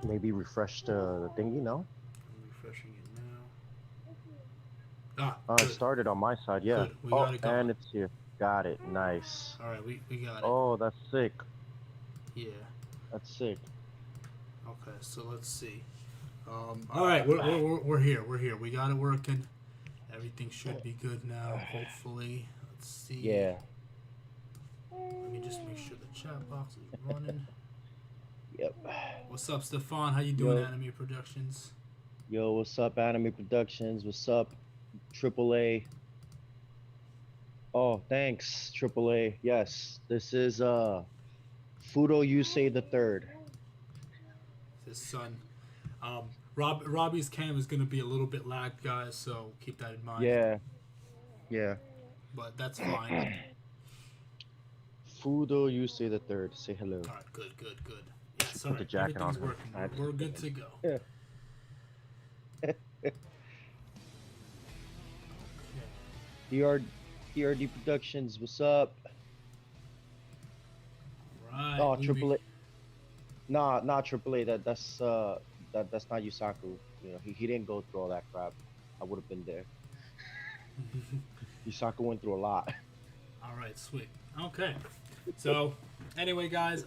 Maybe refresh the thingy. No. I'm refreshing it now. Ah, It good, started on my side. Yeah. good. We Oh, got it going. and it's here. Got it. Nice. All right, we got it. Oh, that's sick. Yeah. That's sick. Okay, so let's see. All right, we're here. We're here. We got it working. Everything should be good now. Hopefully. Let's see. Yeah. Let me just make sure the chat box is running. Yep. What's up, Stefan? How you doing, Yo, Anime Productions? yo, what's up, Anime Productions? What's up, Triple A? Oh, thanks, Triple A. Yes, this is Fudo Yusei the third. His son. Robbie's cam is going to be a little bit lagged, guys, so keep that in mind. Yeah, yeah. But that's fine. Fudo Yusei the third. Say hello. All right, good, good, good. I Yes, should all put the right. jacket on Everything's him. working. I had We're good to. to go. Yeah. Okay. TR, TRD Productions. What's up? Right. Oh, Triple A. Nah, not Triple A. That's not Yusaku. You know, he didn't go through all that crap. I would have been there. Yusaku went through a lot. All right, sweet. Okay. So, anyway, guys,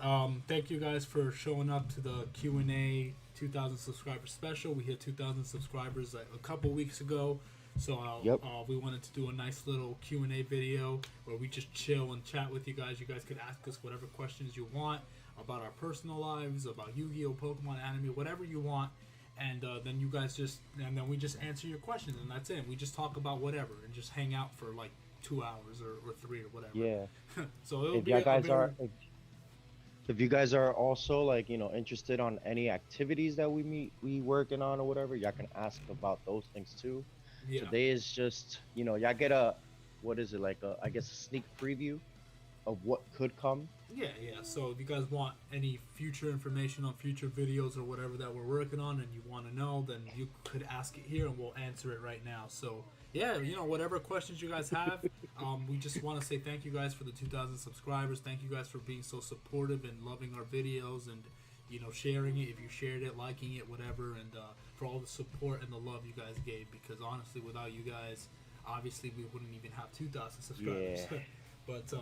thank you guys for showing up to the Q&A 2,000 subscriber special. We hit 2,000 subscribers a couple weeks ago. So Yep. we wanted to do a nice little Q&A video where we just chill and chat with you guys. You guys could ask us whatever questions you want about our personal lives, about Yu-Gi-Oh, Pokemon, anime, whatever you want. And then you guys then we just answer your questions, and that's it. We just talk about whatever and just hang out for like 2 hours or three or whatever. Yeah. So it'll If be y'all a guys very are if you guys are also like, interested on any activities that we working on or whatever, y'all can ask about those things too. yeah. Today is just, y'all get what is it, like, I guess, a sneak preview of what could come. Yeah, yeah. So if you guys want any future information on future videos or whatever that we're working on and you want to know, then you could ask it here and we'll answer it right now. So yeah, whatever questions you guys have, we just want to say thank you guys for the 2,000 subscribers. Thank you guys for being so supportive and loving our videos and sharing it if you shared it, liking it, whatever, and for all the support and the love you guys gave. Because honestly, without you guys, obviously we wouldn't even have 2,000 subscribers. Yeah, But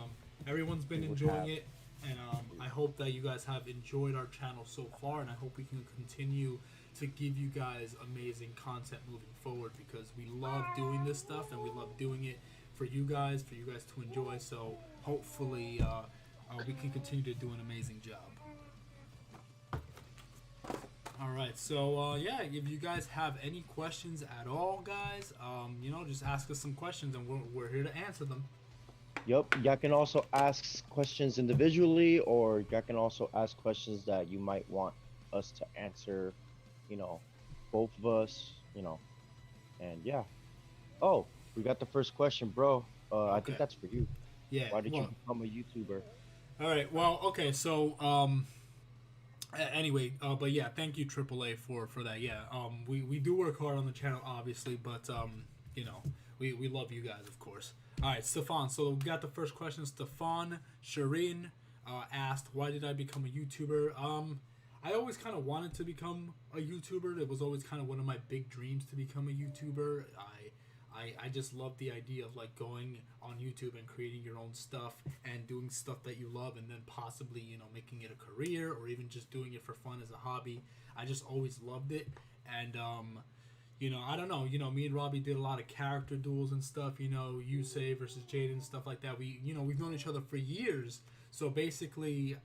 everyone's been we would enjoying have. it, and I hope that you guys have enjoyed our channel so far, and I hope we can continue to give you guys amazing content moving forward because we love doing this stuff and we love doing it for you guys to enjoy. So hopefully we can continue to do an amazing job. All right, so yeah, if you guys have any questions at all, guys, just ask us some questions and we're here to answer them. Yep, y'all can also ask questions individually, or y'all can also ask questions that you might want us to answer, you know, both of us, and yeah. Oh, we got the first question, bro. I think Okay. that's for you. Yeah. Why did you Well. become a YouTuber? All right. Well. Okay. So. Anyway. But yeah. Thank you, AAA, for that. Yeah. We do work hard on the channel, obviously, but we love you guys, of course. All right, Stefan. So we got the first question. Stefan Shireen asked, "Why did I become a YouTuber?" I always kind of wanted to become a YouTuber. It was always kind of one of my big dreams to become a YouTuber. I just love the idea of like going on YouTube and creating your own stuff and doing stuff that you love and then possibly, making it a career or even just doing it for fun as a hobby. I just always loved it. And, I don't know, me and Robbie did a lot of character duels and stuff, Yusei versus Jaden, stuff like that. We've known each other for years. So basically,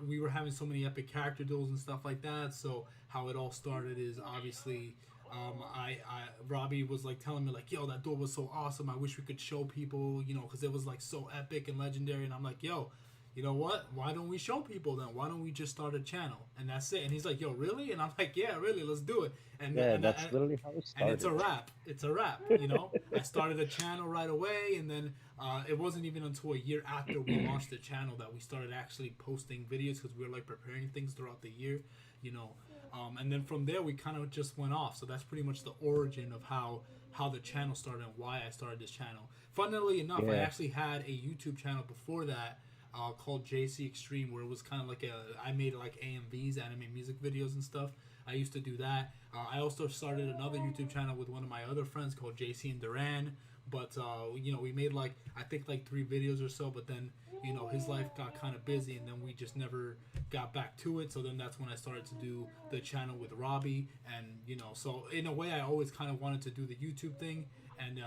we were having so many epic character duels and stuff like that. So how it all started is obviously, Robbie was like telling me like, yo, that duel was so awesome. I wish we could show people, because it was like so epic and legendary. And I'm like, yo, you know what? Why don't we show people then? Why don't we just start a channel and that's it? And he's like, yo, really? And I'm like, yeah, really, let's do it. And Yeah, and that's literally how it and it's a started. wrap. It's a wrap. I started a channel right away, and then it wasn't even until a year after we launched the channel that we started actually posting videos because we were like preparing things throughout the year, and then from there we kind of just went off. So that's pretty much the origin of how the channel started and why I started this channel. Funnily enough, I Yeah. actually had a YouTube channel before that. called JC Extreme, where it was kind of like I made like AMVs, anime music videos and stuff. I used to do that. I also started another YouTube channel with one of my other friends called JC and Duran. But we made like I think like 3 videos or so. But then his life got kind of busy, and then we just never got back to it. So then that's when I started to do the channel with Robbie, and so in a way I always kind of wanted to do the YouTube thing, and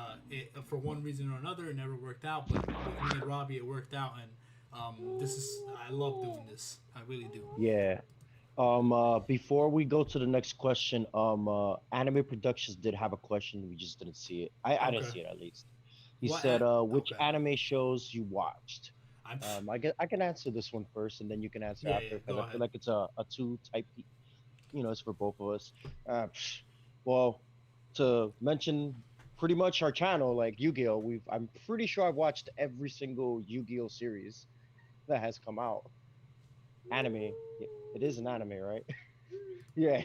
for one reason or another it never worked out. But with me and Robbie it worked out, and this is I love doing this. I really do. Yeah. Before we go to the next question, Anime Productions did have a question. We just didn't see it. I didn't Okay. see it at least. He What? said, which Okay. anime shows you watched? I'm. I guess I can answer this one first, and then you can answer Yeah. Yeah. after because Go I feel ahead. like it's a two type. It's for both of us. Well, to mention pretty much our channel, like Yugioh, I'm pretty sure I've watched every single Yu-Gi-Oh series that has come out. Anime. It is an anime, right? Yeah.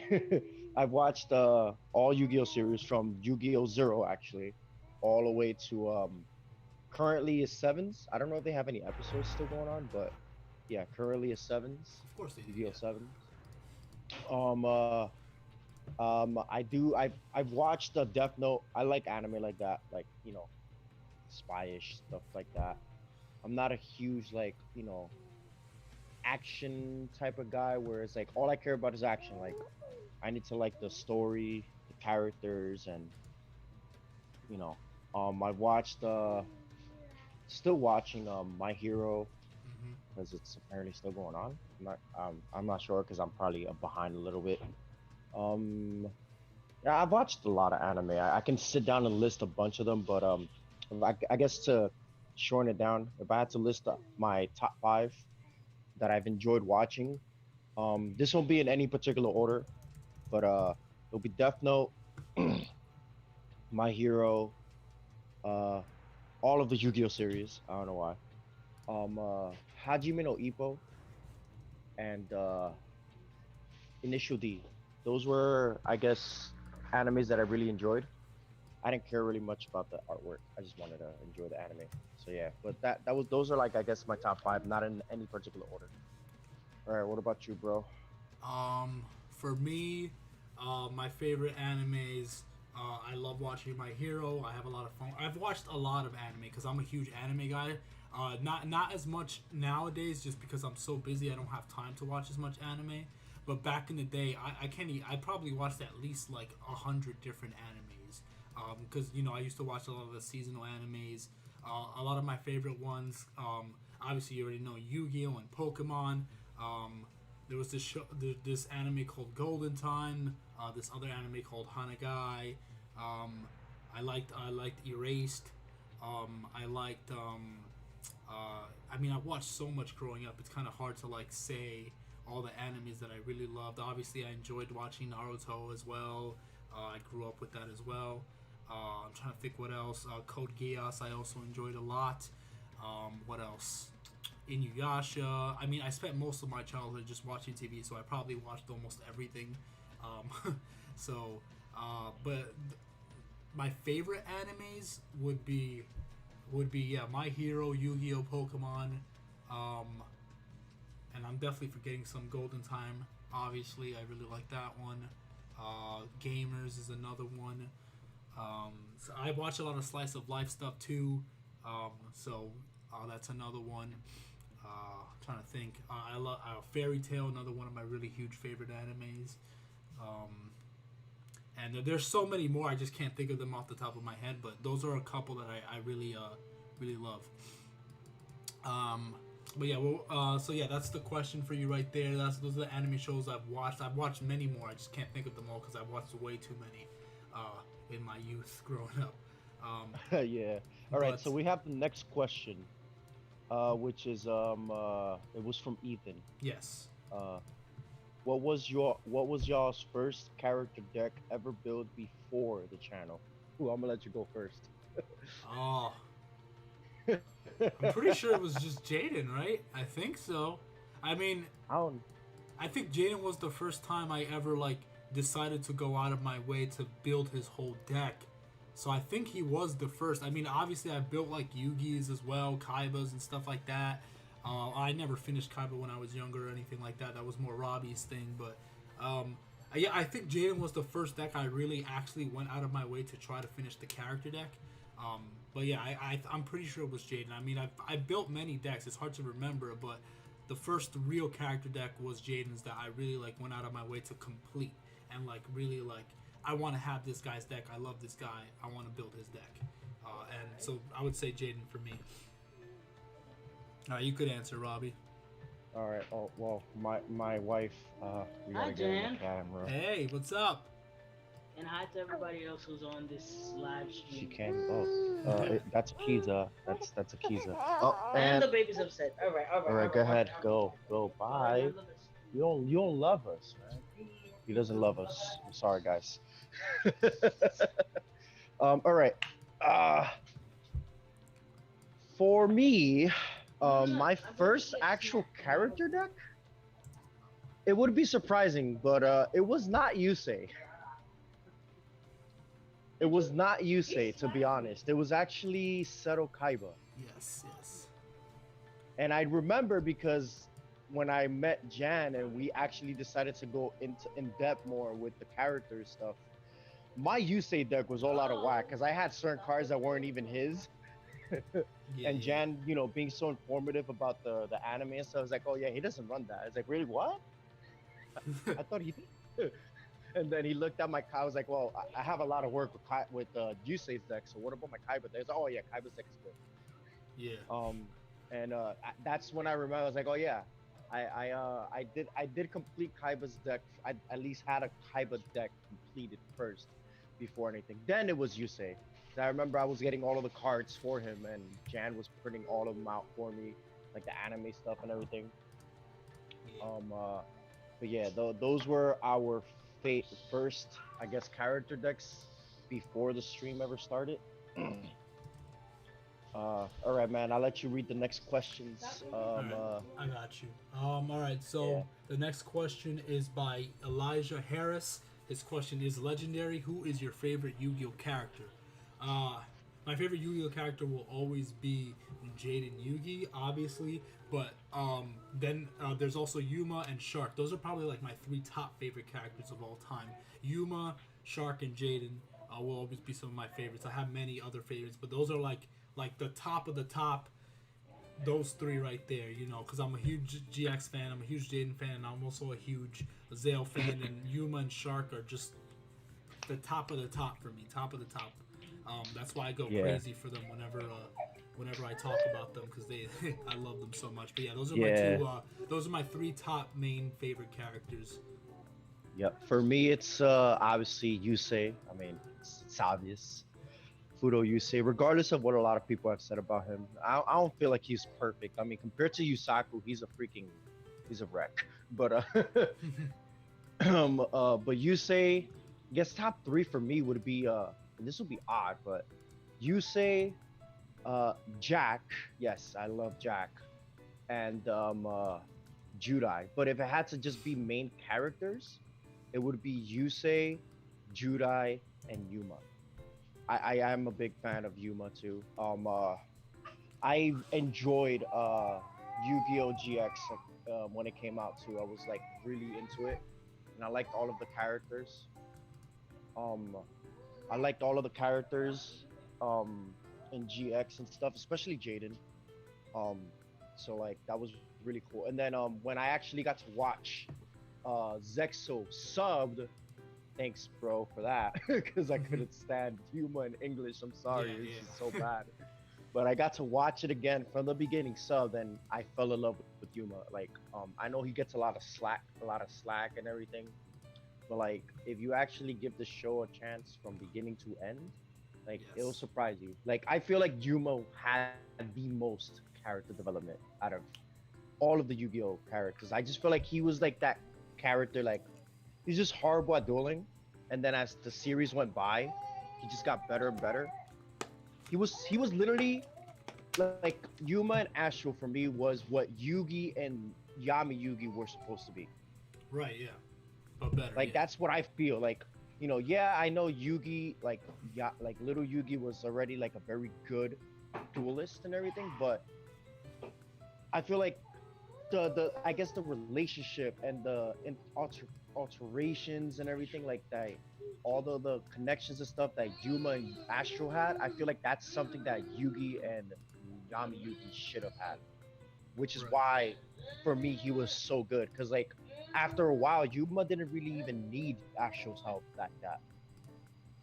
I've watched all Yu-Gi-Oh series from Yu-Gi-Oh! Zero actually, all the way to currently is sevens. I don't know if they have any episodes still going on, but yeah, currently is sevens. Of course they do. Yu-Gi-Oh! Yeah. Sevens. Um uh I've watched the Death Note. I like anime like that, like, spyish stuff like that. I'm not a huge like, action type of guy where it's like all I care about is action. Like I need to like the story, the characters, and you know, I watched still watching My Hero Hmm. because it's apparently still going on. I'm not sure because I'm probably behind a little bit. Um, yeah, I've watched a lot of anime. I can sit down and list a bunch of them, but I guess to shorten it down, if I had to list my top 5 that I've enjoyed watching, this won't be in any particular order, but it'll be Death Note, My Hero, uh, all of the Yu-Gi-Oh series. I don't know why. Hajime no Ippo and Initial D. Those were, I guess, animes that I really enjoyed. I didn't care really much about the artwork. I just wanted to enjoy the anime. So yeah, but that was those are like I guess my top 5, not in any particular order. All right, what about you, bro? For me, my favorite animes. I love watching My Hero. I have a lot of fun. I've watched a lot of anime because I'm a huge anime guy. Not as much nowadays, just because I'm so busy. I don't have time to watch as much anime. But back in the day, I can't. I probably watched at least like 100 different animes. Because I used to watch a lot of the seasonal animes. A lot of my favorite ones. Obviously, you already know Yu-Gi-Oh and Pokemon. Um, there was this anime called Golden Time. This other anime called Hanagai. Um, I liked Erased. I liked. I mean, I watched so much growing up. It's kind of hard to like say all the animes that I really loved. Obviously, I enjoyed watching Naruto as well. I grew up with that as well. I'm trying to think what else. Code Geass I also enjoyed a lot. What else? Inuyasha. I mean, I spent most of my childhood just watching TV, so I probably watched almost everything. So, but my favorite animes would be yeah, My Hero, Yu-Gi-Oh, Pokemon, um, and I'm definitely forgetting some Golden Time. Obviously, I really like that one. Gamers is another one. So I watch a lot of slice of life stuff too. So that's another one. Trying to think. I love Fairy Tail, another one of my really huge favorite animes. Um, and there's so many more. I just can't think of them off the top of my head. But those are a couple that I really love. Um, but yeah, well, so yeah, that's the question for you right there. Those are the anime shows I've watched. I've watched many more. I just can't think of them all because I've watched way too many in my youth growing up. Um, Yeah. All right, but so we have the next question, which is it was from Ethan. yes. Uh, what was y'all's first character deck ever built before the channel? Ooh, I'm gonna let you go first. Oh, I'm pretty sure it was just Jaden, right? I think so. I mean, I don't. I think Jaden was the first time I ever like decided to go out of my way to build his whole deck. So I think he was the first. I mean, obviously I built like Yugi's as well, Kaibas and stuff like that. I never finished Kaiba when I was younger or anything like that. That was more Robbie's thing. But yeah, I think Jaden was the first deck I really actually went out of my way to try to finish the character deck. But yeah, I'm pretty sure it was Jaden. I mean, I built many decks. It's hard to remember, but the first real character deck was Jaden's that I really like went out of my way to complete and like really like I want to have this guy's deck. I love this guy. I want to build his deck. And so I would say Jaden for me. All right, you could answer, Robbie. All right. Oh well, my wife. We Hi, gotta get in Jan. the camera. Hey, what's up? And hi to everybody else who's on this live She stream. can. Oh, that's Akiza. That's Akiza. Oh, And and the baby's upset. All right. all right. Go ahead. Go. Bye. You don't love us, man. He doesn't love us. I'm sorry, guys. All right. For me, my first actual character deck. It would be surprising, but it was not Yusei. It was not Yusei, to be honest. It was actually Seto Kaiba. Yes. And I remember because when I met Jan and we actually decided to go in depth more with the character stuff, my Yusei deck was all out of whack because I had certain cards that weren't even his. Yeah, And Jan, being so informative about the anime and stuff, I was like, oh yeah, he doesn't run that. I was like, really, what? I thought he did. And then he looked at my Kai. I was like, well, I have a lot of work with Yusei's deck. So what about my Kaiba deck? Oh yeah, Kaiba's deck is good. Yeah. And that's when I remember. I was like, oh yeah, I did complete Kaiba's deck. I at least had a Kaiba deck completed first before anything. Then it was Yusei. I remember I was getting all of the cards for him, and Jan was printing all of them out for me, like the anime stuff and everything. But yeah, those were our first, I guess, character decks before the stream ever started. All right, man. I'll let you read the next questions. I got you. All right, so Yeah. the next question is by Elijah Harris. His question is legendary. Who is your favorite Yu-Gi-Oh character? My favorite Yu-Gi-Oh character will always be Jaden Yugi, obviously, but then there's also Yuma and Shark. Those are probably like my three top favorite characters of all time. Yuma, Shark, and Jaden will always be some of my favorites. I have many other favorites, but those are like the top of the top. Those three right there, because I'm a huge GX fan, I'm a huge Jaden fan, and I'm also a huge Zale fan, and Yuma and Shark are just the top of the top for me, top of the top. That's why I go crazy for them whenever I talk about them because I love them so much. But yeah, those are my two. Those are my three top main favorite characters. Yep. For me, it's obviously Yusei. I mean, it's obvious. Fudo Yusei, regardless of what a lot of people have said about him, I don't feel like he's perfect. I mean, compared to Yusaku, he's a wreck. But but Yusei, I guess top three for me would be and this would be odd, but Yusei, Jack. Yes, I love Jack, and Judai. But if it had to just be main characters, it would be Yusei, Judai, and Yuma. I am a big fan of Yuma too. I enjoyed Yu-Gi-Oh! GX when it came out too. I was like really into it, and I liked all of the characters. I liked all of the characters in GX and stuff, especially Jaden. So like that was really cool. And then when I actually got to watch Zexo subbed. Thanks, bro, for that, because I couldn't stand Yuma in English. I'm sorry, it's just so bad. But I got to watch it again from the beginning sub, and I fell in love with Yuma. Like, I know he gets a lot of slack and everything, but like, if you actually give the show a chance from beginning to end, like, it'll surprise you. Like, I feel like Yuma had the most character development out of all of the Yu-Gi-Oh characters. I just feel like he was like that character, like. He's just horrible at dueling, and then as the series went by, he just got better and better. He was literally like Yuma and Astro for me was what Yugi and Yami Yugi were supposed to be. Right, yeah, but better. Like that's what I feel. Like I know Yugi like little Yugi was already like a very good duelist and everything, but I feel like the I guess the relationship and the alterations and everything like that, all the connections and stuff that Yuma and Astro had, I feel like that's something that Yugi and Yami Yugi should have had, which is Right. why for me he was so good. Because like after a while, Yuma didn't really even need Astro's help like that.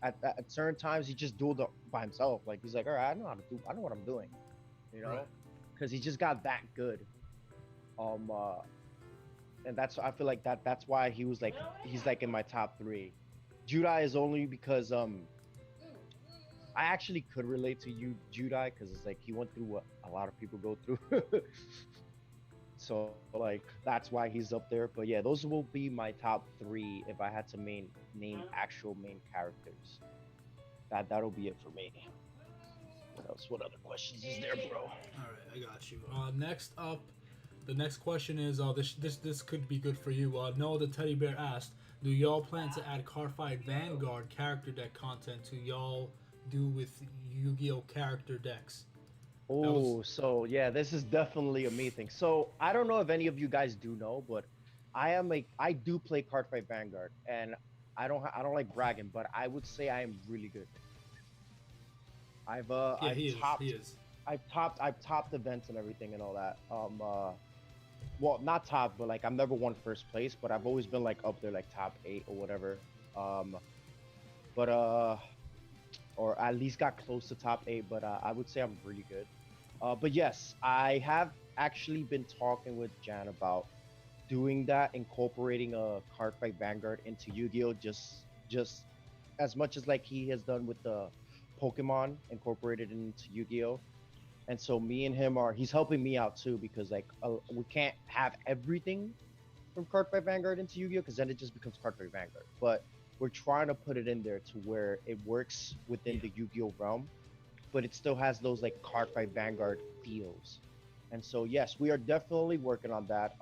At certain times, he just dueled by himself. Like he's like, all right, I know how to do, I know what I'm doing, you Right. know, because he just got that good. Um, uh, and that's I feel like that's why he was like he's like in my top three. Judai is only because I actually could relate to you Judai because it's like he went through what a lot of people go through. So like that's why he's up there. But yeah, those will be my top three if I had to name actual main characters. That'll be it for me. What else? What other questions is there, bro? All right, I got you. Next up, the next question is this could be good for you. Noah the Teddy Bear asked, "Do y'all plan to add Cardfight Vanguard character deck content to y'all do with Yu-Gi-Oh character decks?" That was Oh, so yeah, this is definitely a me thing. So I don't know if any of you guys do know, but I do play Cardfight Vanguard, and I don't like bragging, but I would say I am really good. yeah, he is. He is. I've topped events and everything and all that. Well, not top, but like I've never won first place, but I've always been like up there, like top 8 or whatever. Um, but or at least got close to top 8. But I would say I'm really good. But yes, I have actually been talking with Jan about doing that, incorporating a card fight Vanguard into Yu-Gi-Oh! Just as much as like he has done with the Pokemon incorporated into Yu-Gi-Oh! And so me and him are he's helping me out too because like we can't have everything from Card Fight Vanguard into Yu-Gi-Oh because then it just becomes Card Fight Vanguard. But we're trying to put it in there to where it works within Yeah. the Yu-Gi-Oh realm, but it still has those like Card Fight Vanguard feels. And so yes, we are definitely working on that.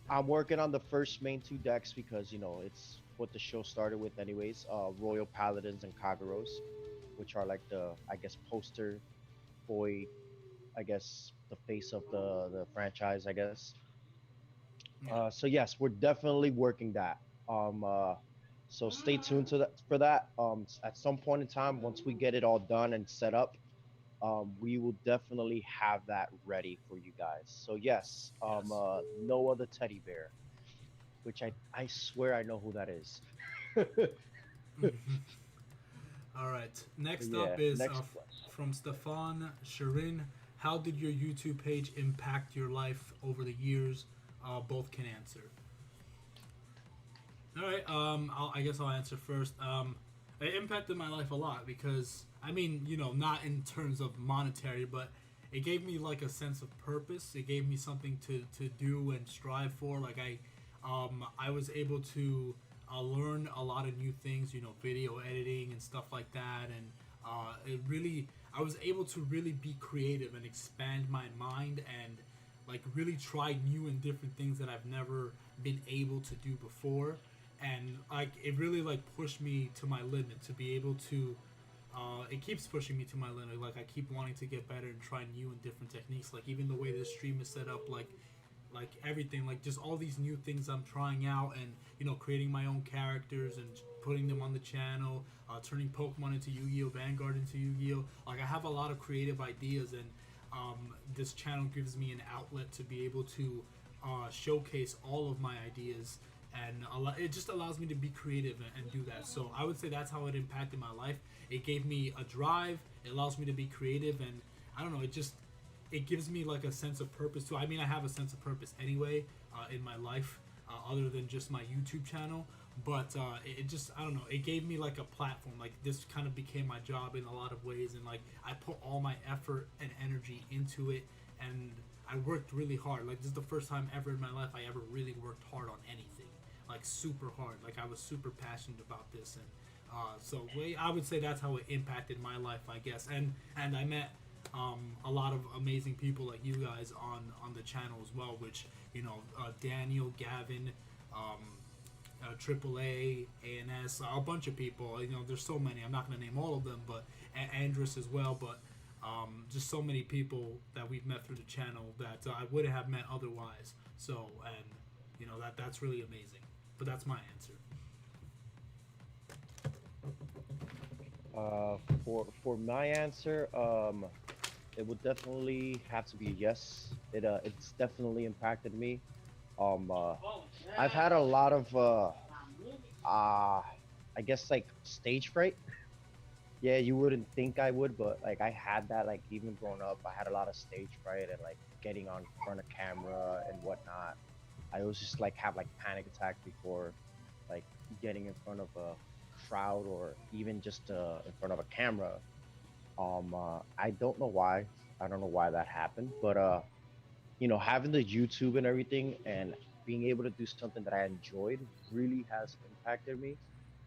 I'm working on the first main two decks because you know it's what the show started with anyways. Royal Paladins and Kagaros, which are like the I guess poster boy, I guess the face of the franchise, I guess. Yeah. So yes, we're definitely working that. Um, uh, so stay tuned to that for that. At some point in time, once we get it all done and set up, we will definitely have that ready for you guys. So yes, Yes. Noah the teddy bear, which I swear I know who that is. All right. Next Yeah. up is Next question. from Stefan Shirin. How did your YouTube page impact your life over the years? Both can answer. All right. I guess I'll answer first. It impacted my life a lot because I mean, you know, not in terms of monetary, but it gave me like a sense of purpose. It gave me something to do and strive for. I was able to learn a lot of new things. You know, video editing and stuff like that, and it really, I was able to really be creative and expand my mind and like really try new and different things that I've never been able to do before, and like it really like pushed me to my limit to be able to. It keeps pushing me to my limit. Like I keep wanting to get better and try new and different techniques. Like even the way this stream is set up, like everything, like just all these new things I'm trying out, and you know, creating my own characters and putting them on the channel, turning Pokemon into Yu-Gi-Oh, Vanguard into Yu-Gi-Oh. Like I have a lot of creative ideas, and this channel gives me an outlet to be able to showcase all of my ideas, and it just allows me to be creative and do that. So I would say that's how it impacted my life. It gave me a drive. It allows me to be creative, and I don't know. It gives me like a sense of purpose too. I mean, I have a sense of purpose anyway in my life, other than just my YouTube channel. But it just, I don't know. It gave me like a platform. Like this kind of became my job in a lot of ways, and like I put all my effort and energy into it, and I worked really hard. Like this is the first time ever in my life I ever really worked hard on anything, like super hard. Like I was super passionate about this, and I would say that's how it impacted my life, I guess. And I met a lot of amazing people like you guys on the channel as well, which you know, Daniel, Gavin, AAA, ANS, a bunch of people. You know, there's so many. I'm not going to name all of them, but Andrus as well. But Just so many people that we've met through the channel that I wouldn't have met otherwise. So, and that's really amazing. But that's my answer. For my answer, it would definitely have to be a yes. It's definitely impacted me. I've had a lot of uh, I guess like stage fright. Yeah, you wouldn't think I would, but like I had that like even growing up, I had a lot of stage fright and like getting on front of camera and whatnot. I always just like have like panic attacks before like getting in front of a crowd or even just in front of a camera. I don't know why. I don't know why that happened, but having the YouTube and everything and being able to do something that I enjoyed really has impacted me.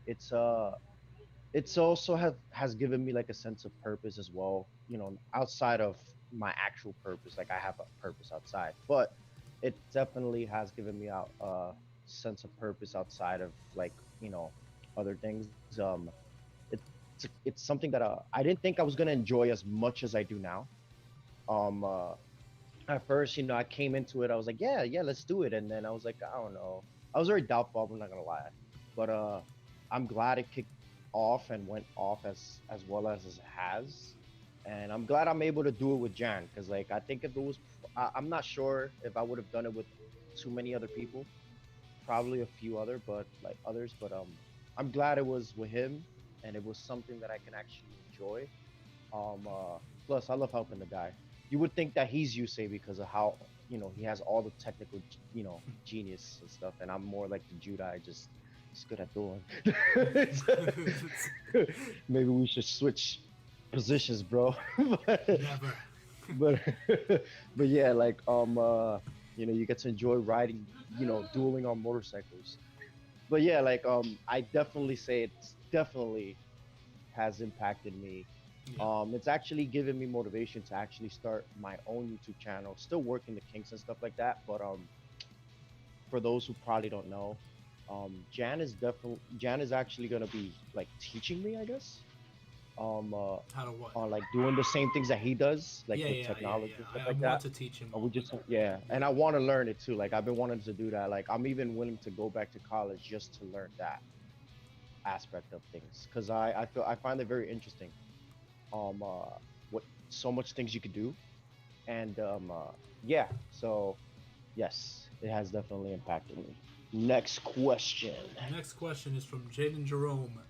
It's it's also has given me like a sense of purpose as well, outside of my actual purpose. Like I have a purpose outside, but it definitely has given me out a sense of purpose outside of like other things. It's something that I didn't think I was going to enjoy as much as I do now. At first, I came into it, I was like, yeah, let's do it, and then I was like, I don't know, I was very doubtful, I'm not gonna lie, but I'm glad it kicked off and went off as well as it has, and I'm glad I'm able to do it with Jan, because like I think if it was, I'm not sure if I would have done it with too many other people, probably a few other, but like others, but I'm glad it was with him, and it was something that I can actually enjoy. Plus, I love helping the guy. You would think that he's Yusei because of how he has all the technical genius and stuff, and I'm more like the Judah. I just good at doing. Maybe we should switch positions, bro. but Never. but but yeah, like you get to enjoy riding, dueling on motorcycles. But yeah, like I definitely say it's definitely has impacted me. Yeah. It's actually given me motivation to actually start my own YouTube channel. Still working the kinks and stuff like that, but for those who probably don't know, Jan is actually gonna be like teaching me, I guess. How to what? On like doing the same things that he does, like Yeah, with yeah, yeah, technology and yeah. stuff I like want that. to teach him And all. we just yeah, Yeah. and I want to learn it too. Like I've been wanting to do that. Like I'm even willing to go back to college just to learn that aspect of things because I find it very interesting. What so much things you could do, and yeah. So yes, it has definitely impacted me. Next question. Next question is from Jaden Jerome.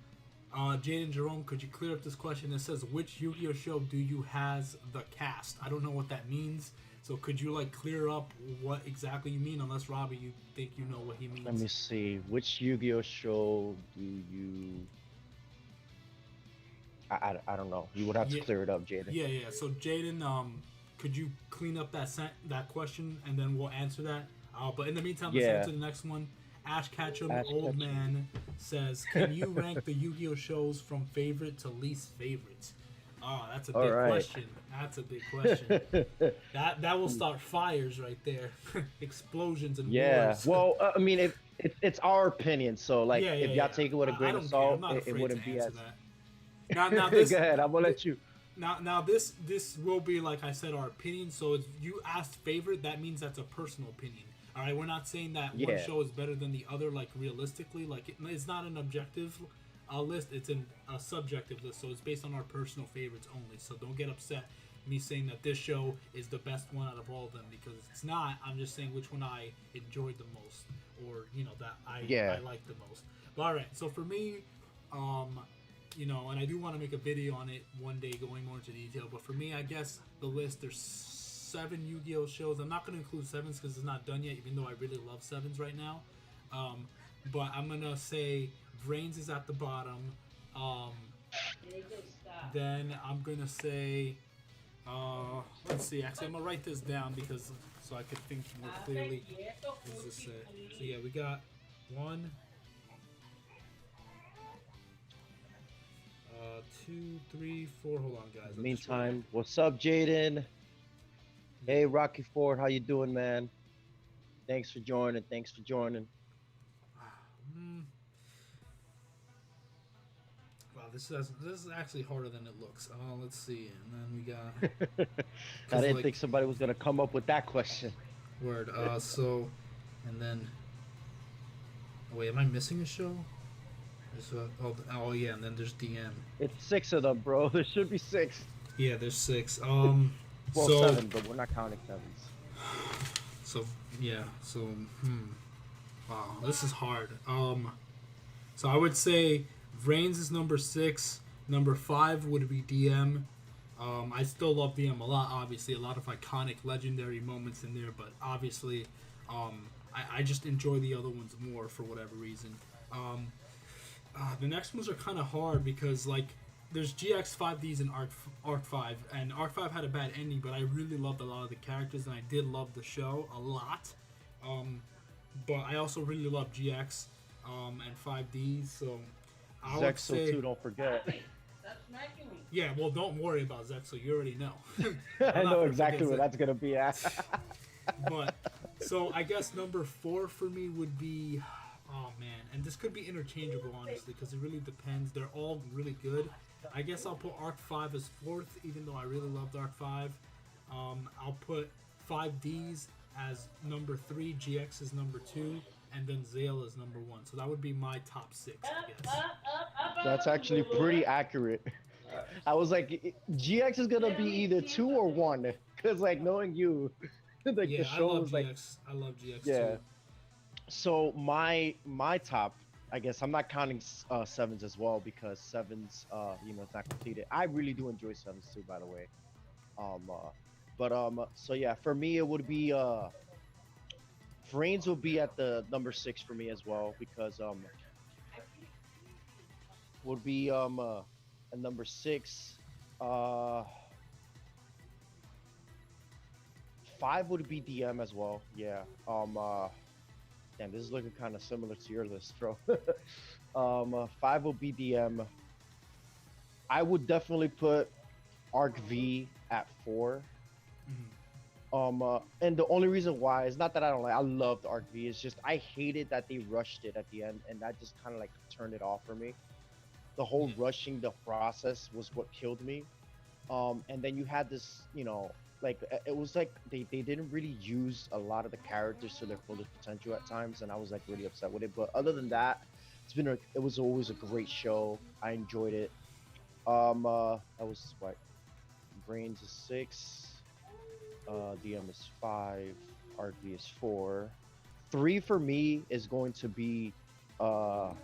Jaden Jerome, could you clear up this question? It says, which Yu-Gi-Oh show do you has the cast? I don't know what that means. So could you like clear up what exactly you mean? Unless Robbie, you think you know what he Let me means. see. Which Yu-Gi-Oh show do you? I don't know. You would have to Yeah, clear it up, Jaden. yeah. So Jaden, could you clean up that question and then we'll answer that. But in the meantime, let's Yeah. answer the next one. Ash Ketchum, Ash old Ketchum. man, says, "Can you rank the Yu-Gi-Oh shows from favorite to least favorite?" Oh, that's a All big right. question. That's a big question. That will start fires right there, explosions and Yeah. wars. Well, I mean, if it's our opinion, so like Yeah, if yeah, y'all yeah. take it with a I grain of don't care. I'm salt, not it afraid to wouldn't be answer as. that. Now Go this ahead. I'm gonna let you. now this will be like I said, our opinion. So if you asked favorite, that means that's a personal opinion. All right, we're not saying that one Yeah. show is better than the other. Like realistically, like it's not an objective list. It's a subjective list. So it's based on our personal favorites only. So don't get upset me saying that this show is the best one out of all of them because it's not. I'm just saying which one I enjoyed the most, or that I Yeah. liked the most. But all right, so for me, um, and I do want to make a video on it one day going more into detail. But for me, I guess the list there's 7 Yu-Gi-Oh shows. I'm not going to include sevens because it's not done yet, even though I really love sevens right now. Um, but I'm gonna say Brains is at the bottom. Um, then I'm gonna say, let's see. Actually, I'm gonna write this down because so I could think more clearly. What does this say? So yeah, we got one, 2, 3, 4. Hold on, guys. I'm just writing. Meantime, what's up, Jaden? Yeah. Hey, Rocky Ford, how you doing, man? Thanks for joining. Thanks for joining. Mm, wow, this is actually harder than it looks. Let's see, and then we got I didn't like think somebody was gonna come up with that question. word. So, and then wait, am I missing a show? Oh yeah, and then there's DM. It's 6 of them, bro. There should be 6. Yeah, there's 6. Well, So 7, but we're not counting 7s. so yeah, so wow, this is hard. So I would say Reigns is number 6. Number 5 would be DM. I still love DM a lot. Obviously, a lot of iconic, legendary moments in there, but obviously, I just enjoy the other ones more for whatever reason. The next ones are kind of hard because like there's GX 5Ds and Arc 5, and Arc 5 had a bad ending, but I really loved a lot of the characters, and I did love the show a lot. But I also really love GX and 5Ds, so I would Zexel say too, don't forget. Stop smacking me. yeah. Well, don't worry about Zexel. You already know. I I'm not know gonna exactly forget where Zex. that's gonna be at. But so I guess number 4 for me would be, oh man, and this could be interchangeable honestly because it really depends. They're all really good. I guess I'll put Arc 5 as 4th, even though I really loved Arc 5. I'll put 5Ds as number 3, GX is number 2, and then Zale is number 1. So that would be my top 6, I guess. That's actually pretty accurate. I was like, GX is gonna be either 2 or 1, cause like knowing you, like Yeah, the show was like, I love GX yeah. too. So my top, I guess I'm not counting 7s as well because 7s, it's not completed. I really do enjoy 7s too, by the way. So yeah, for me it would be Vrains will be at the number 6 for me as well because would be at number 6. 5 would be DM as well. Yeah. Damn, this is looking kind of similar to your list, bro. 5 will be DM. I would definitely put Arc V at 4. And the only reason why is not that I don't like. I loved Arc V. It's just I hated that they rushed it at the end, and that just kind of like turned it off for me. The whole rushing the process was what killed me. And then you had this, like it was like they didn't really use a lot of the characters to their fullest potential at times, and I was like really upset with it. But other than that, it was always a great show. I enjoyed it. That was what Brains is 6, DM is 5, RV is 4. 3 for me is going to be dang,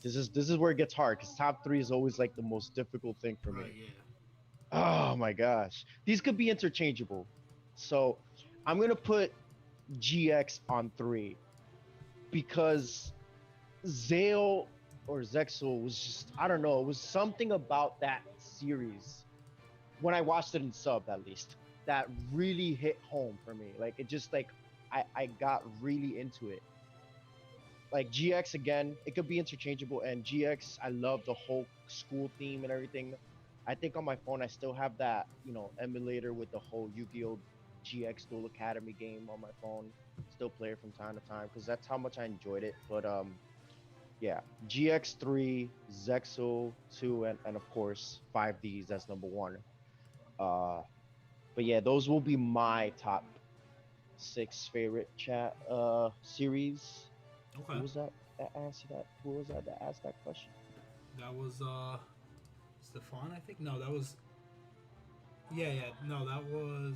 this is where it gets hard because top 3 is always like the most difficult thing for me. Right, yeah. Oh my gosh. These could be interchangeable. So I'm going to put GX on 3 because Zale or Zexel was just, I don't know, it was something about that series when I watched it in sub at least that really hit home for me. Like it just like, I got really into it. Like GX again, it could be interchangeable, and GX, I love the whole school theme and everything. I think on my phone I still have that, emulator with the whole Yu-Gi-Oh! GX Duel Academy game on my phone. Still play it from time to time because that's how much I enjoyed it. But yeah, GX 3, Zexel 2, and of course 5Ds. That's number 1. But yeah, those will be my top 6 favorite chat series. Okay. Who was that answered that? Who was that asked that question? That was Stefan, I think. No, that was. Yeah. No, that was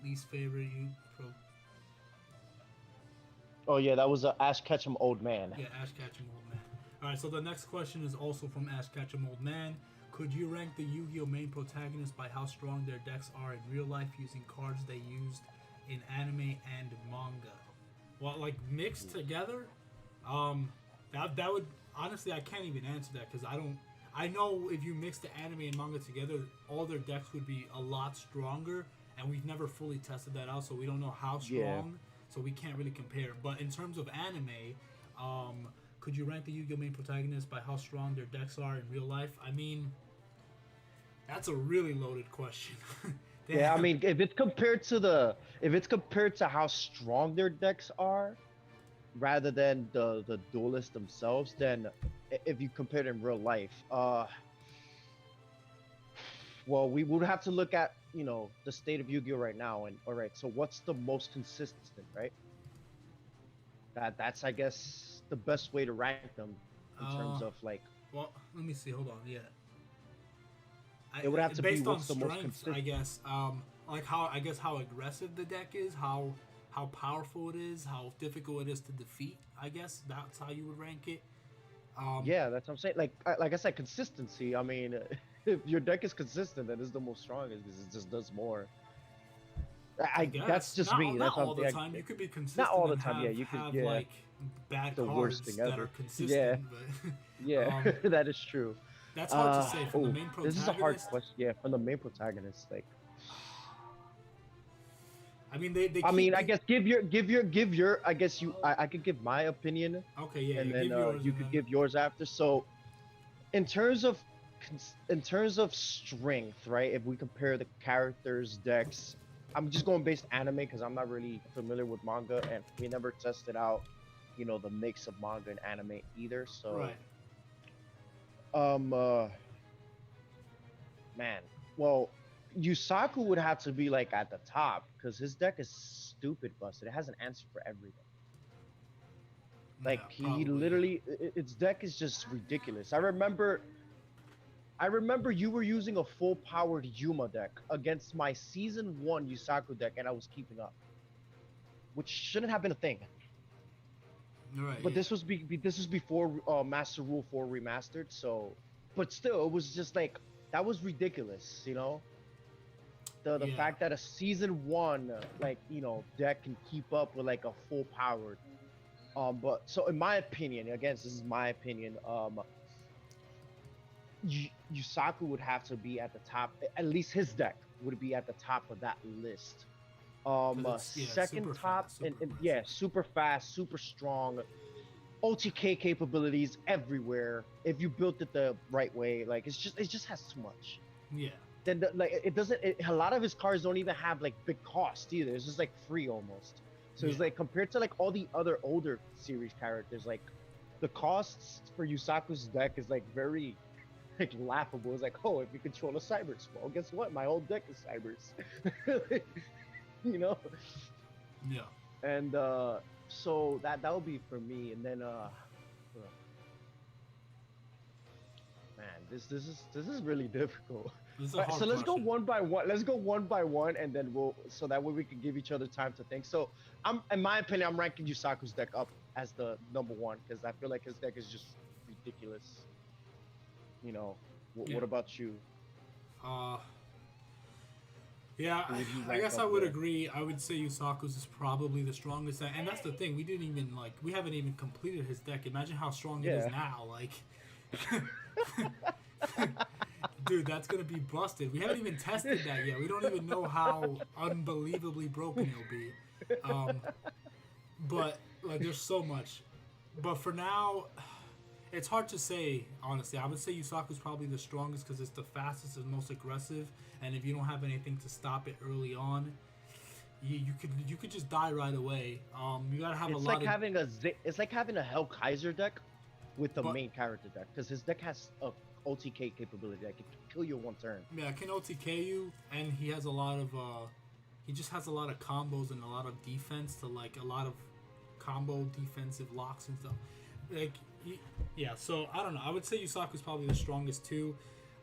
least favorite. Oh yeah, that was Ash Ketchum Old Man. Yeah, Ash Ketchum Old Man. All right, so the next question is also from Ash Ketchum Old Man. Could you rank the Yu-Gi-Oh main protagonists by how strong their decks are in real life using cards they used in anime and manga? Well, like mixed together, that would honestly I can't even answer that because I know if you mix the anime and manga together, all their decks would be a lot stronger, and we've never fully tested that out, so we don't know how strong. Yeah. So we can't really compare. But in terms of anime, could you rank the Yu-Gi-Oh main protagonists by how strong their decks are in real life? I mean, that's a really loaded question. Yeah, I mean, if it's compared to how strong their decks are, rather than the duelists themselves, then if you compare it in real life, well, we would have to look at, the state of Yu-Gi-Oh right now. And all right, so what's the most consistent, right? That's I guess the best way to rank them in terms Uh, of like well, let me see. Hold on. Yeah. it would have to be Based on what's the most strength, I consistent. guess. Like how I guess how aggressive the deck is, how powerful it is, how difficult it is to defeat. I guess that's how you would rank it. Um, Yeah, that's what I'm saying. Like I said, consistency. I mean, if your deck is consistent, then it's the most strongest because it just does more. I That's guess just me. not That's what I'm all the saying. time. You could be Not consistent all the and time. Yeah, you could. have Yeah, like bad the worst cards thing that are ever. Yeah, consistent, but yeah, that is true. that's hard to say from the Oh, main this is a hard protagonist. question. Yeah, from the main protagonist. Like, I mean, they I keep mean, I guess give your. I guess I could give my opinion, okay, yeah, and yeah, then give yours you and could then give yours after. So, in terms of strength, right? If we compare the characters' decks, I'm just going based anime because I'm not really familiar with manga, and we never tested out, the mix of manga and anime either. So, right. um, uh, man, well, Yusaku would have to be like at the top because his deck is stupid busted. It has an answer for everything. Yeah, Like he probably. literally, its deck is just ridiculous. I remember you were using a full powered Yuma deck against my season one Yusaku deck, and I was keeping up, which shouldn't have been a thing. Right. But Yeah. this was before Master Rule 4 remastered, so but still, it was just like that was ridiculous, the Yeah. fact that a season one like deck can keep up with like a full powered. But so in my opinion, again, this is my opinion. Yusaku would have to be at the top. At least his deck would be at the top of that list. Because it's Second super top, fast, and, super and aggressive. yeah, super fast, super strong, OTK capabilities everywhere. If you built it the right way, like it just has too much. Yeah. Then like it doesn't. A lot of his cards don't even have like big cost either. It's just like free almost. So Yeah. it's like compared to like all the other older series characters, like the costs for Yusaku's deck is like very like laughable. It's like, oh, if you control a Cybers, well, guess what? My whole deck is Cybers. you know? Yeah. And so that would be for me. And then man, this is really difficult. This is a All right, so hard let's go question. one by one. Let's go one by one, and then so that way we can give each other time to think. So in my opinion, I'm ranking Yusaku's deck up as the number one because I feel like his deck is just ridiculous. Yeah. What about you? Uh, yeah, Who would you I rank guess up I would there? agree. I would say Yusaku's is probably the strongest, and that's the thing. We didn't even we haven't even completed his deck. Imagine how strong it is Yeah. now. Like, dude, that's gonna be busted. We haven't even tested that yet. We don't even know how unbelievably broken it'll be. Um, but like, there's so much. But for now, it's hard to say, honestly. I would say Yusaku's probably the strongest because it's the fastest and most aggressive. And if you don't have anything to stop it early on, you could just die right away. You gotta have a It's lot like of, having it's like having a Hell Kaiser deck with the but main character deck because his deck has a OTK capability that can kill you in one turn. yeah, can OTK you, and he has a lot of he just has a lot of combos and a lot of defense to like a lot of combo defensive locks and stuff. Like yeah, so I don't know. I would say Yusaku's probably the strongest too,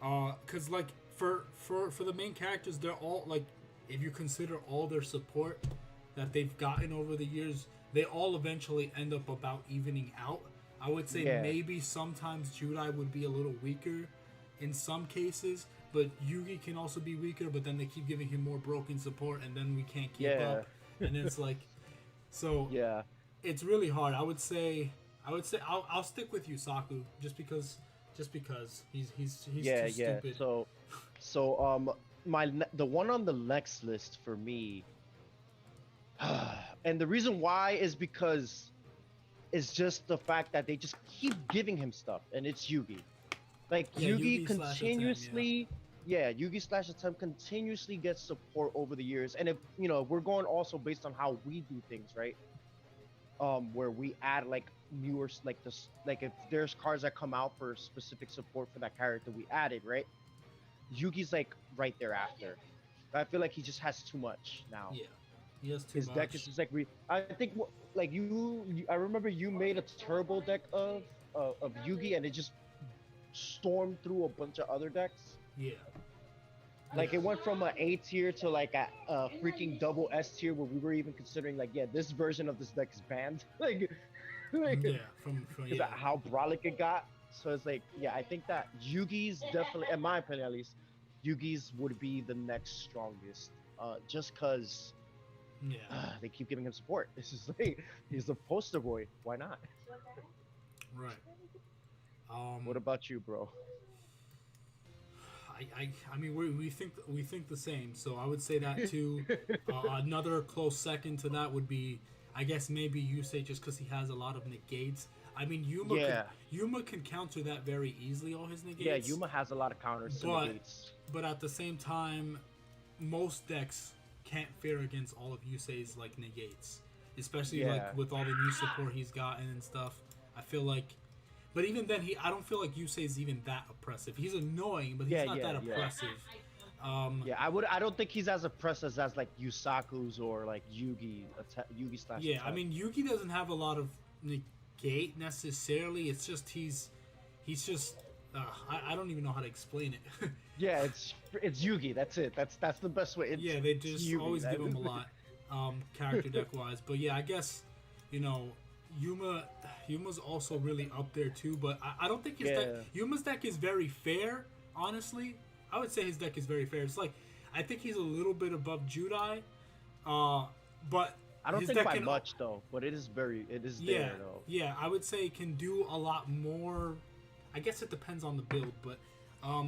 cause like for the main characters, they're all like if you consider all their support that they've gotten over the years, they all eventually end up about evening out. I would say Yeah, maybe sometimes Judai would be a little weaker in some cases, but Yugi can also be weaker, but then they keep giving him more broken support and then we can't keep yeah, up. And it's like so yeah, it's really hard. I would say I'll stick with Yusaku just because he's yeah, too yeah. stupid. So the one on the next list for me, and the reason why is because it's just the fact that they just keep giving him stuff, and it's Yugi. Like Yeah, Yugi Yugi slash Atem, yeah. continuously, yeah, Yugi slash attempt continuously gets support over the years. And if we're going also based on how we do things, right? where we add like newer like this like if there's cards that come out for specific support for that character we added, right? Yugi's like right there after. I feel like he just has too much now. Yeah, he has too His deck is much. just like I think like I remember you made a turbo deck of Yugi and it just stormed through a bunch of other decks. Yeah, yeah, Like it went from a A tier to like a freaking double S tier where we were even considering like yeah this version of this deck is banned like yeah. From because yeah, how brolic it got. So it's like yeah I think that Yugi's definitely in my opinion at least Yugi's would be the next strongest just because yeah. they keep giving him support. This is like he's the poster boy. Why not? Right. What about you, bro? I mean, we think the same. So I would say that too. Another close second to that would be, I guess maybe you say just because he has a lot of negates. I mean, Yeah, Yuma can counter that very easily. All his negates. yeah. Yuma has a lot of counters to But negates. but at the same time, most decks can't fare against all of Yusei's like negates, especially Yeah, like with all the new support he's gotten and stuff. I feel like, but even then, I don't feel like Yusei is even that oppressive. He's annoying, but he's yeah, not yeah, that yeah. oppressive. Yeah, I don't think he's as oppressive as like Yusaku's or like Yugi slash Yeah, I attack. mean Yuki doesn't have a lot of negate necessarily. It's just he's just I don't even know how to explain it. Yeah, it's Yugi. That's it. That's the best way. Yeah, they it's just Yugi. always give him a lot, character deck wise. But yeah, I guess, you know, Yuma's also really up there too. But I don't think his deck Yeah, Yuma's deck is very fair. Honestly, I would say his deck is very fair. It's like I think he's a little bit above Judai, but I don't his think deck by can, much though, but it is yeah, there though. yeah, I would say can do a lot more. I guess it depends on the build, but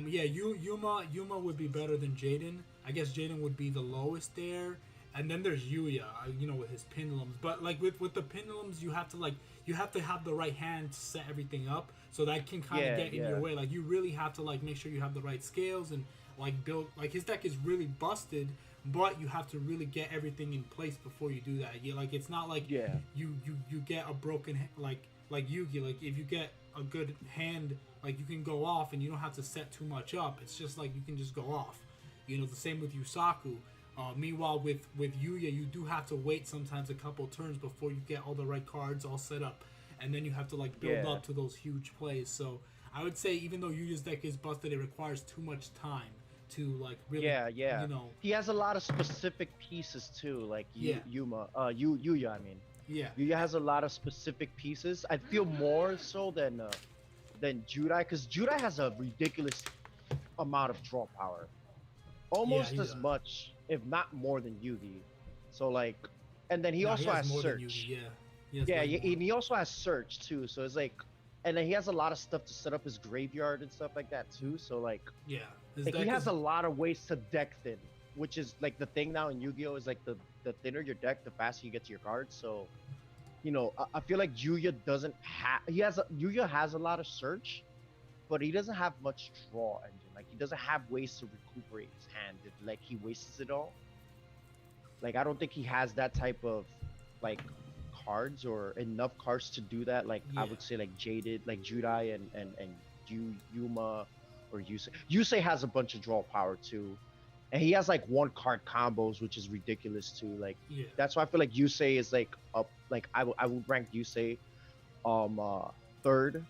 yeah, Yuma would be better than Jaden. I guess Jaden would be the lowest there, and then there's Yuya, you know, with his pendulums. But like with the pendulums, you have to have the right hand to set everything up, so that can kind of Yeah, get in yeah, your way. Like you really have to like make sure you have the right scales and like build. Like his deck is really busted, but you have to really get everything in place before you do that. Like it's not like yeah, you get a broken like Yugi. Like if you get a good hand, like you can go off and you don't have to set too much up. It's just like you can just go off. You know, the same with Yusaku. Meanwhile, with Yuya, you do have to wait sometimes a couple turns before you get all the right cards all set up, and then you have to like build yeah. up to those huge plays. So I would say even though Yuya's deck is busted, it requires too much time to like really, Yeah, yeah. you know, He has a lot of specific pieces too, like yeah, Yuya. I mean, yeah, Yuya has a lot of specific pieces. I feel more so than Judai, because Judai has a ridiculous amount of draw power, yeah. almost He as does. much, if not more, than Yugi. So like, and then he No, also has more than search. Yugi. Yeah, he has Yeah, way more. and he also has search too. So it's like, and then he has a lot of stuff to set up his graveyard and stuff like that too. So Yeah, his like he deck has is a lot of ways to deck thin, which is like the thing now in Yu-Gi-Oh is like the thinner your deck, the faster you get to your cards. So, you know, I feel like Yuya doesn't have Yuya has a lot of search, but he doesn't have much draw engine. Like he doesn't have ways to recuperate his hand. Like he wastes it all. Like I don't think he has that type of like cards or enough cards to do that. Like I yeah, would say like Jaded, like Judai and Yuma or Yusei. Yusei has a bunch of draw power too. And he has like one card combos, which is ridiculous too. Like yeah, that's why I feel like Yusei is like up. Like I would rank Yusei third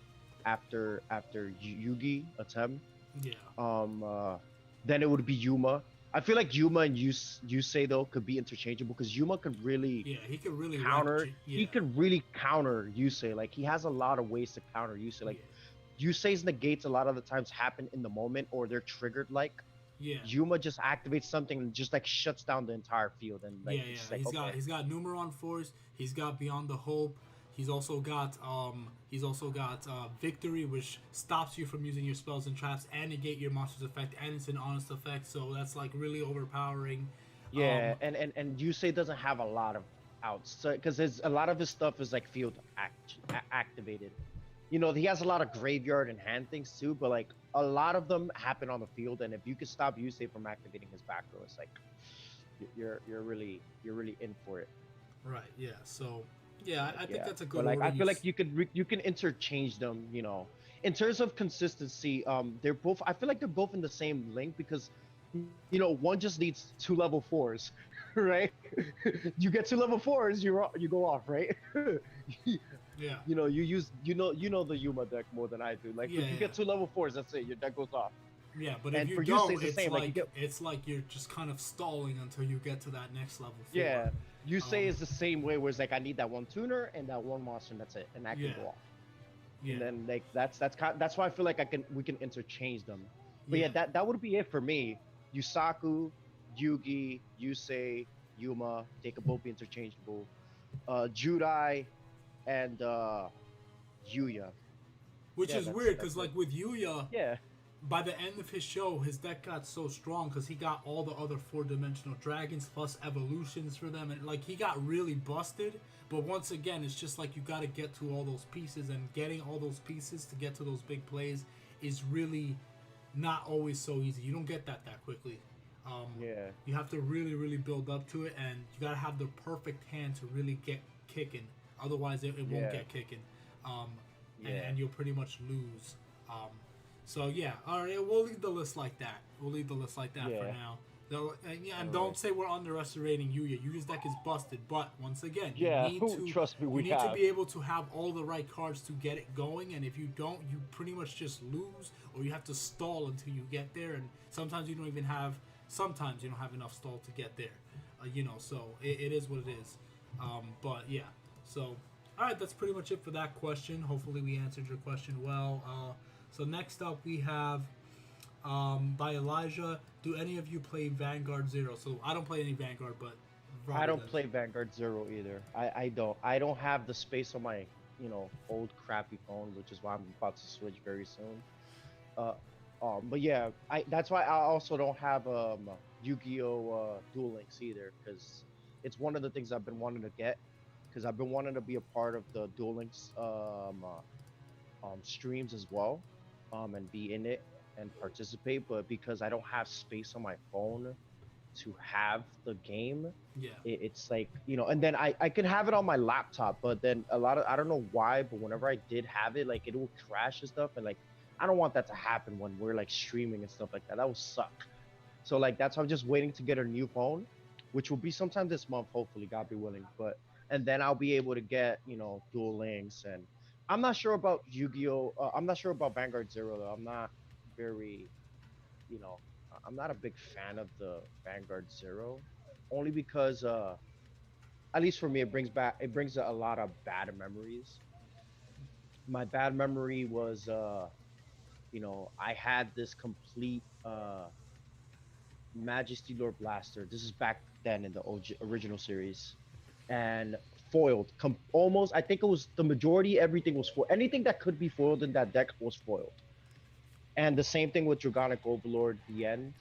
after Yugi Atem. yeah, Um then it would be Yuma. I feel like Yuma and Yusei though could be interchangeable because Yuma could really yeah. He could really counter. Yeah, He could really counter Yusei. Like he has a lot of ways to counter Yusei. Like Yusei's negates a lot of the times happen in the moment or they're triggered. Like yeah, Yuma just activates something and just like shuts down the entire field and like yeah, it's just yeah. like okay. He's got Numeron Force. He's got Beyond the Hope. He's also got Victory, which stops you from using your spells and traps and negate your monster's effect, and it's an honest effect. So that's like really overpowering. Yeah, and Yusei doesn't have a lot of outs, so because a lot of his stuff is like field activated. You know, he has a lot of graveyard and hand things too, but like a lot of them happen on the field. And if you can stop Yusei from activating his back row, it's like you're really in for it. Right. Yeah. So Yeah, Like I think yeah, that's a but good like order. I feel like you can interchange them. In terms of consistency, they're both. I feel like they're both in the same link because one just needs two level fours, right? You get two level fours, you go off, right? Yeah, You use the Yuma deck more than I do. Like yeah, if you yeah, get two level fours, that's it. Your deck goes off. yeah. But if And you for Yusei, don't, it's the same. Like you get it's like you're just kind of stalling until you get to that next level four. yeah. Yusei Um, is the same way. Where it's like I need that one tuner and that one monster, and that's it, and that can yeah, go off. yeah, And then like that's why I feel like we can interchange them. But yeah. yeah, that would be it for me. Yusaku, Yugi, Yusei, Yuma, they could both be interchangeable. Judai and Yuya. Which Yeah, is weird because that's it. like with Yuya, Yeah, by the end of his show, his deck got so strong because he got all the other four-dimensional dragons plus evolutions for them, and like he got really busted. But once again, it's just like you got to get to all those pieces, and getting all those pieces to get to those big plays is really not always so easy. You don't get that quickly. Um, yeah, you have to really, really build up to it, and you gotta have the perfect hand to really get kicking. Otherwise, it won't yeah, get kicking, um, yeah, and you'll pretty much lose. So yeah, all right, we'll leave the list like that. We'll leave the list like that for yeah. now. Though, yeah, and All don't right. say we're underestimating Yuya. Yuya's deck is busted, but once again, Yeah, trust me, you we need to have. be able to have all the right cards to get it going. And if you don't, you pretty much just lose, or you have to stall until you get there. And sometimes you don't even have. Sometimes you don't have enough stall to get there. So it is what it is. But yeah, so all right, that's pretty much it for that question. Hopefully, we answered your question well. So next up, we have by Elijah. Do any of you play Vanguard Zero? So I don't play any Vanguard, but I Robbie don't does. play Vanguard Zero either. I don't have the space on my old crappy phone, which is why I'm about to switch very soon. Uh, but yeah, I that's why I also don't have Yu-Gi-Oh Duel Links either, because it's one of the things I've been wanting to get, because I've been wanting to be a part of the Duel Links streams as well, and be in it and participate. But because I don't have space on my phone to have the game, Yeah, it's like and then I can have it on my laptop, but then a lot of I don't know why, but whenever I did have it, like it will crash and stuff, and like I don't want that to happen when we're like streaming and stuff like that. That will suck. So like that's why I'm just waiting to get a new phone, which will be sometime this month, hopefully, God be willing. But and then I'll be able to get Dual Links, and I'm not sure about Yu-Gi-Oh. I'm not sure about Vanguard Zero though. I'm not very you know I'm not a big fan of the Vanguard Zero, only because at least for me it brings a lot of bad memories. My bad memory was I had this complete Majesty Lord Blaster. This is back then in the original series, and foiled. Almost, I think it was the majority. Everything was foiled. Anything that could be foiled in that deck was foiled. And the same thing with Dragonic Overlord. The end.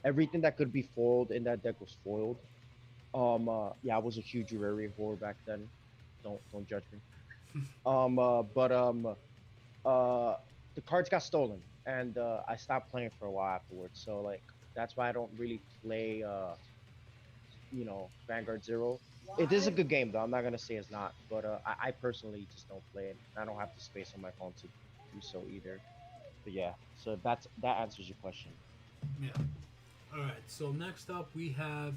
Everything that could be foiled in that deck was foiled. Yeah, I was a huge Rary whore back then. Don't judge me. But uh, the cards got stolen, and I stopped playing for a while afterwards. So like that's why I don't really play Vanguard Zero. It is a good game though. I'm not gonna say it's not, but I personally just don't play it. I don't have the space on my phone to do so either. But yeah, so that answers your question. yeah. All right. So next up, we have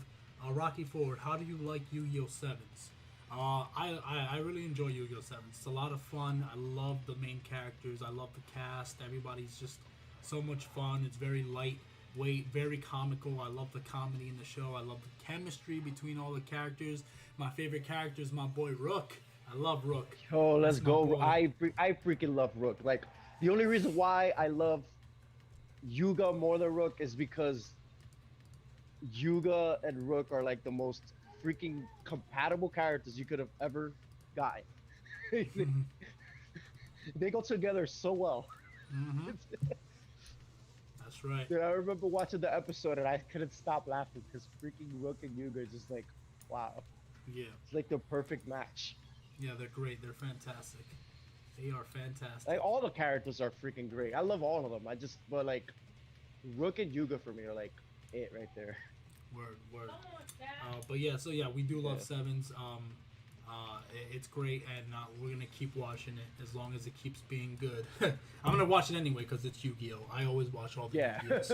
Rocky Forward. How do you like Yu-Gi-Oh Sevens? I really enjoy Yu-Gi-Oh Sevens. It's a lot of fun. I love the main characters. I love the cast. Everybody's just so much fun. It's very lightweight, very comical. I love the comedy in the show. I love the chemistry between all the characters. My favorite character is my boy Rook. I love Rook. Oh, let's That's my go! boy. I freaking love Rook. Like the only reason why I love Yuga more than Rook is because Yuga and Rook are like the most freaking compatible characters you could have ever gotten. They go together so well. Mm-hmm. That's right. Dude, I remember watching the episode and I couldn't stop laughing because freaking Rook and Yuga are just like, wow, Yeah. it's like the perfect match. Yeah, they're great. They're fantastic. They are Like fantastic. all the characters are freaking great. I love all of them. But like Rook and Yuga for me are like it right there. Word, word. But yeah, so yeah, we do love Yeah. sevens. It's great, and we're gonna keep watching it as long as it keeps being good. I'm gonna watch it anyway because it's Yu-Gi-Oh. I always watch all the Yu-Gi-Ohs.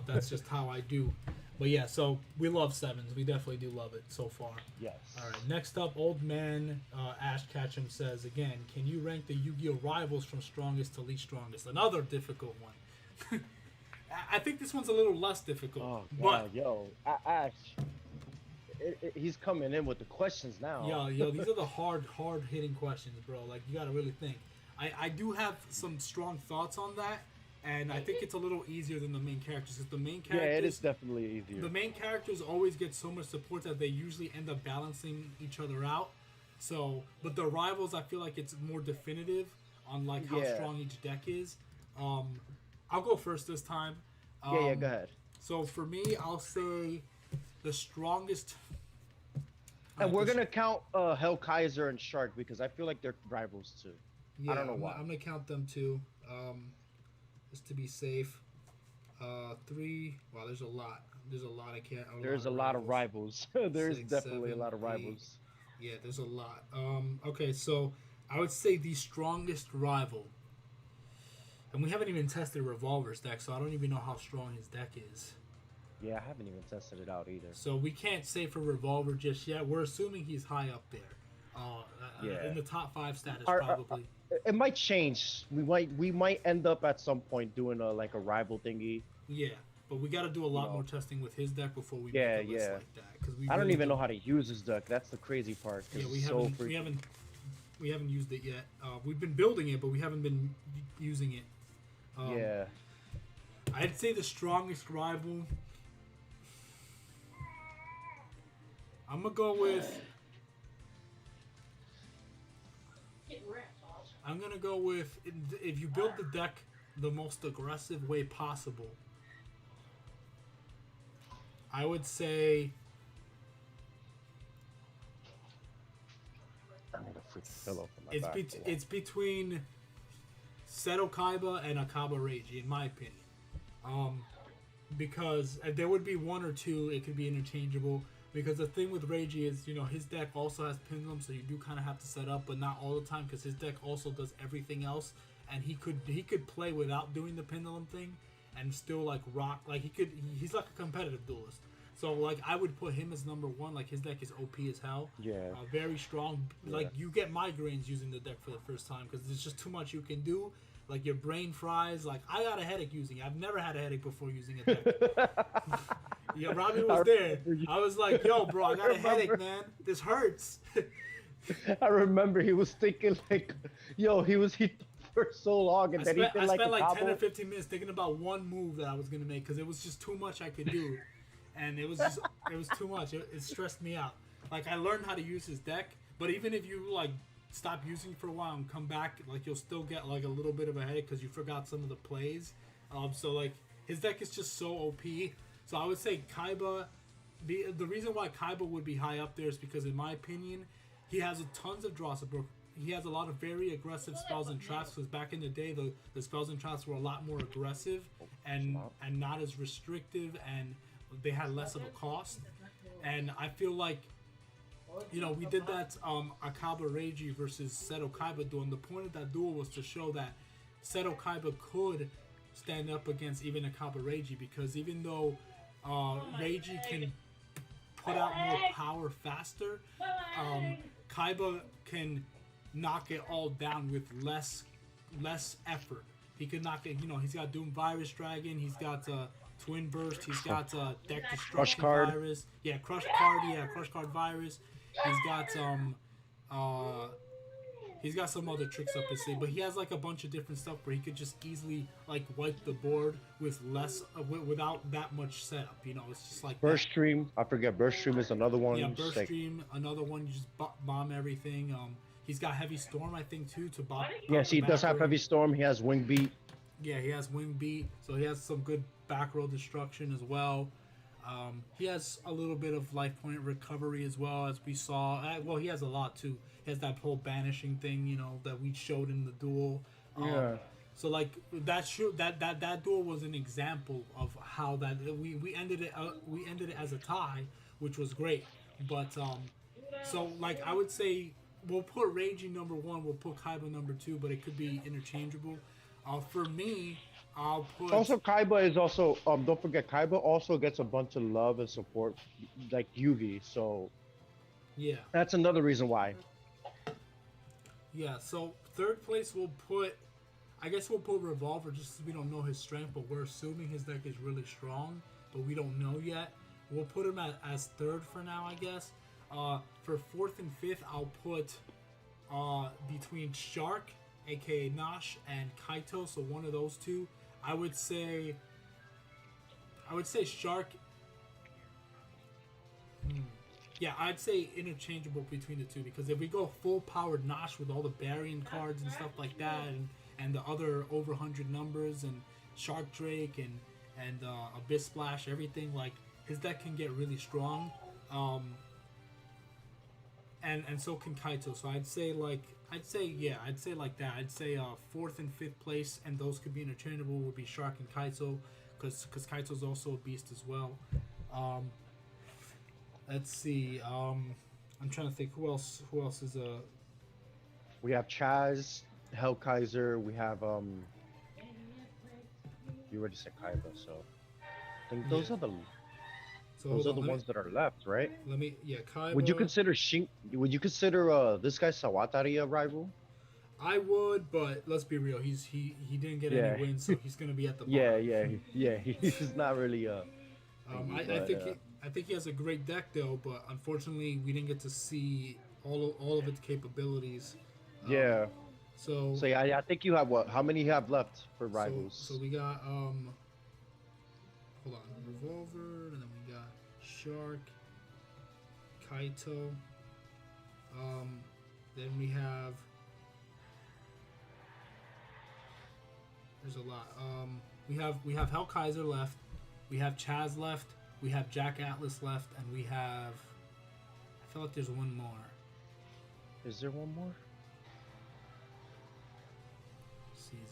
That's just how I do. But yeah, so we love Sevens. We definitely do love it so far. Yes. All right. Next up, Old Man Ash Ketchum says again, can you rank the Yu-Gi-Oh rivals from strongest to least strongest? Another difficult one. I think this one's a little less difficult. Oh but God, yo, Ash, he's coming in with the questions now. Yo, these are the hard hitting questions, bro. Like you gotta really think. I do have some strong thoughts on that, and I think it's a little easier than the main characters. Because the main characters, Yeah, it is definitely easier. the main characters always get so much support that they usually end up balancing each other out. So, but the rivals, I feel like it's more definitive on like how strong each deck is. I'll go first this time. Yeah, go ahead. So for me, I'll say the strongest. And we're gonna count Hellkaiser and Shark because I feel like they're rivals too. Yeah, I don't know why. I'm gonna count them too, just to be safe. 3. Wow, there's a lot. There's a lot. I can't. There's a lot of rivals. There's 6, definitely 7, a lot of 8. rivals. Yeah, there's a lot. Okay, so I would say the strongest rival. And we haven't even tested Revolver's deck, so I don't even know how strong his deck is. Yeah, I haven't even tested it out either. So we can't say for Revolver just yet. We're assuming he's high up there. In the top 5 status, probably. It might change. We might end up at some point doing a rival thingy. Yeah, but we got to do a lot more testing with his deck before we make a list like that. Cause I don't even know how to use his deck. That's the crazy part. Yeah, we haven't used it yet. We've been building it, but we haven't been using it. Yeah. I'd say the strongest rival. I'm gonna go with. I'm gonna go with if you build the deck the most aggressive way possible. I would say. I need a freaking pillow for my back. It's between Seto Kaiba and Akaba Reiji, in my opinion. Because there would be one or two, it could be interchangeable. Because the thing with Reiji is, his deck also has Pendulum, so you do kind of have to set up, but not all the time, because his deck also does everything else, and he could play without doing the Pendulum thing, and still rock. He's like a competitive duelist. So I would put him as number 1. His deck is OP as hell. Yeah. Very strong. Yeah. You get migraines using the deck for the first time because there's just too much you can do. Your brain fries. I got a headache using it. I've never had a headache before using a deck. Yeah, Robbie was there. I was like, yo, bro, I got a headache, man. This hurts. I remember he was thinking he for so long and then I spent 10 or 15 minutes thinking about one move that I was gonna make because it was just too much I could do, and it was too much. It stressed me out. I learned how to use his deck, but even if you stop using it for a while and come back, you'll still get a little bit of a headache because you forgot some of the plays. So his deck is just so OP. So I would say Kaiba. The reason why Kaiba would be high up there is because, in my opinion, he has tons of draw support. He has a lot of very aggressive spells and traps. Because back in the day, the spells and traps were a lot more aggressive and not as restrictive, and they had less of a cost. And I feel like, we did that Akaba Reiji versus Seto Kaiba duel. And the point of that duel was to show that Seto Kaiba could stand up against even Akaba Reiji, because even though Reiji can put out more power faster, Kaiba can knock it all down with less effort. He can knock it. He's got Doom Virus Dragon. He's got Twin Burst. He's got Deck Destruction Card. Virus. Yeah, Crush Card. Yeah, Crush Card Virus. He's got he's got some other tricks up his sleeve, but he has a bunch of different stuff where he could just easily wipe the board with less without that much setup. It's just Burst Stream. I forget. Burst Stream is another one. Yeah, Burst Stream, another one. You just bomb everything. He's got Heavy Storm, I think, too, to bomb. Yes, he does have Heavy Storm. He has Wing Beat. Yeah, he has Wing Beat, so he has some good back row destruction as well. He has a little bit of life point recovery as well, as we saw. Well, he has a lot too. He has that whole banishing thing, that we showed in the duel. Yeah. So that duel was an example of how that we ended it. We ended it as a tie, which was great. But So like I would say we'll put Reiji number one, we'll put Kaiba number two, but it could be interchangeable. For me, I'll put Also, Kaiba is also don't forget Kaiba also gets a bunch of love and support like Yugi, so yeah. that's another reason why. Yeah, so third place we'll put I guess we'll put Revolver just because we don't know his strength, but we're assuming his deck is really strong, but we don't know yet. We'll put him as third for now, I guess. For fourth and fifth, I'll put between Shark, aka Nash, and Kaito, so one of those two. I would say Shark. Yeah, I'd say interchangeable between the two because if we go full powered Nosh with all the Baryon cards and stuff like that, and the other over 100 numbers and Shark Drake and Abyss Splash, everything, like his deck can get really strong, and so can Kaito. So I'd say like that. I'd say fourth and fifth place, and those could be interchangeable. Would be Shark and Kaito, because Kaito's also a beast as well. Let's see. I'm trying to think who else is a. We have Chaz, Hellkaiser. We have You already said Kaiba, so I think those are the So those are hold the on, ones that are left, right? let me Kaiba. Would you consider this guy Sawatari a rival? I would, but let's be real. He didn't get Yeah. any wins, so he's gonna be at the bottom. Yeah. He's not really I think he has a great deck though, but unfortunately we didn't get to see all of its capabilities. yeah. So So yeah, I think you have what? How many you have left for rivals? So we got hold on, Revolver, and then we got Shark, Kaito. Then we have. There's a lot. We have Hellkaiser left. We have Chaz left. We have Jack Atlas left, and we have. I feel like there's one more. Is there one more?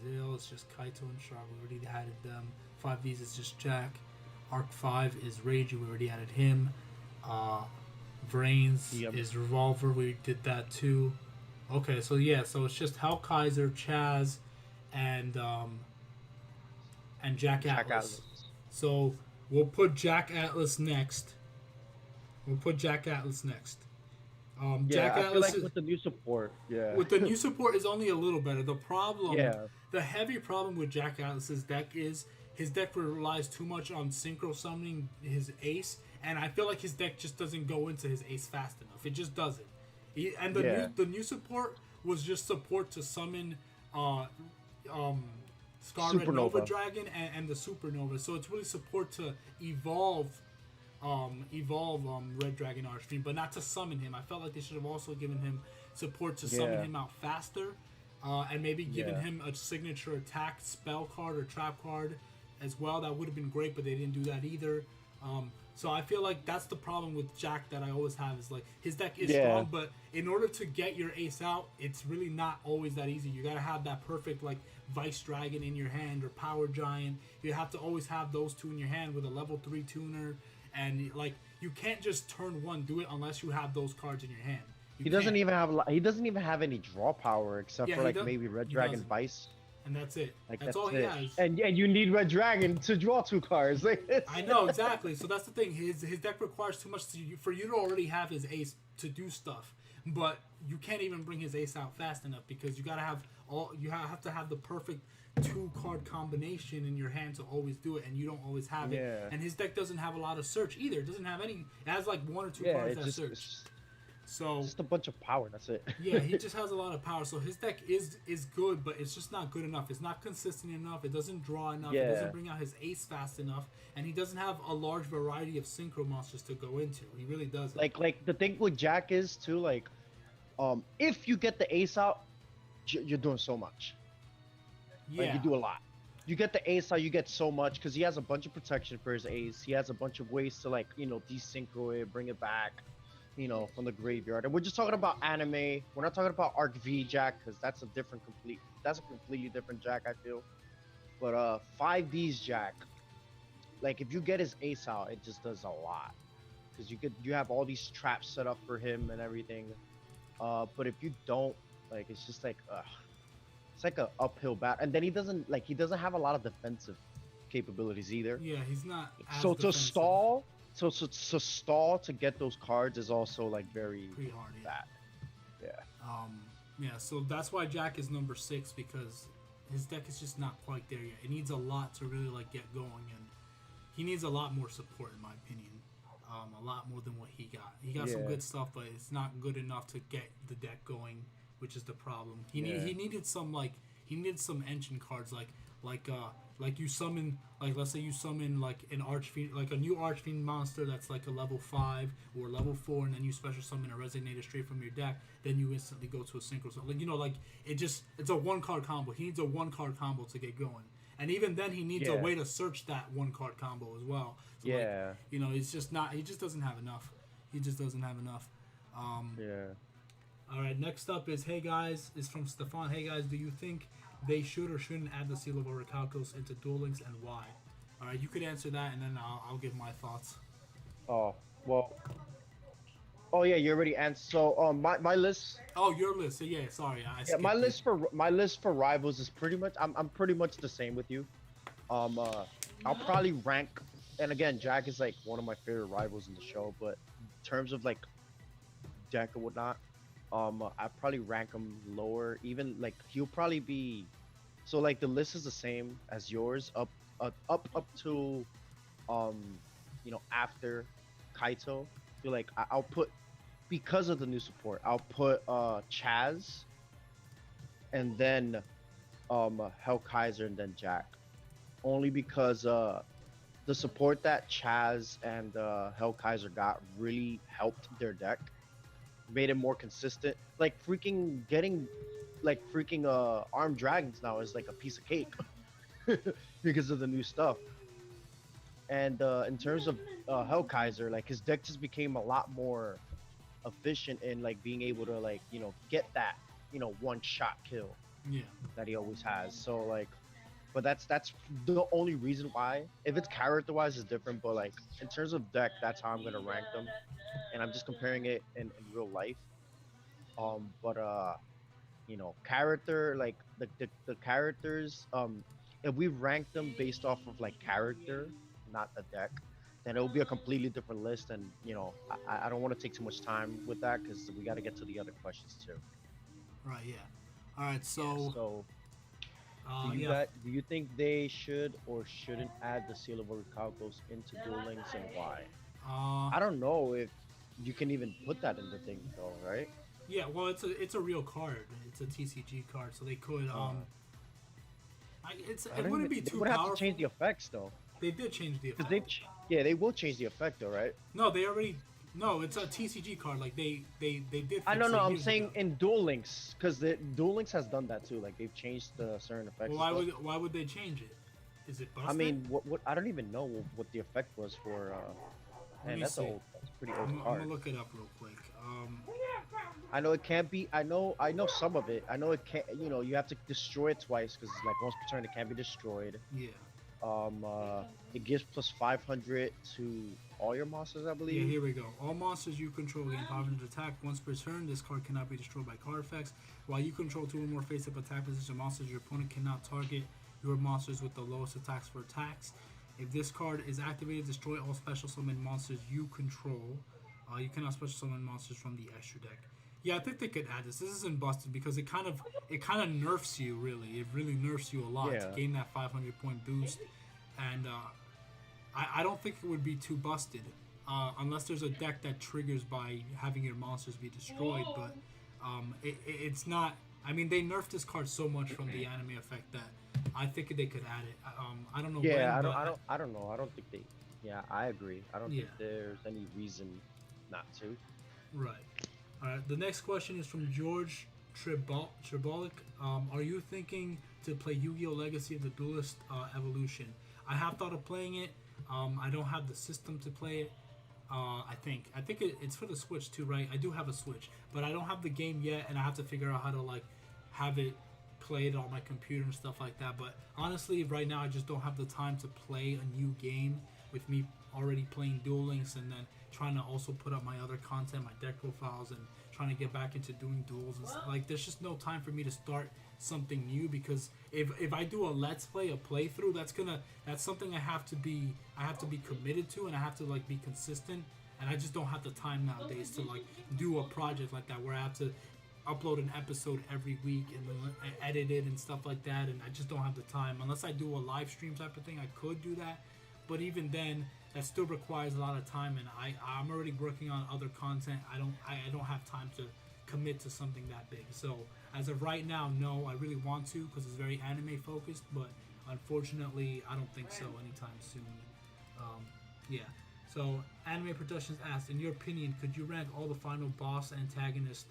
Zale, it's just Kaito and Shark. We already added them. 5Ds is just Jack. Arc 5 is Rage. We already added him. Brains is Revolver. We did that too. Okay, so yeah, so it's just Hellkaiser, Chaz, and Jack Atlas. So we'll put Jack Atlas next. Jack Yeah, Jack I Atlas feel like is, with the new support, with the new support is only a little better. The problem, Yeah. the heavy problem with Jack Atlas's deck is his deck relies too much on synchro summoning his ace, and I feel like his deck just doesn't go into his ace fast enough. It just doesn't. The new support was just support to summon Scarlet Nova Supernova. Dragon and the Supernova. So it's really support to evolve Red Dragon Archfiend, but not to summon him. I felt like they should have also given him support to summon him out faster, and maybe given him a signature attack spell card or trap card as well. That would have been great, but they didn't do that either. So I feel like that's the problem with Jack that I always have is like his deck is strong, but in order to get your ace out, it's really not always that easy. You gotta have that perfect like Vice Dragon in your hand or Power Giant. You have to always have those two in your hand with a level 3 tuner. And like you can't just turn one do it unless you have those cards in your hand. He doesn't even have any draw power except for like maybe Red Dragon Vice. And that's it. Like that's all he has. And you need Red Dragon to draw 2 cards. I know exactly. So that's the thing. His deck requires too much for you to already have his ace to do stuff, but you can't even bring his ace out fast enough because you have to have the perfect 2-card combination in your hand to always do it, and you don't always have it. And his deck doesn't have a lot of search either. It doesn't have any. It has like 1 or 2 cards that search. So just a bunch of power. That's it. Yeah, he just has a lot of power. So his deck is good, but it's just not good enough. It's not consistent enough. It doesn't draw enough. It doesn't bring out his ace fast enough, and he doesn't have a large variety of synchro monsters to go into. He really doesn't. Like the thing with Jack is too like, if you get the ace out, you're doing so much. Yeah, like, you do a lot. You get the ace out, you get so much because he has a bunch of protection for his ace. He has a bunch of ways to like desynchro it, bring it back, from the graveyard. And we're just talking about anime. We're not talking about Arc V Jack because that's a completely different Jack, I feel. But 5D's Jack, like if you get his ace out, it just does a lot. because you have all these traps set up for him and everything. But if you don't, like, it's just like it's like a uphill battle, and then he doesn't have a lot of defensive capabilities either. Yeah, he's not as So to defensive. stall, so stall to get those cards is also like very Pretty hard, yeah. bad. Yeah, so that's why Jack is number 6, because his deck is just not quite there yet. It needs a lot to really like get going, and he needs a lot more support, in my opinion. A lot more than what he got. He got some good stuff, but it's not good enough to get the deck going, which is the problem. He needed some engine cards like you summon, like, let's say you summon like an Archfiend, like a new Archfiend monster that's like a level 5 or level 4, and then you special summon a Resonator straight from your deck, then you instantly go to a synchro. So, like, like it's a 1-card combo. He needs a 1-card combo to get going. And even then he needs a way to search that 1-card combo as well. So it's just not, he just doesn't have enough. He just doesn't have enough. All right, next up is, hey guys, is from Stefan. Hey guys, do you think they should or shouldn't add the Seal of Orichalcos into Duel Links, and why? All right, you could answer that, and then I'll give my thoughts. Oh, well. Oh yeah, you already answered. So my list. Oh, your list. Yeah, sorry. My list for rivals is pretty much. I'm pretty much the same with you. I'll probably rank, and again, Jack is like one of my favorite rivals in the show. But in terms of like deck or whatnot, I probably rank him lower. Even like he'll probably be. So like the list is the same as yours, up to, after Kaito. I feel like I'll put, because of the new support, I'll put Chaz, and then Hellkaiser, and then Jack, only because the support that Chaz and Hellkaiser got really helped their deck, made it more consistent. Like freaking getting, like freaking armed dragons now is like a piece of cake because of the new stuff. And in terms of Hellkaiser, like his deck just became a lot more efficient in like being able to like get that 1-shot kill that he always has. So like, but that's the only reason why. If it's character wise, it's different. But like in terms of deck, that's how I'm gonna rank them, and I'm just comparing it in real life. Character, like the characters, if we rank them based off of like character, not the deck, then it will be a completely different list. And I don't want to take too much time with that because we got to get to the other questions too. Right. Yeah. All right. So. Do you think they should or shouldn't add the Seal of Orichalcos into Duel Links, and why? I don't know if you can even put that in the thing though, right? Yeah. Well, it's a real card. It's a TCG card, so they could it wouldn't be too powerful. They would have to change the effects though. They did change the effect. They will change the effect though, right? No, they already. No, it's a TCG card. Like they did. I don't know. I'm saying in Duel Links, because the Duel Links has done that too. Like they've changed the certain effects. Well, why would they change it? Is it busted? I mean, what I don't even know what the effect was for. Man, that's pretty old card. I'm gonna look it up real quick. I know it can't be. I know some of it. I know it can't. You have to destroy it twice because like once per turn it can't be destroyed. Yeah. It gives plus 500 to all your monsters, I believe. Yeah, here we go. All monsters you control gain 500 attack once per turn. This card cannot be destroyed by card effects. While you control 2 or more face-up attack position monsters, your opponent cannot target your monsters with the lowest attacks for attacks. If this card is activated, destroy all special summon monsters you control. You cannot special summon monsters from the extra deck. Yeah, I think they could add this. This isn't busted because it kind of nerfs you, really. It really nerfs you a lot to gain that 500 point boost. And I don't think it would be too busted unless there's a deck that triggers by having your monsters be destroyed. But it's not. I mean, they nerfed this card so much from the anime effect that I think they could add it. I don't know. Yeah, I don't know. I don't think they. Yeah, I agree. I don't think there's any reason not to. Right. All right. The next question is from George Tribolic. Are you thinking to play Yu-Gi-Oh! Legacy of the Duelist Evolution? I have thought of playing it. I don't have the system to play it. I think it's for the Switch too, right? I do have a Switch, but I don't have the game yet, and I have to figure out how to like have it played on my computer and stuff like that. But honestly, right now I just don't have the time to play a new game with me already playing Duel Links and then trying to also put up my other content, my deck profiles, and trying to get back into doing duels and stuff. Like there's just no time for me to start something new, because if I do a let's play, a playthrough, that's something I have to be committed to, and I have to like be consistent, and I just don't have the time nowadays to like do a project like that where I have to upload an episode every week and then edit it and stuff like that, and I just don't have the time. Unless I do a live stream type of thing, I could do that, but even then that still requires a lot of time, and I'm already working on other content. I don't have time to commit to something that big. So as of right now, no, I really want to, because it's very anime focused, but unfortunately I don't think so anytime soon. Yeah. So Anime Productions asked, in your opinion, could you rank all the final boss antagonists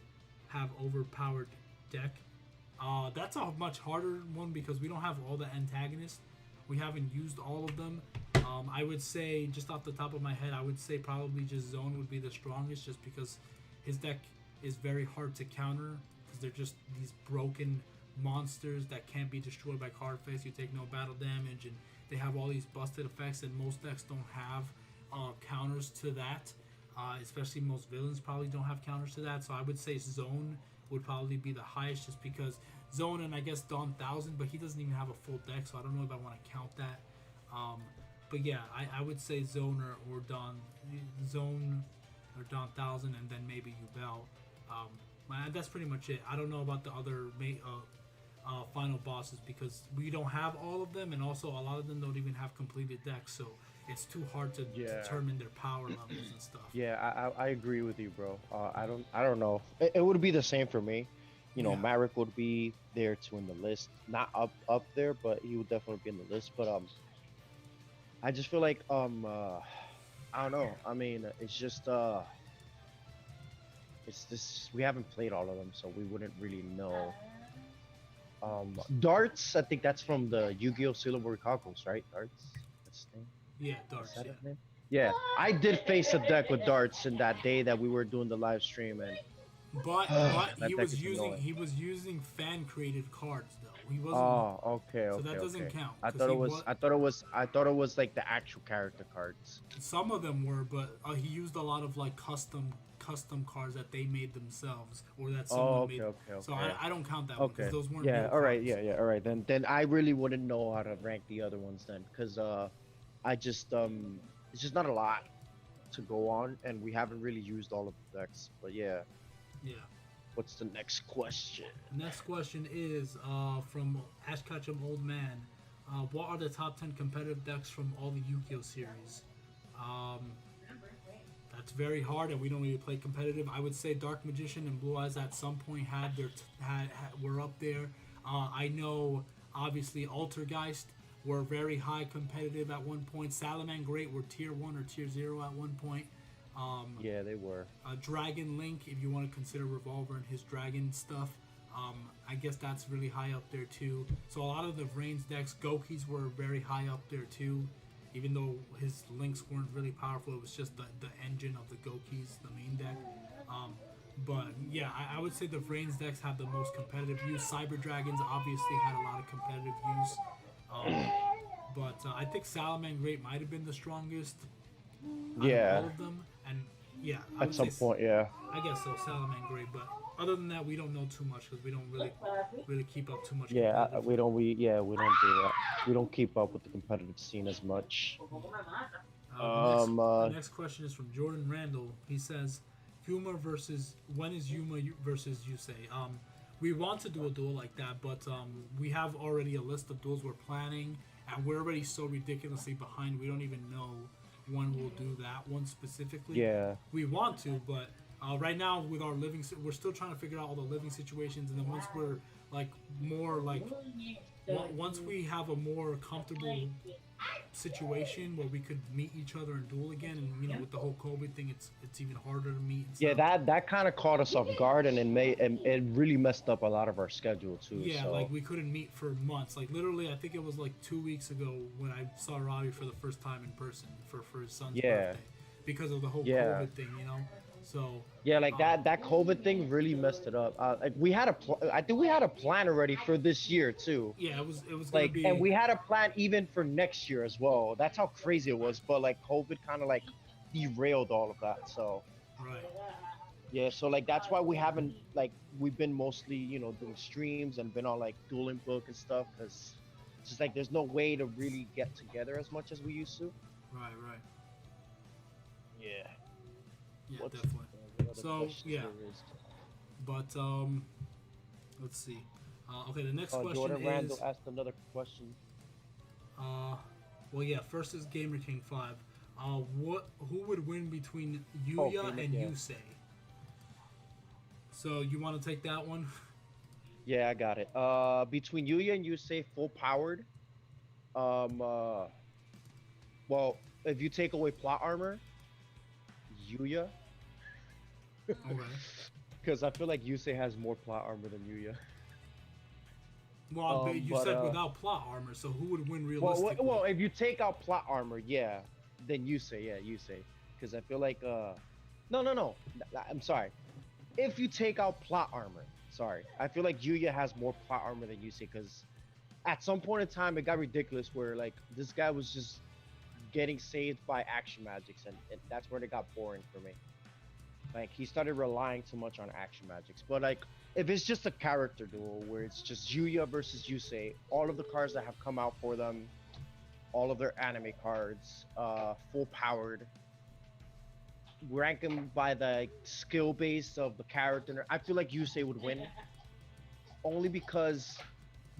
have overpowered deck? That's a much harder one because we don't have all the antagonists. We haven't used all of them. I would say, just off the top of my head, I would say probably just Zone would be the strongest, just because his deck is very hard to counter, because they're just these broken monsters that can't be destroyed by card face. You take no battle damage, and they have all these busted effects, and most decks don't have counters to that. Especially most villains probably don't have counters to that. So I would say Zone would probably be the highest, just because Zone, and I guess Dawn 1000, but he doesn't even have a full deck, so I don't know if I want to count that. But yeah, I would say Zone or Dawn 1000, and then maybe Yubel. That's pretty much it. I don't know about the other final bosses, because we don't have all of them, and also a lot of them don't even have completed decks, so it's too hard to determine their power levels and stuff. Yeah, I agree with you, bro. I don't know. It would be the same for me. You know, Marek would be there too in the list. Not up there, but he would definitely be in the list. But I just feel like I don't know. I mean, it's just it's this, we haven't played all of them, so we wouldn't really know. Darts, I think that's from the Yu-Gi-Oh! Silver Goggles, right? Darts? That's his name? Yeah, Darts. Is that his name? Yeah, I did face a deck with Darts in that day that we were doing the live stream, and but that he deck was is annoying. using fan created cards though. He wasn't. Oh, okay, So okay, that doesn't okay. count. I 'cause thought he it was like the actual character cards. Some of them were, but he used a lot of like custom cards that they made themselves, or that someone made. Okay. So I don't count that one, because those weren't. Yeah, real all right, cards. all right. Then I really wouldn't know how to rank the other ones then, because I just it's just not a lot to go on, and we haven't really used all of the decks. But yeah. Yeah. What's the next question? Next question is from Ash Ketchum Old Man. What are the top 10 competitive decks from all the Yukio series? That's very hard, and we don't really play competitive. I would say Dark Magician and Blue Eyes at some point were up there. I know, obviously, Altergeist were very high competitive at one point. Salamangreat were tier 1 or tier 0 at one point. Yeah, they were. Dragon Link, if you want to consider Revolver and his dragon stuff, I guess that's really high up there too. So a lot of the Reigns decks, Gokis were very high up there too, even though his links weren't really powerful. It was just the engine of the Gokis, the main deck. But yeah, I would say the Reigns decks have the most competitive use. Cyber Dragons obviously had a lot of competitive use. But I think Salamangreat might have been the strongest out of all of them. And yeah, I at some point, yeah. I guess so, Salamangreat. But other than that, we don't know too much, because we don't really keep up too much. Yeah, we don't do that. We don't keep up with the competitive scene as much. The next question is from Jordan Randall. He says, when is Yuma versus Yusei? We want to do a duel like that, but we have already a list of duels we're planning, and we're already so ridiculously behind. We don't even know when we'll do that one specifically. Yeah. We want to, but right now with our we're still trying to figure out all the living situations, and then once we're once we have a more comfortable situation where we could meet each other and duel again, and with the whole COVID thing, it's even harder to meet. And yeah, that kind of caught us off guard, and it really messed up a lot of our schedule too. Yeah, so. like we couldn't meet for months. Like literally, I think it was like 2 weeks ago when I saw Robbie for the first time in person for his son's birthday, because of the whole COVID thing, So Yeah, like that COVID thing really messed it up. Like we had I think we had a plan already for this year too. yeah, it was gonna Like, and be we had a plan even for next year as well. That's how crazy it was. But like COVID kind of like derailed all of that. So right. yeah, so like that's why we haven't like we've been mostly doing streams and been on like dueling book and stuff because it's just like there's no way to really get together as much as we used to. Right, right. Yeah. Yeah, What's definitely. what other So questions yeah, there is? but let's see. Okay, the next question Jordan Randall is asked another question. uh, well, yeah. First is Gamer King 5. Who would win between Oh, Yuya Gamer, and yeah. Yusei? So you want to take that one? Yeah, I got it. Between Yuya and Yusei, full powered. Um, uh, well, if you take away plot armor, Yuya, Okay. because I feel like Yusei has more plot armor than Yuya. Well, but you But said without plot armor, so who would win well, realistically? well, if you take out plot armor, yeah, then Yusei, yeah, Yusei, because I feel like no, no, no, I'm sorry. If you take out plot armor, sorry, I feel like Yuya has more plot armor than Yusei, because at some point in time it got ridiculous where like this guy was just getting saved by action magics, and that's where it got boring for me. Like he started relying too much on action magics. But like if it's just a character duel where it's just Yuya versus Yusei, all of the cards that have come out for them, all of their anime cards, full powered, rank them by the skill base of the character. I feel like Yusei would win only because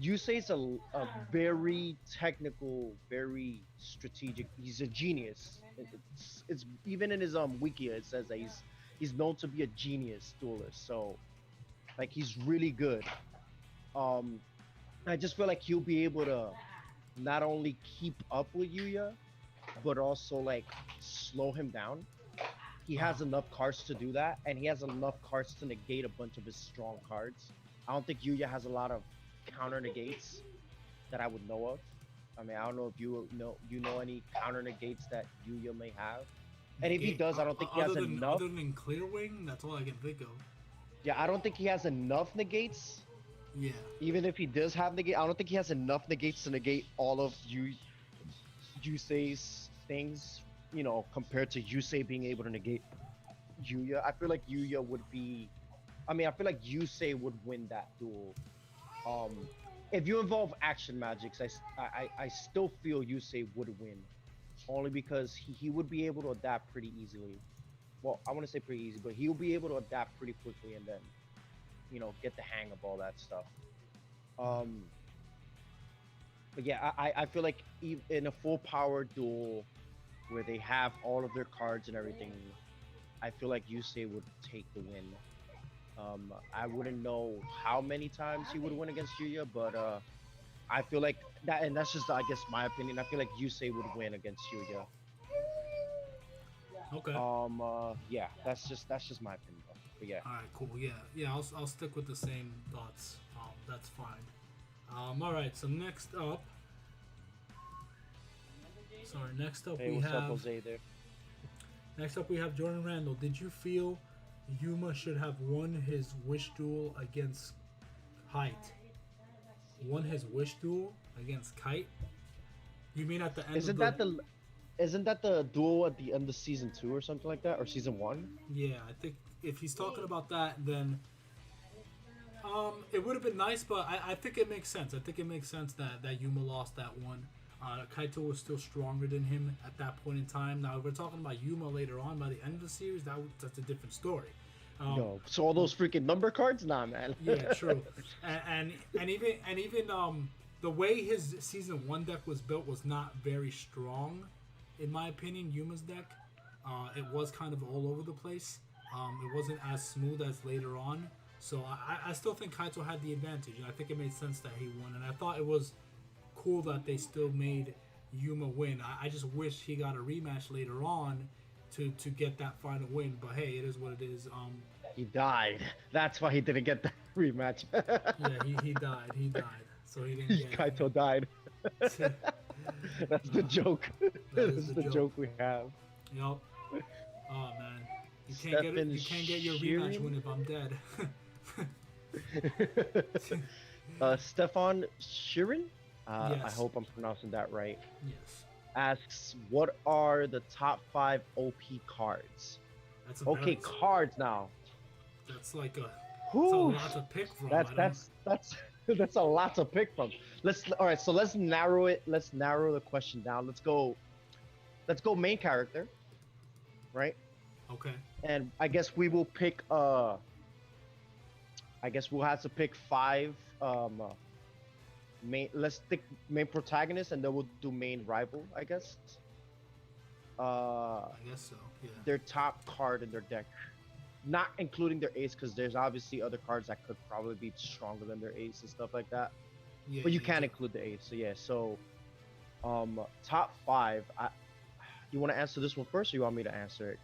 Yusei's a very technical, very strategic. He's a genius. It's even in his wiki it says that he's known to be a genius duelist. So like he's really good. Um, I just feel like he'll be able to not only keep up with Yuya, but also like slow him down. He has enough cards to do that, and he has enough cards to negate a bunch of his strong cards. I don't think Yuya has a lot of counter negates that I would know of. I mean, I don't know if you know any counter negates that Yuya may have. And if he does, I don't think he has enough. Other than Clear Wing, that's all I can think of. Yeah, I don't think he has enough negates. Yeah. Even if he does have negate, I don't think he has enough negates to negate all of Yusei's things. Compared to Yusei being able to negate Yuya, I feel like Yuya would be. I mean, I feel like Yusei would win that duel. If you involve action magics, I still feel Yusei would win, only because he would be able to adapt pretty easily. Well, I want to say pretty easy, but he'll be able to adapt pretty quickly and then, get the hang of all that stuff. But yeah, I feel like in a full power duel where they have all of their cards and everything, I feel like Yusei would take the win. I wouldn't know how many times he would win against Yuya, but I feel like that, and that's just I guess my opinion. I feel like Yusei would win against Yuya. Okay. Yeah, that's just my opinion. But yeah. All right. Cool. Yeah. Yeah. I'll stick with the same thoughts. That's fine. All right. So next up. Sorry. Next up Hey, we what's have. up, Jose? There. Next up we have Jordan Randall. Did you feel Yuma should have won his wish duel against Kite? Won his wish duel against Kite? You mean at the end? Isn't that the duel at the end of season 2 or something like that, or season 1? Yeah, I think if he's talking about that, then it would have been nice, but I think it makes sense. I think it makes sense that Yuma lost that one. Kaito was still stronger than him at that point in time. Now, if we're talking about Yuma later on, by the end of the series, that's a different story. No, so all those freaking number cards, nah, man. Yeah, true. and even the way his season 1 deck was built was not very strong, in my opinion. Yuma's deck, it was kind of all over the place. It wasn't as smooth as later on. So I still think Kaito had the advantage, and I think it made sense that he won. And I thought it was cool that they still made Yuma win. I just wish he got a rematch later on to get that final win. But hey, it is what it is. He died. That's why he didn't get the rematch. Yeah, he died. He died. So he didn't get Kaito died. That's the joke. That is the the joke we have. Yup. Oh man. Stefan You can't get your rematch Sheeran? win if I'm dead. Stefan Sheeran? I Yes. hope I'm pronouncing that right. Yes. Asks, what are the top 5 OP cards? That's a Okay, very. cards now. That's like a. It's a Whew. lot to pick from. That's I don't. that's that's that's a lot to pick from. All right, so let's narrow it. Let's narrow the question down. Let's go main character, right? Okay. And I guess we will pick I guess we'll have to pick 5 main, let's pick main protagonist, and then we'll do main rival, I guess. I guess so. Yeah. Their top card in their deck, not including their ace, because there's obviously other cards that could probably be stronger than their ace and stuff like that. Yeah. But you yeah, can't yeah. include the ace. So yeah, so top 5. You want to answer this one first, or you want me to answer it?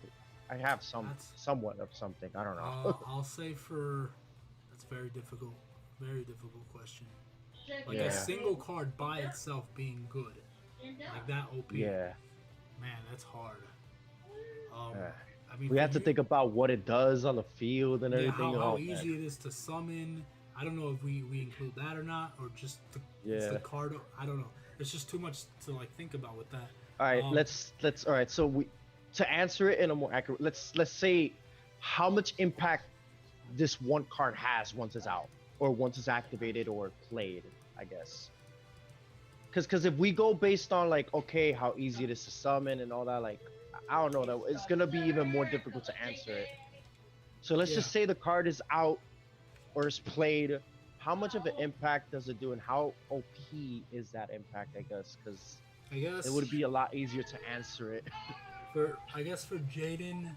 I have somewhat of something. I don't know. I'll say for. That's very difficult. Very difficult question. Like Yeah. a single card by itself being good, like that OP. Yeah. Man, that's hard. Yeah. I mean, We for have to you- think about what it does on the field and yeah, everything. how Oh, man. easy it is to summon. I don't know if we include that or not, or just it's the Yeah. card. I don't know. It's just too much to like think about with that. All right, Um, let's all right. So we to answer it in a more accurate. Let's say how much impact this one card has once it's out, or once it's activated or played, I guess. Because if we go based on like, okay, how easy it is to summon and all that, like, I don't know, that it's gonna be even more difficult to answer it. So let's Yeah. just say the card is out or is played. How much of an impact does it do, and how OP is that impact? I guess because I guess it would be a lot easier to answer it. for Jaden,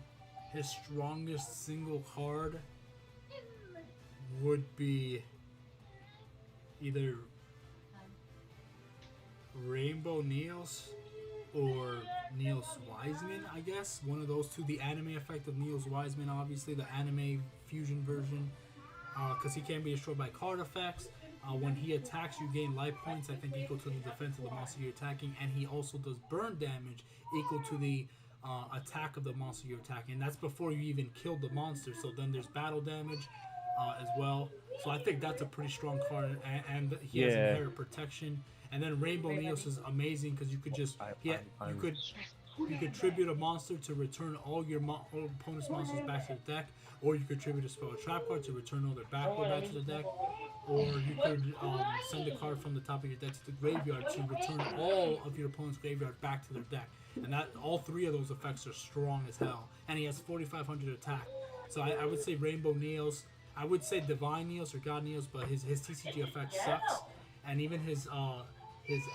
his strongest single card would be either Rainbow Niels or Niels Wiseman, I guess. One of those two. The anime effect of Niels Wiseman, obviously, the anime fusion version. Because he can be destroyed by card effects. When he attacks, you gain life points, I think, equal to the defense of the monster you're attacking. And he also does burn damage equal to the attack of the monster you're attacking. And that's before you even killed the monster. So then there's battle damage as well. So I think that's a pretty strong card. And he has Yeah. inherent protection. And then Rainbow Neos is amazing because you could just you could tribute a monster to return all your all opponent's monsters back to the deck, or you could tribute a spell or trap card to return all their backward back to the deck, or you could send a card from the top of your deck to the graveyard to return all of your opponent's graveyard back to their deck. And that all 3 of those effects are strong as hell. And he has 4,500 attack. So I would say Rainbow Neos. I would say Divine Neos or God Neos, but his TCG effect sucks. And even his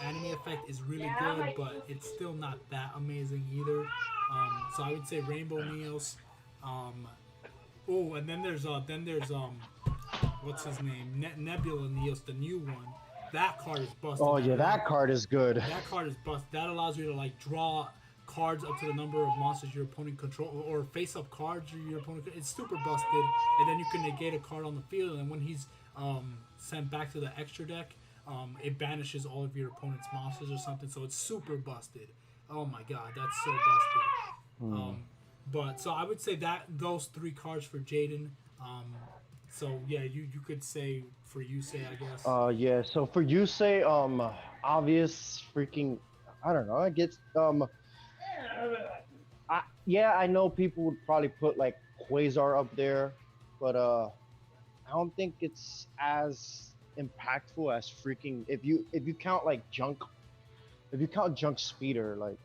anime effect is really good, but it's still not that amazing either. So I would say Rainbow Neos. And then there's what's his name? Nebula Neos, the new one. That card is busted. Oh yeah, that card is good. That card is busted. That allows you to like draw cards up to the number of monsters your opponent control, or face up cards your opponent. It's super busted, and then you can negate a card on the field, and when he's sent back to the extra deck, it banishes all of your opponent's monsters or something. So it's super busted. Oh my god, that's so busted. But so I would say that those 3 cards for Jaden. So yeah, you could say for Yusei, I guess. Yeah. So for you say, obvious freaking, I don't know. I get yeah, I know people would probably put like Quasar up there, but I don't think it's as impactful as freaking if you count like junk speeder, like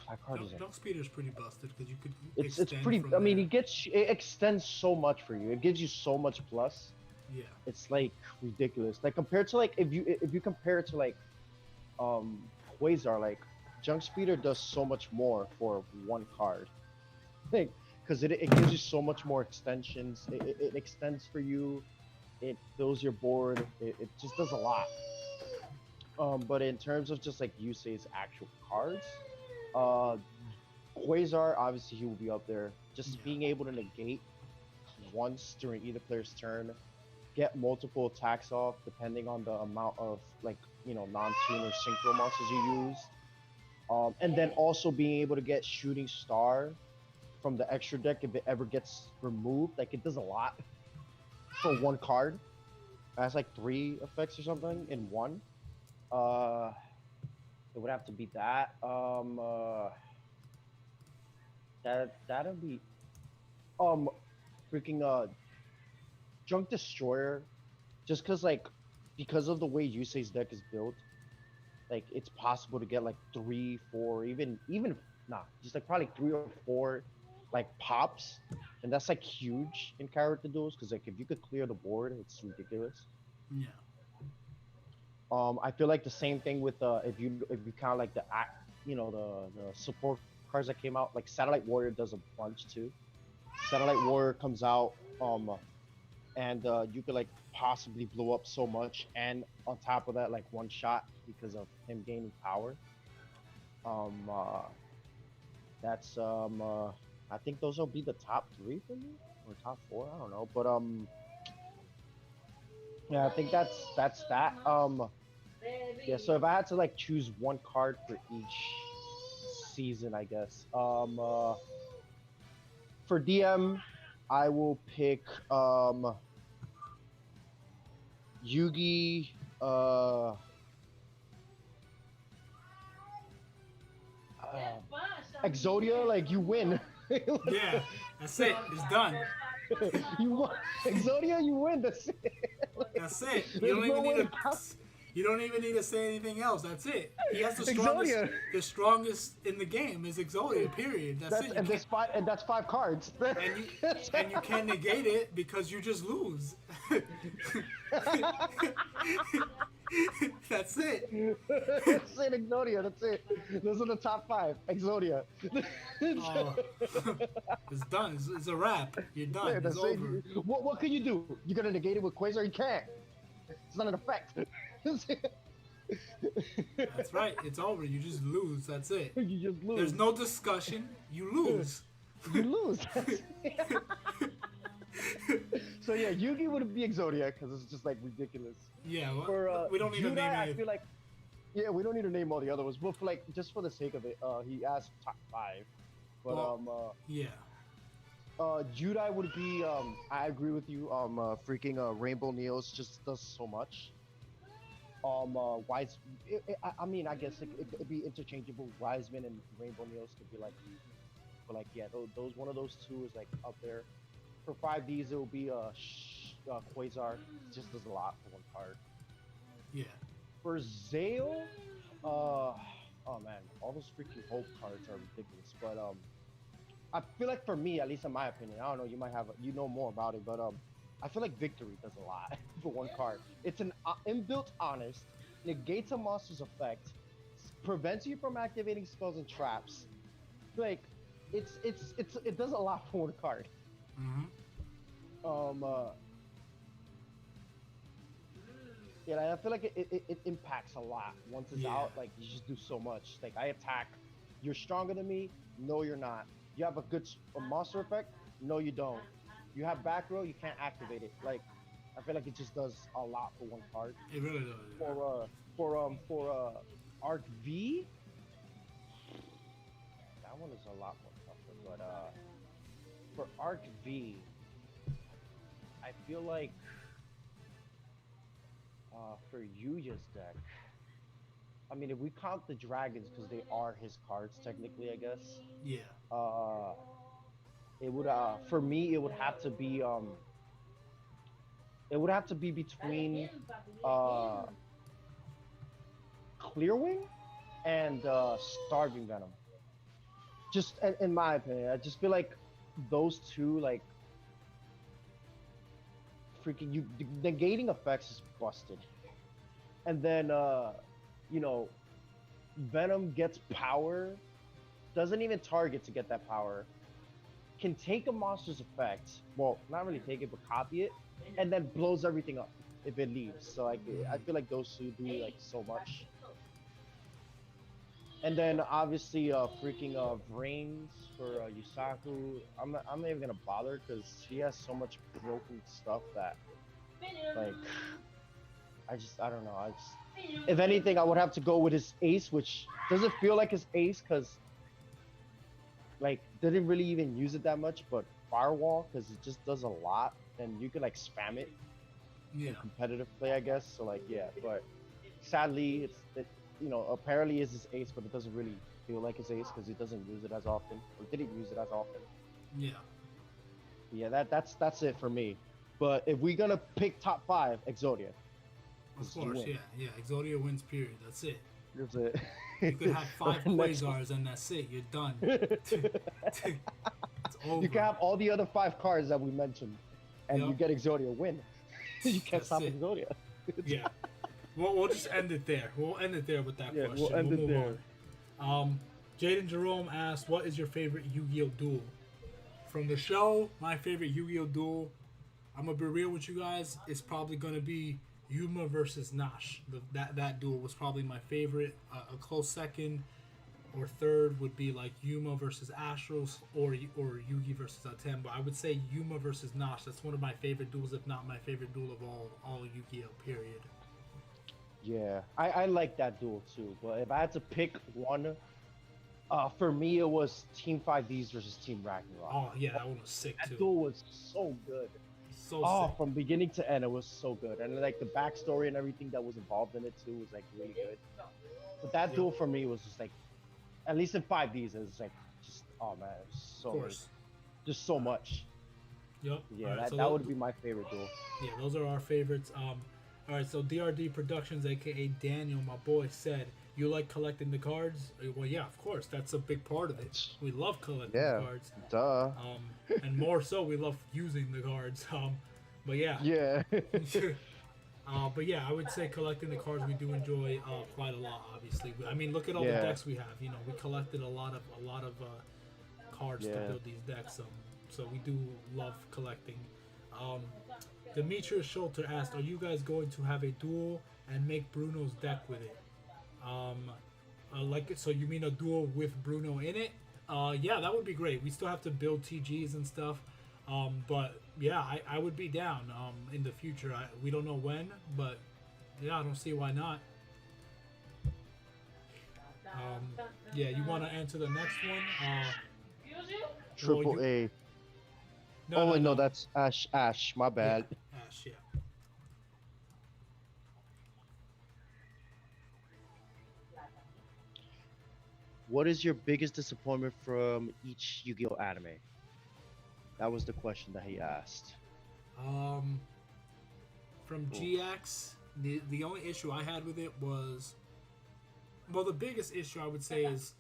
that card is Dunk Speeder is pretty busted because you could. it's extend pretty. from I mean, there. it extends so much for you. It gives you so much plus. Yeah. It's like ridiculous. Like compared to like if you compare it to like Quasar, like Junk Speeder does so much more for one card. Like because it gives you so much more extensions. It extends for you. It fills your board. It just does a lot. But in terms of just like Yusei's actual cards, Quasar, obviously he will be up there. Just being able to negate once during either player's turn, get multiple attacks off depending on the amount of like non-tune or synchro monsters you use, and then also being able to get Shooting Star from the extra deck if it ever gets removed. Like it does a lot for one card. It has like 3 effects or something in one. Uh, it would have to be that. That'll be um freaking Junk Destroyer. Just because of the way Yusei's deck is built, like it's possible to get like 3, 4, even nah, just like probably 3 or 4 like pops, and that's like huge in character duels because like if you could clear the board, it's ridiculous. Yeah. I feel like the same thing with if you count like the support cards that came out, like Satellite Warrior does a bunch too. Satellite Warrior comes out, and you could like possibly blow up so much, and on top of that, like one shot because of him gaining power. Um, uh, that's I think those will be the top 3 for me or top 4. I don't know, but yeah, I think that's that. Yeah. So if I had to like choose one card for each season, I guess. For DM, I will pick Yugi. Exodia, like you win. Yeah, that's it. It's done. You won. Exodia, you win. That's it. That's it. You There's don't no even way need to to. count. You don't even need to say anything else. That's it. He has the strongest. Exodia. The strongest in the game is Exodia. Period. That's it. You That's 5 cards. and you can't negate it because you just lose. That's it. That's it, Exodia. That's it. Those are the top 5. Exodia. Oh. It's done. It's a wrap. You're done. Yeah, It's that's over. it. What can you do? You're gonna negate it with Quasar? You can't. It's not an effect. That's right. It's over. You just lose. That's it. You just lose. There's no discussion. You lose. You lose. So yeah, Yugi would be Exodia because it's just like ridiculous. Yeah. Well, For we don't need to Judai, name I any. feel like yeah, we don't need to name all the other ones, but for like just for the sake of it, he asked top 5. But Yeah. Judai would be I agree with you. Freaking Rainbow Neos just does so much. Wise. I mean, I guess it'd be interchangeable. Wiseman and Rainbow Neos could be like, but like yeah, those one of those 2 is like up there. For 5Ds, it will be Quasar. Just does a lot for one card. Yeah. For Zale, oh man, all those freaking hope cards are ridiculous. But I feel like for me, at least in my opinion, I don't know, you might have you know more about it, but I feel like Victory does a lot for one card. It's an inbuilt honest, negates a monster's effect, prevents you from activating spells and traps. Like it does a lot for one card. Mm-hmm. Yeah, I feel like it impacts a lot once it's out. Like you just do so much. Like I attack, you're stronger than me. No, you're not. You have a monster effect. No, you don't. You have back row. You can't activate it. Like I feel like it just does a lot for one card. It really does. For Arc V, that one is a lot more tougher. But for Arc V, I feel like for Yuya's deck, I mean, if we count the dragons because they are his cards technically, I guess. Yeah. It would for me it would have to be between Clearwing and Starving Venom. Just in my opinion, I just feel like those 2 like freaking you negating effects is busted. And then you know, Venom gets power, doesn't even target to get that power, can take a monster's effect, well, not really take it, but copy it, and then blows everything up if it leaves. So like, I feel like those 2 do like so much. And then obviously freaking Brains for Yusaku. I'm not even gonna bother because she has so much broken stuff that like I don't know. If anything, I would have to go with his ace, which doesn't feel like his ace because like didn't really even use it that much, but Firewall because it just does a lot, and you can like spam it Yeah. in competitive play, I guess. So like yeah, but sadly, apparently is his ace, but it doesn't really feel like his ace because he doesn't use it as often, or didn't use it as often. Yeah. Yeah, that's it for me. But if we're gonna pick top five, Exodia, Of 'cause you course, win. yeah, yeah. Exodia wins. Period. That's it. That's it. You could have five Next Quasars and that's it. You're done. It's you can over. have all the other five cards that we mentioned, and you Yep. get Exodia win. You can't That's stop it. Exodia. Yeah. We'll just end it there. We'll end it there with that Yeah, question. we'll end it move there. on. Jaden Jerome asked, "What is your favorite Yu-Gi-Oh duel?" From the show, my favorite Yu-Gi-Oh duel, I'm gonna be real with you guys. It's probably gonna be Yuma versus Nash. That duel was probably my favorite. A close second or third would be like Yuma versus Astros or Yugi versus Atem. But I would say Yuma versus Nash. That's one of my favorite duels, if not my favorite duel of all Yu-Gi-Oh. Period. Yeah, I like that duel too. But if I had to pick one, for me it was Team 5Ds versus Team Ragnarok. Oh yeah, that one was sick That too. duel was so good. So Oh, sick. from beginning to end, it was so good, and like the backstory and everything that was involved in it too was like really good. But that Yep. duel for me was just like, at least in 5Ds, it was like just oh man, it was Of so course. just so much. Yep. Yeah, All right, that so that would be my favorite duel. Yeah, those are our favorites. All right, so DRD Productions, aka Daniel, my boy, said, "You like collecting the cards?" Well, yeah, of course. That's a big part of it. We love collecting the Yeah, cards. duh. And more so, we love using the cards. But yeah. Yeah. But yeah, I would say collecting the cards we do enjoy quite a lot. Obviously, I mean, look at all the Yeah. decks we have. You know, we collected a lot of cards to Yeah. build these decks. So we do love collecting. Um, Demetrius Schulter asked, "Are you guys going to have a duel and make Bruno's deck with it?" So you mean a duel with Bruno in it? Yeah, that would be great. We still have to build TGs and stuff. But yeah, I would be down in the future. We don't know when, but yeah, I don't see why not. Yeah, you want to answer the next one? Triple you- A. No, Oh no, wait, no, no. that's Ash. Ash, my bad. Yeah, Ash, yeah. What is your biggest disappointment from each Yu-Gi-Oh anime? That was the question that he asked. From Oof. GX, the only issue I had with it was, well, the biggest issue I would say is,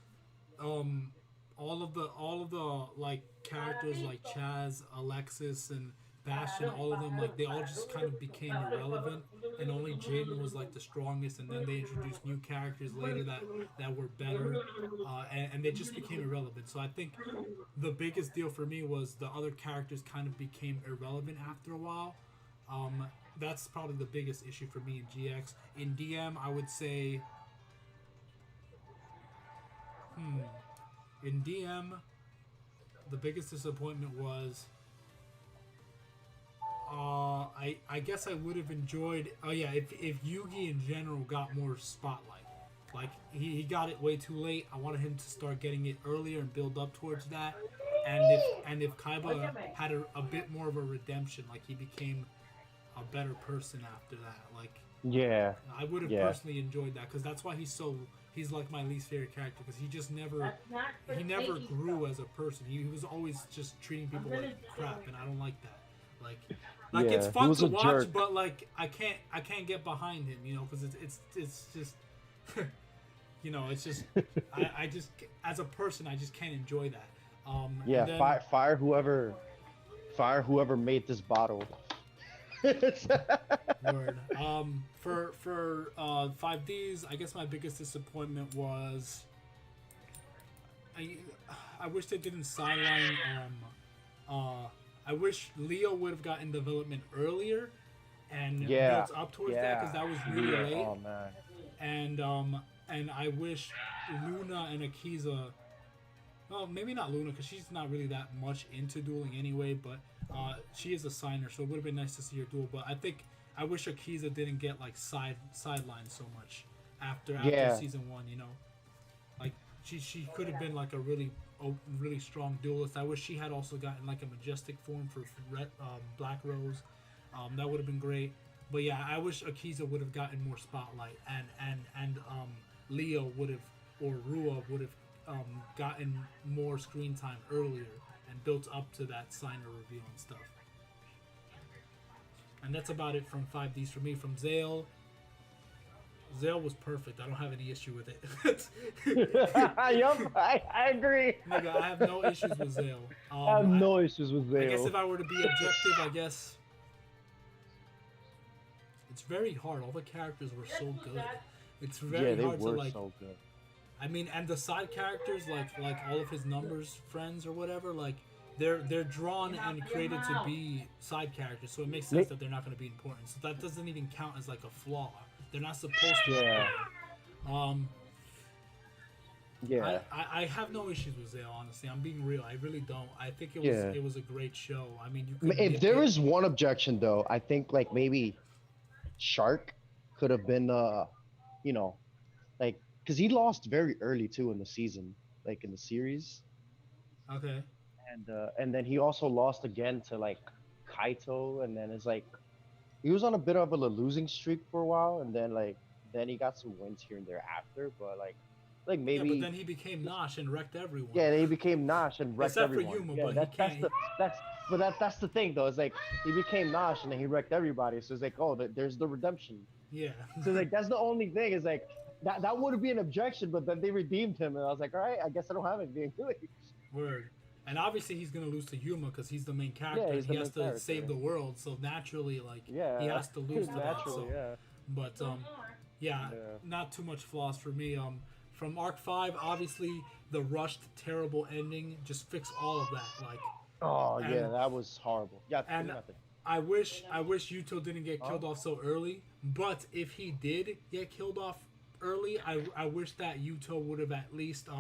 all of the like characters like Chaz, Alexis, and Bastion, all of them, like they all just kind of became irrelevant, and only Jaden was like the strongest, and then they introduced new characters later that were better, and they just became irrelevant. So I think the biggest deal for me was the other characters kind of became irrelevant after a while. That's probably the biggest issue for me in GX. In DM, I would say, in DM, the biggest disappointment was, I guess I would have enjoyed. Oh yeah, if Yugi in general got more spotlight, like he got it way too late. I wanted him to start getting it earlier and build up towards that. And if Kaiba had a bit more of a redemption, like he became a better person after that, like Yeah. I would have Yeah. personally enjoyed that, because that's why he's like my least favorite character, because he just never grew as a person. He was always just treating people like crap, and I don't like that. Like Yeah, it's he fun was to a watch, jerk. but like I can't get behind him, you know, because it's just you know, it's just I just, as a person, I just can't enjoy that. Yeah. And then, Fire whoever made this bottle. Word. For 5Ds, I guess my biggest disappointment was I wish they didn't sideline. I wish Leo would have gotten development earlier and Yeah. built up towards that, because that was really Yeah. late. Oh man. And I wish Luna and Akiza. Well, maybe not Luna, because she's not really that much into dueling anyway, but she is a signer, so it would have been nice to see her duel. But I wish Akiza didn't get like sidelined so much after Yeah. season 1, you know? Like she could have been like a really really strong duelist. I wish she had also gotten like a majestic form for Black Rose. That would have been great. But yeah, I wish Akiza would have gotten more spotlight, and Leo would have, or Rua would have gotten more screen time earlier and built up to that signer reveal and stuff. And that's about it from 5Ds for me. From Zale, Zale was perfect. I don't have any issue with it. Yup, I agree. Nigga, I have no issues with Zale. I have no issues with Zale. I guess if I were to be objective, I guess it's very hard. All the characters were so good. It's very hard to like. So good. I mean, and the side characters, like all of his numbers friends or whatever, like they're drawn and created to be side characters, so it makes sense that they're not going to be important. So that doesn't even count as like a flaw. They're not supposed to. Yeah. Yeah. I have no issues with Zale, honestly. I'm being real. I really don't. I think it was a great show. I mean, you could if there is one objection though, I think like maybe Shark could have been you know, like because he lost very early too in the season, like in the series. Okay. And then he also lost again to like Kaito, and then it's like he was on a bit of a losing streak for a while, and then he got some wins here and there after, but like maybe. Yeah, but then he became Nosh and wrecked everyone. Yeah, he became Nosh and wrecked Except everyone. for Yuma, yeah, but that's the thing though. It's like he became Nosh and then he wrecked everybody. So it's like, oh, there's the redemption. Yeah. So like that's the only thing. Is like that would be an objection, but then they redeemed him, and I was like, all right, I guess I don't have anything. Word. And obviously he's gonna lose to Yuma because he's the main character. Yeah, and he has to character. save the world, so naturally, like he has to lose to that. So. Yeah. But not too much flaws for me. From Arc 5, obviously the rushed, terrible ending just fixed all of that. Like, oh yeah, that was horrible. Yeah, and I wish Yuto didn't get killed off so early. But if he did get killed off early, I wish that Yuto would have at least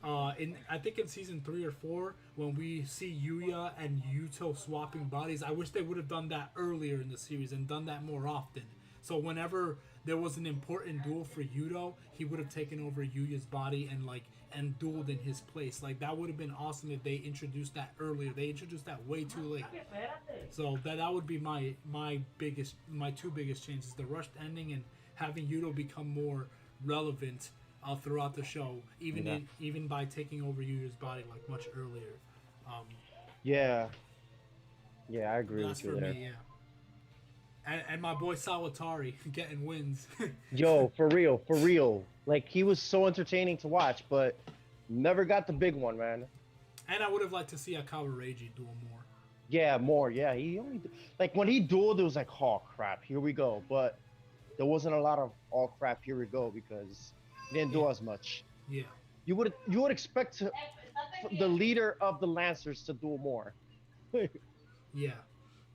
I think in season 3 or 4 when we see Yuya and Yuto swapping bodies, I wish they would have done that earlier in the series and done that more often. So whenever there was an important duel for Yuto, he would have taken over Yuya's body and dueled in his place. Like that would have been awesome if they introduced that earlier. They introduced that way too late. So that would be my two biggest changes: the rushed ending and having Yuto become more relevant throughout the show, even by taking over Yuya's body like much earlier. Yeah, I agree with you there. Me, yeah. And my boy Sawatari getting wins. Yo, for real. Like he was so entertaining to watch, but never got the big one, man. And I would have liked to see Akawa Reiji duel more. Yeah, more. Yeah, he only like when he dueled, it was like, oh crap, here we go. But there wasn't a lot of oh crap, here we go because he didn't do as much. Yeah. You would expect the leader of the Lancers to duel more. Yeah,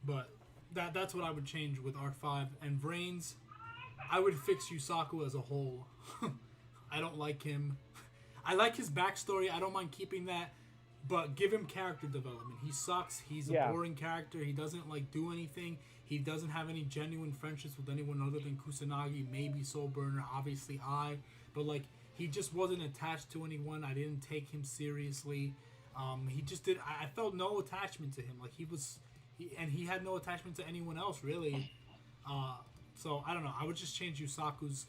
but that's what I would change with Arc 5 and Brains. I would fix Yusaku as a whole. I don't like him. I like his backstory. I don't mind keeping that, but give him character development. He sucks. He's a boring character. He doesn't do anything. He doesn't have any genuine friendships with anyone other than Kusanagi, maybe Soul Burner, obviously but he just wasn't attached to anyone. I didn't take him seriously. He just did. I felt no attachment to him. He had no attachment to anyone else really. So I don't know. I would just change Yusaku's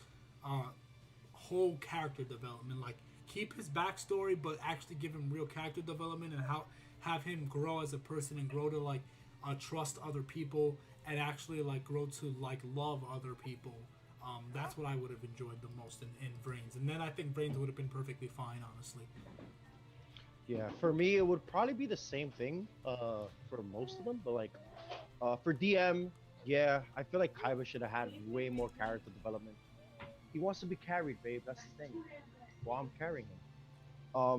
whole character development. Keep his backstory, but actually give him real character development and have him grow as a person and grow to trust other people and actually grow to love other people. That's what I would have enjoyed the most in Brains. And then I think Brains would have been perfectly fine, honestly. Yeah, for me, it would probably be the same thing for most of them. But for DM, yeah, I feel like Kaiba should have had way more character development. He wants to be carried, babe. That's the thing. Well, I'm carrying him. Come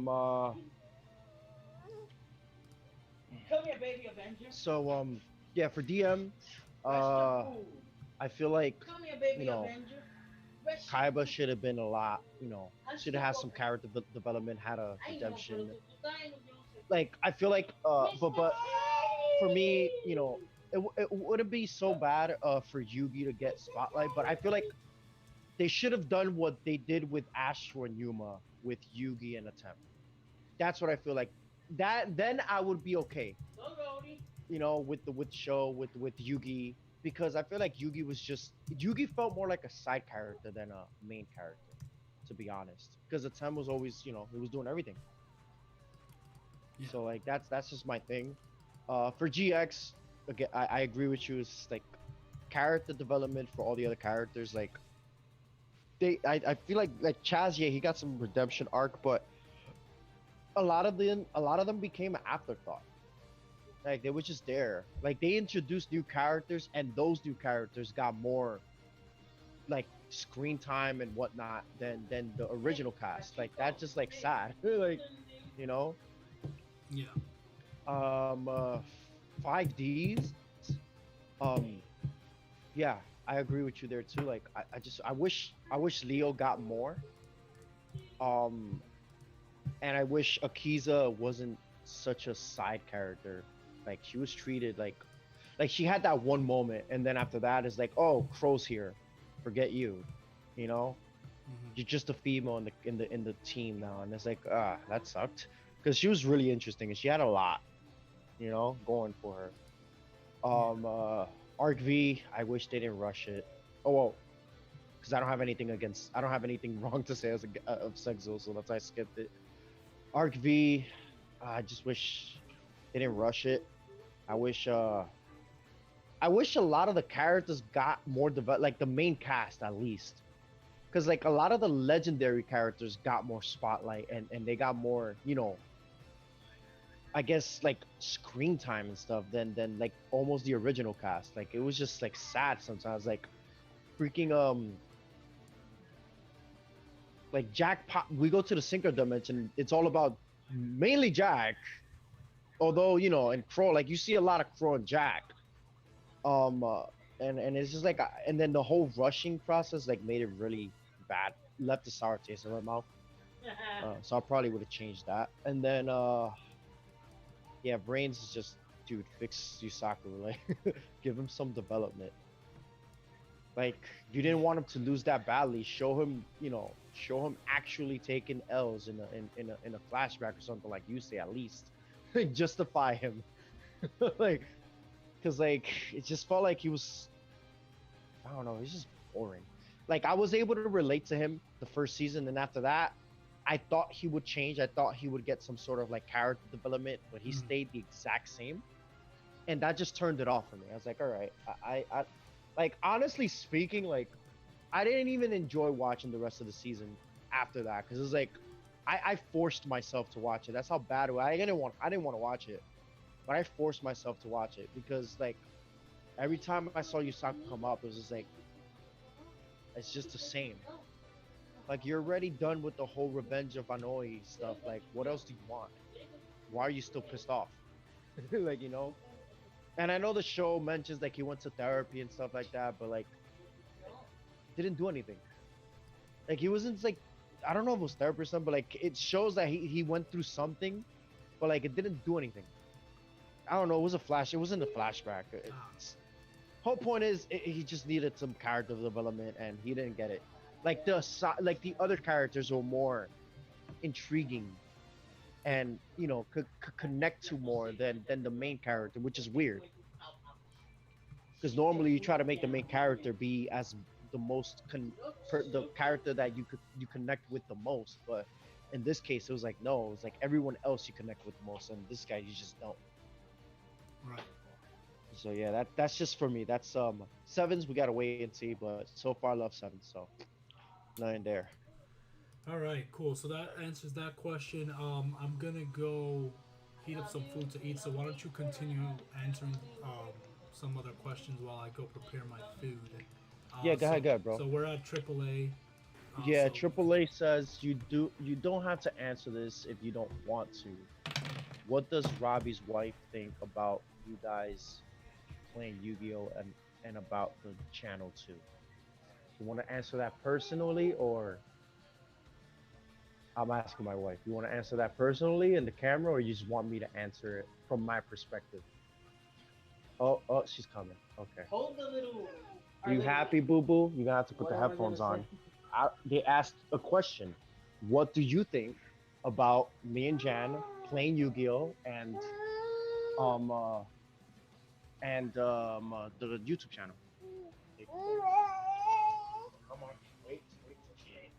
here, baby Avenger. So, yeah, for DM, I feel like, Kaiba should have been a lot, should have had some character development, had a redemption. I feel like, but for me, it wouldn't be so bad for Yugi to get spotlight, but I feel like they should have done what they did with Astro and Yuma with Yugi and Attempt. That's what I feel like. That then I would be okay, Go, Rody. with the show with Yugi, because I feel like Yugi felt more like a side character than a main character, to be honest. Because the time was always, he was doing everything. Yeah. So like that's just my thing. For GX, again, I agree with you. It's like character development for all the other characters. Like I feel like Chaz, yeah, he got some redemption arc, but a lot of them became an afterthought. Like they were just there. Like they introduced new characters, and those new characters got more like screen time and whatnot than the original cast. Like that's just like sad. Like you know, Yeah. um, 5Ds. Um, yeah, I agree with you there too. Like I wish Leo got more. Um, and I wish Akiza wasn't such a side character. Like she was treated like she had that one moment, and then after that is like, oh, Crow's here, forget you, you know. Hmm. You're just a female in the team now, and it's like, that sucked, because she was really interesting and she had a lot, going for her. Yeah. Arc V, I wish they didn't rush it. Oh well, because I don't have anything wrong to say of Sexo, so that's why I skipped it. Arc V, I just wish they didn't rush it. I wish I wish a lot of the characters got more developed, like the main cast at least. Because like a lot of the legendary characters got more spotlight, and they got more, I guess like screen time and stuff than like almost the original cast. Like it was just like sad sometimes. Like freaking like Jack pop, we go to the Synchro dimension. It's all about mainly Jack. Although, and Crow, like you see a lot of Crow and Jack. Um, uh, and it's just like, and then the whole rushing process like made it really bad. Left a sour taste in my mouth. So I probably would have changed that. And then, yeah, Brains is just, dude, fix Yusaku. Like, give him some development. Like, you didn't want him to lose that badly. Show him actually taking L's in a flashback or something, like you say, at least. Justify him. Like, because like it just felt like he was, I don't know, he's just boring. Like I was able to relate to him the first season, and after that I thought he would change. I thought he would get some sort of like character development, but he Mhm. stayed the exact same, and that just turned it off for me. I was like, all right, I like, honestly speaking, like I didn't even enjoy watching the rest of the season after that, because it was like I forced myself to watch it. That's how bad it was. I didn't want to watch it, but I forced myself to watch it because like every time I saw Yusaku come up, it was just like it's just the same. Like you're already done with the whole Revenge of Anoi stuff. Like what else do you want? Why are you still pissed off? Like And I know the show mentions like he went to therapy and stuff like that, but like didn't do anything. Like he wasn't like, I don't know if it was therapy or something, but like it shows that he went through something, but like it didn't do anything. I don't know. It was a flash. It wasn't a flashback. Ah. Whole point is he just needed some character development, and he didn't get it. Like like the other characters were more intriguing, and could connect to more than the main character, which is weird. Because normally you try to make the main character be as the most the character that you connect with the most, but in this case it was like no, it was like everyone else you connect with the most, and this guy you just don't. Right. So yeah, that's just for me. That's sevens. We gotta wait and see, but so far I love sevens. So nothing there. All right. Cool. So that answers that question. I'm gonna go heat up some food to eat. So why don't you continue answering some other questions while I go prepare my food? Yeah, go So ahead, go ahead, bro. so we're at AAA. Yeah, So AAA says you don't have to answer this if you don't want to. What does Robbie's wife think about you guys playing Yu-Gi-Oh, and about the channel too? You want to answer that personally, or I'm asking my wife? You want to answer that personally in the camera, or you just want me to answer it from my perspective? Oh, she's coming. Okay. Hold the little. You happy, boo boo? You're gonna have to put What the am I headphones gonna on. They asked a question. What do you think about me and Jan playing Yu-Gi-Oh um uh, the YouTube channel. Okay, come on, wait, wait.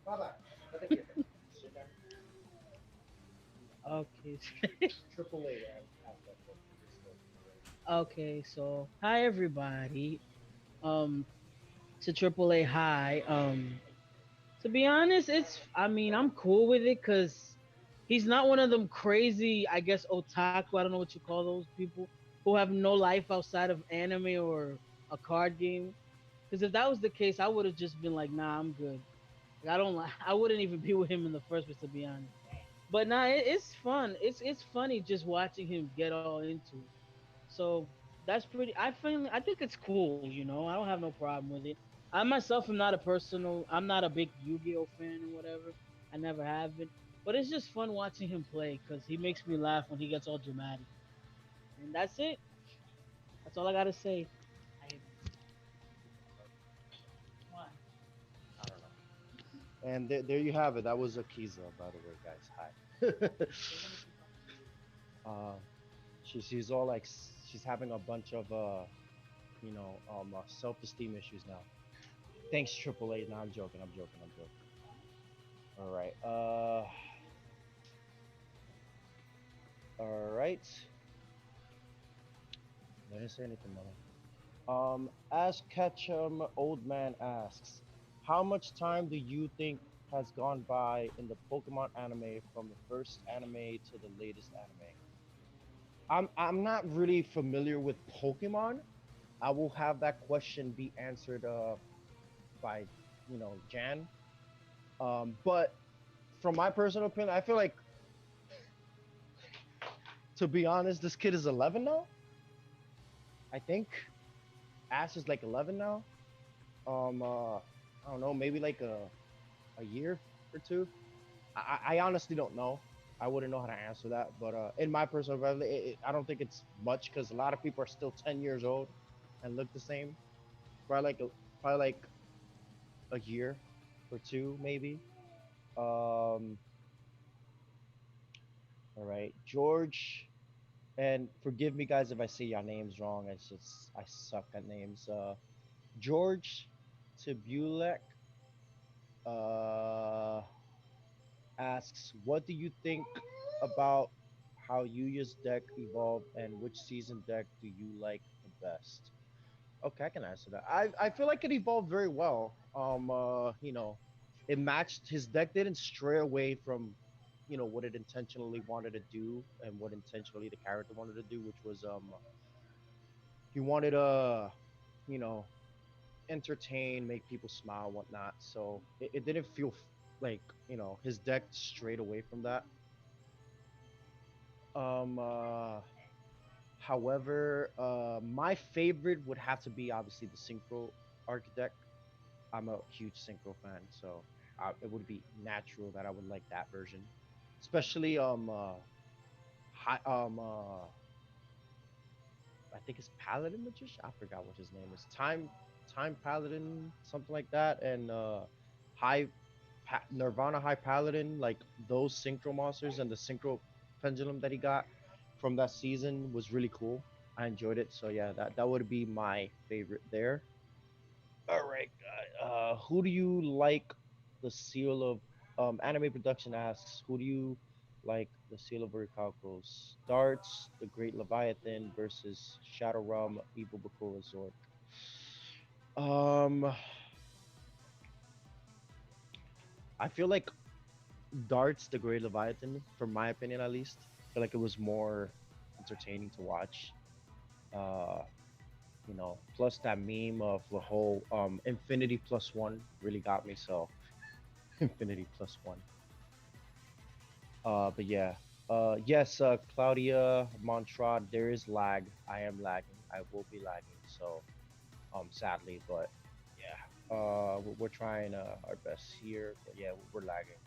Baba, let me get her. Sit down. Okay. Triple A asked that question. Okay, so hi everybody. Um to AAA hi. To be honest, I mean, I'm cool with it cuz he's not one of them crazy, I guess otaku, I don't know what you call those people who have no life outside of anime or a card game. Cuz if that was the case, I would have just been like, "Nah, I'm good." Like, I don't like I wouldn't even be with him in the first place to be honest. But nah, it's fun. It's funny just watching him get all into it. So that's pretty. I think it's cool. You know, I don't have no problem with it. I myself am not a personal. I'm not a big Yu-Gi-Oh fan or whatever. I never have been. But it's just fun watching him play because he makes me laugh when he gets all dramatic. And that's it. That's all I gotta say. I hate myself. Why? I don't know. And there you have it. That was Akiza, by the way, guys. Hi. uh, she's all like she's having a bunch of self-esteem issues now. Thanks, Triple A. No, I'm joking. I'm joking. I'm joking. All right. All right. I didn't say anything, Mama. As Ketchum Old Man asks, how much time do you think has gone by in the Pokemon anime from the first anime to the latest anime? I'm not really familiar with Pokemon. I will have that question be answered by Jan. But from my personal opinion, I feel like, to be honest, this kid is 11 now. I think Ash is like 11 now. I don't know, maybe like a year or two. I honestly don't know. I wouldn't know how to answer that. But in my personal opinion, I don't think it's much because a lot of people are still 10 years old and look the same. Probably like a year or two, maybe. Um, all right, George, and forgive me, guys, if I say your names wrong. It's just I suck at names. George Tibulek uh, asks, "What do you think about how Yuya's deck evolved, and which season deck do you like the best?" Okay, I can answer that. I feel like it evolved very well. It matched his deck didn't stray away from, what it intentionally wanted to do and what intentionally the character wanted to do, which was he wanted to, you know, entertain, make people smile, whatnot. So it didn't feel like his deck strayed away from that. Um, uh, However, my favorite would have to be obviously the Synchro Architect. I'm a huge Synchro fan, so it would be natural that I would like that version, especially hi, I think it's Paladin Magician. I forgot what his name is. Time Paladin, something like that, and High Nirvana High Paladin, like those Synchro monsters and the Synchro Pendulum that he got from that season was really cool. I enjoyed it. So yeah, that would be my favorite there. All right, who do you like the seal of anime production asks, who do you like the seal of Orichalcos? Darts, the Great Leviathan versus Shadow Realm, Evil Bakura Zork. Um, I feel like Darts, the Great Leviathan, from my opinion at least. I feel like it was more entertaining to watch. Uh, plus that meme of the whole Infinity plus one really got me. So Infinity plus one. But yeah. Yes, Claudia Montrod, there is lag. I am lagging. I will be lagging. So, sadly, but yeah. We're trying our best here, but yeah, we're lagging.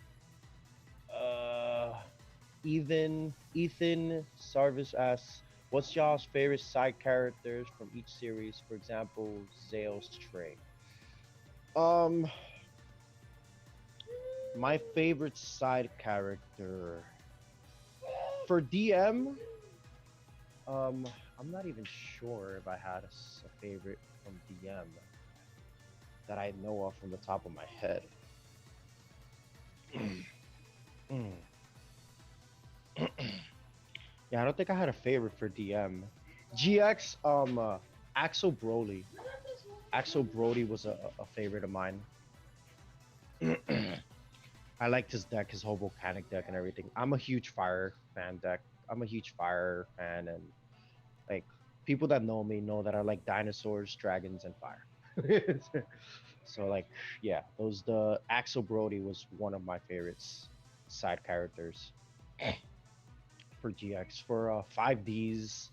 Uh, Ethan Sarvis asks, "What's y'all's favorite side characters from each series? For example, Zale's Trey." Um, My favorite side character for DM. Um, I'm not even sure if I had a favorite from DM that I know of from the top of my head. Mm. Yeah, I don't think I had a favorite for DM. GX, Axel Broly. Axel Brody was a favorite of mine. I liked his deck, his whole volcanic deck and everything. I'm a huge fire fan deck. I'm a huge fire fan, and like people that know me know that I like dinosaurs, dragons, and fire. So like, yeah, those the Axel Brody was one of my favorites side characters for GX. For 5Ds,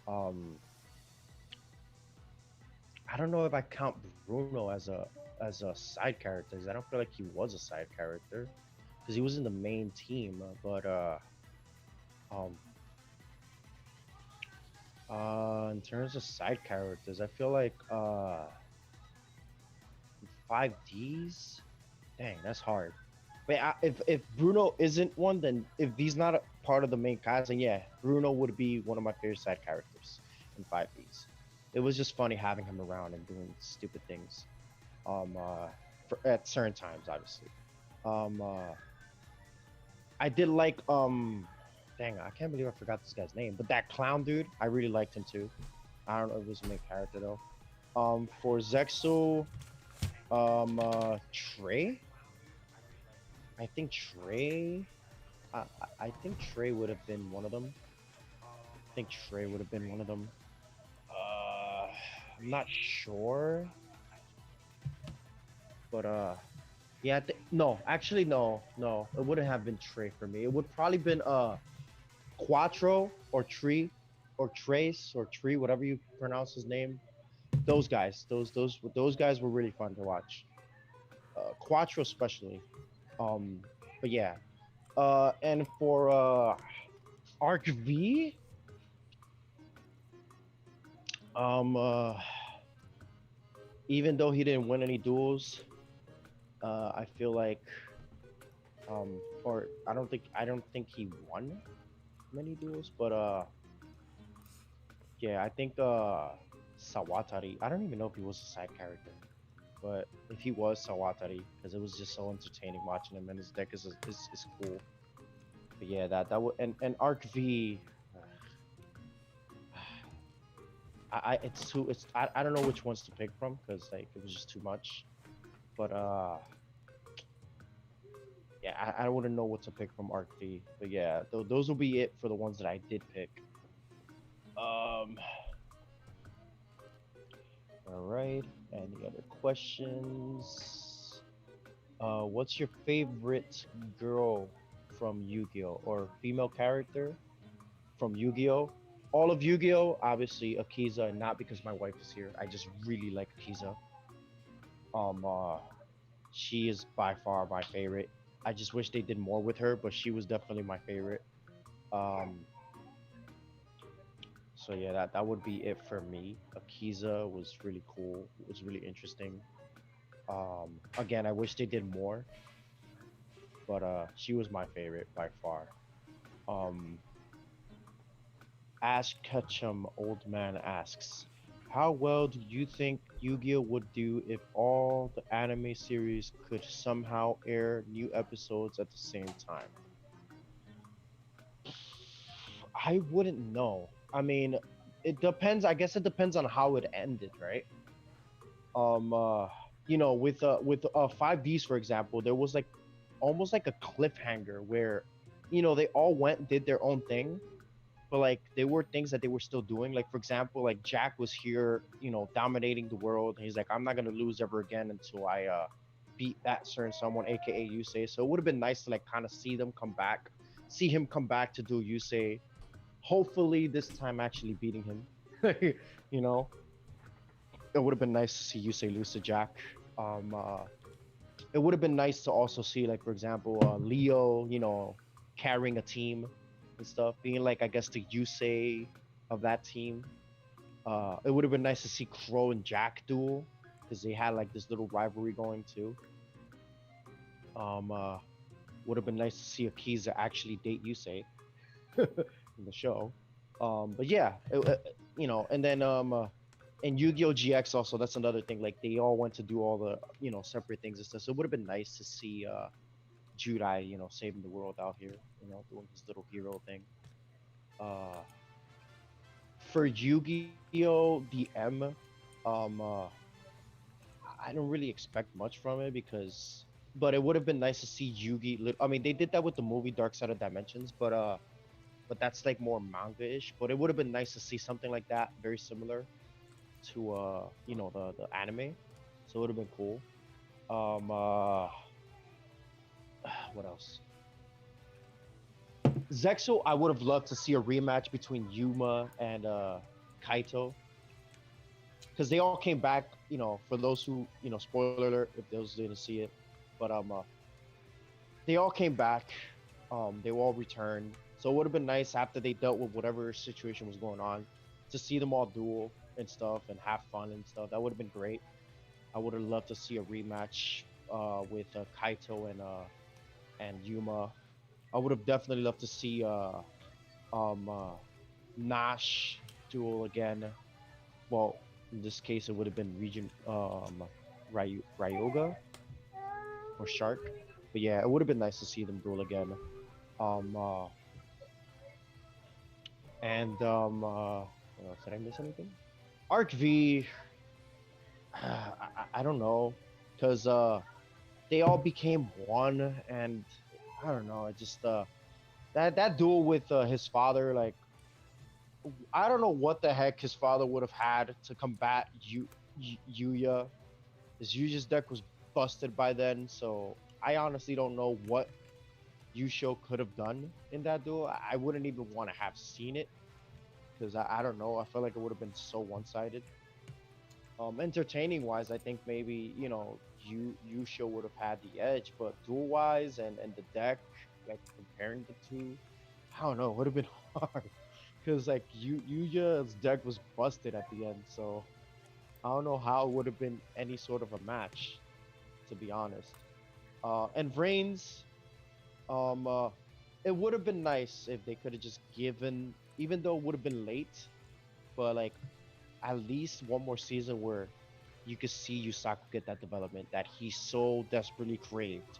um, I don't know if I count Bruno as a side character, 'cause I don't feel like he was a side character because he was in the main team. But um, in terms of side characters, I feel like 5Ds. Dang, that's hard. But if Bruno isn't one, then if he's not a part of the main cast, then yeah, Bruno would be one of my favorite side characters in 5Ds. It was just funny having him around and doing stupid things. Um, uh, at certain times, obviously. Um, uh, I did like dang, I can't believe I forgot this guy's name, but that clown dude, I really liked him too. I don't know if it was a main character though. For Zexel, Trey. I think Trey. I think Trey would have been one of them. I think Trey would have been one of them. Uh, I'm not sure, but yeah. No, actually, no. It wouldn't have been Trey for me. It would probably been Quattro or Tree, or Trace or Tree, whatever you pronounce his name. Those guys, those guys were really fun to watch. Quattro especially. Um, but yeah. And for Arc V, um, uh, even though he didn't win any duels, I feel like, or I don't think he won many duels, but yeah, I think Sawatari. I don't even know if he was a side character, but if he was Sawatari, because it was just so entertaining watching him, and his deck is cool. But yeah, that would and Arc V. It's too I don't know which ones to pick from because like it was just too much. But yeah, I wouldn't know what to pick from Arc V. But yeah, those will be it for the ones that I did pick. Um, all right. Any other questions? What's your favorite girl from Yu-Gi-Oh, or female character from Yu-Gi-Oh? All of Yu-Gi-Oh, obviously Akiza, and not because my wife is here. I just really like Akiza. Um, uh, she is by far my favorite. I just wish they did more with her, but she was definitely my favorite. Um, so yeah, that would be it for me. Akiza was really cool. It was really interesting. Again, I wish they did more, but she was my favorite by far. Um, Ash Ketchum, old man asks, how well do you think Yu-Gi-Oh would do if all the anime series could somehow air new episodes at the same time? I wouldn't know. I mean, it depends. I guess it depends on how it ended, right? Um, uh, with 5Ds for example, there was like almost like a cliffhanger where, they all went did their own thing, but like there were things that they were still doing. Like for example, like Jack was here, dominating the world. And he's like, I'm not gonna lose ever again until I beat that certain someone, aka Yusei. So it would have been nice to like kind of see him come back to do Yusei. Hopefully this time actually beating him. you know, it would have been nice to see Yusei lose to Jack. Um, uh, it would have been nice to also see, like for example, Leo, carrying a team and stuff, being like I guess the Yusei of that team. It would have been nice to see Crow and Jack duel because they had like this little rivalry going too. Um, uh, would have been nice to see Akiza actually date Yusei in the show. But yeah, and then and Yu-Gi-Oh! GX also, that's another thing. Like they all went to do all the separate things and stuff. So it would have been nice to see Judai, saving the world out here, doing his little hero thing. Uh, for Yu-Gi-Oh! the M, um, uh, I don't really expect much from it because, but it would have been nice to see Yugi. I mean, they did that with the movie Dark Side of Dimensions, but that's like more manga-ish. But it would have been nice to see something like that, very similar to the anime. So it would have been cool. Um, uh, what else? Zexo, I would have loved to see a rematch between Yuma and Kaito because they all came back. For those who spoiler alert if those didn't see it, but they all came back. They all returned. So it would have been nice after they dealt with whatever situation was going on to see them all duel and stuff and have fun and stuff. That would have been great. I would have loved to see a rematch with Kaito and Yuma. I would have definitely loved to see um, uh, Nash duel again. Well, in this case, it would have been Region Ryoga or Shark. But yeah, it would have been nice to see them duel again. Um, uh, and what else? Did I miss anything? Arc V, I don't know, because they all became one, and I don't know. I just that duel with his father, like I don't know what the heck his father would have had to combat Yuya. His Yuya's deck was busted by then, so I honestly don't know what Yusho could have done in that duel. I wouldn't even want to have seen it because I don't know. I felt like it would have been so one-sided. Entertaining wise, I think maybe Yusho would have had the edge, but duel wise and the deck, like comparing the two, I don't know. It would have been hard because like Yuya's deck was busted at the end, so I don't know how it would have been any sort of a match, to be honest. And Vrains, um, uh, it would have been nice if they could have just given, even though it would have been late, but like at least one more season where you could see Yusaku get that development that he so desperately craved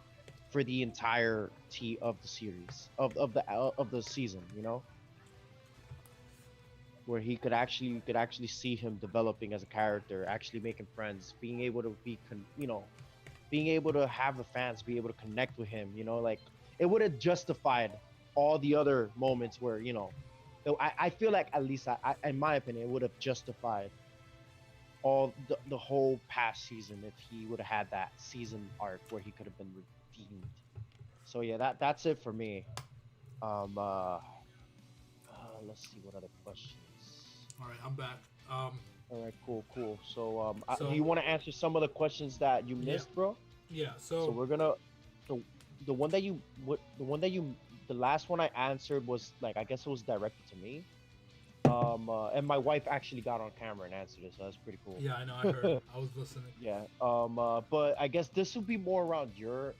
for the entirety of the series of the season, where he could actually you could actually see him developing as a character, actually making friends, being able to being able to have the fans be able to connect with him, like it would have justified all the other moments where, I feel like at least in my opinion, it would have justified all the whole past season if he would have had that season arc where he could have been redeemed. So yeah, that's it for me. Um, uh, let's see what other questions. All right, I'm back. Um, All right, cool. So, do so you want to answer some of the questions that you yeah, missed, bro? yeah. So So we're gonna the the one that you what the one that you the last one I answered was like I guess it was directed to me. And my wife actually got on camera and answered it, so that's pretty cool. yeah, I know. I heard. I was listening. Yeah. But I guess this will be more around your,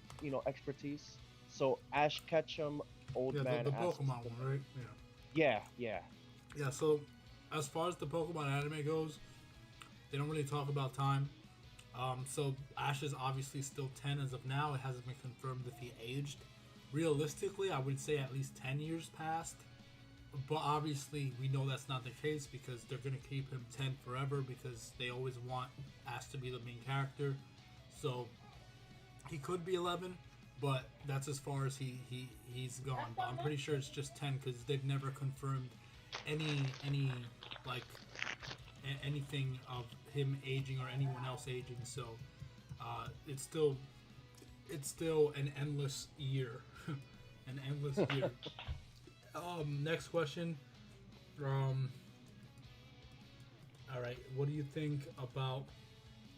expertise. So Ash Ketchum, old Yeah, man the asks. Pokemon one, right? Yeah. Yeah. Yeah. So as far as the Pokemon anime goes, they don't really talk about time. So Ash is obviously still 10 as of now. It hasn't been confirmed if he aged. Realistically, I would say at least 10 years passed. But obviously, we know that's not the case because they're going to keep him 10 forever because they always want Ash to be the main character. So he could be 11, but that's as far as he's gone. But I'm pretty sure it's just 10 because they've never confirmed any like anything of him aging or anyone else aging. So it's still an endless year, an endless year. Next question. Um, all right. What do you think about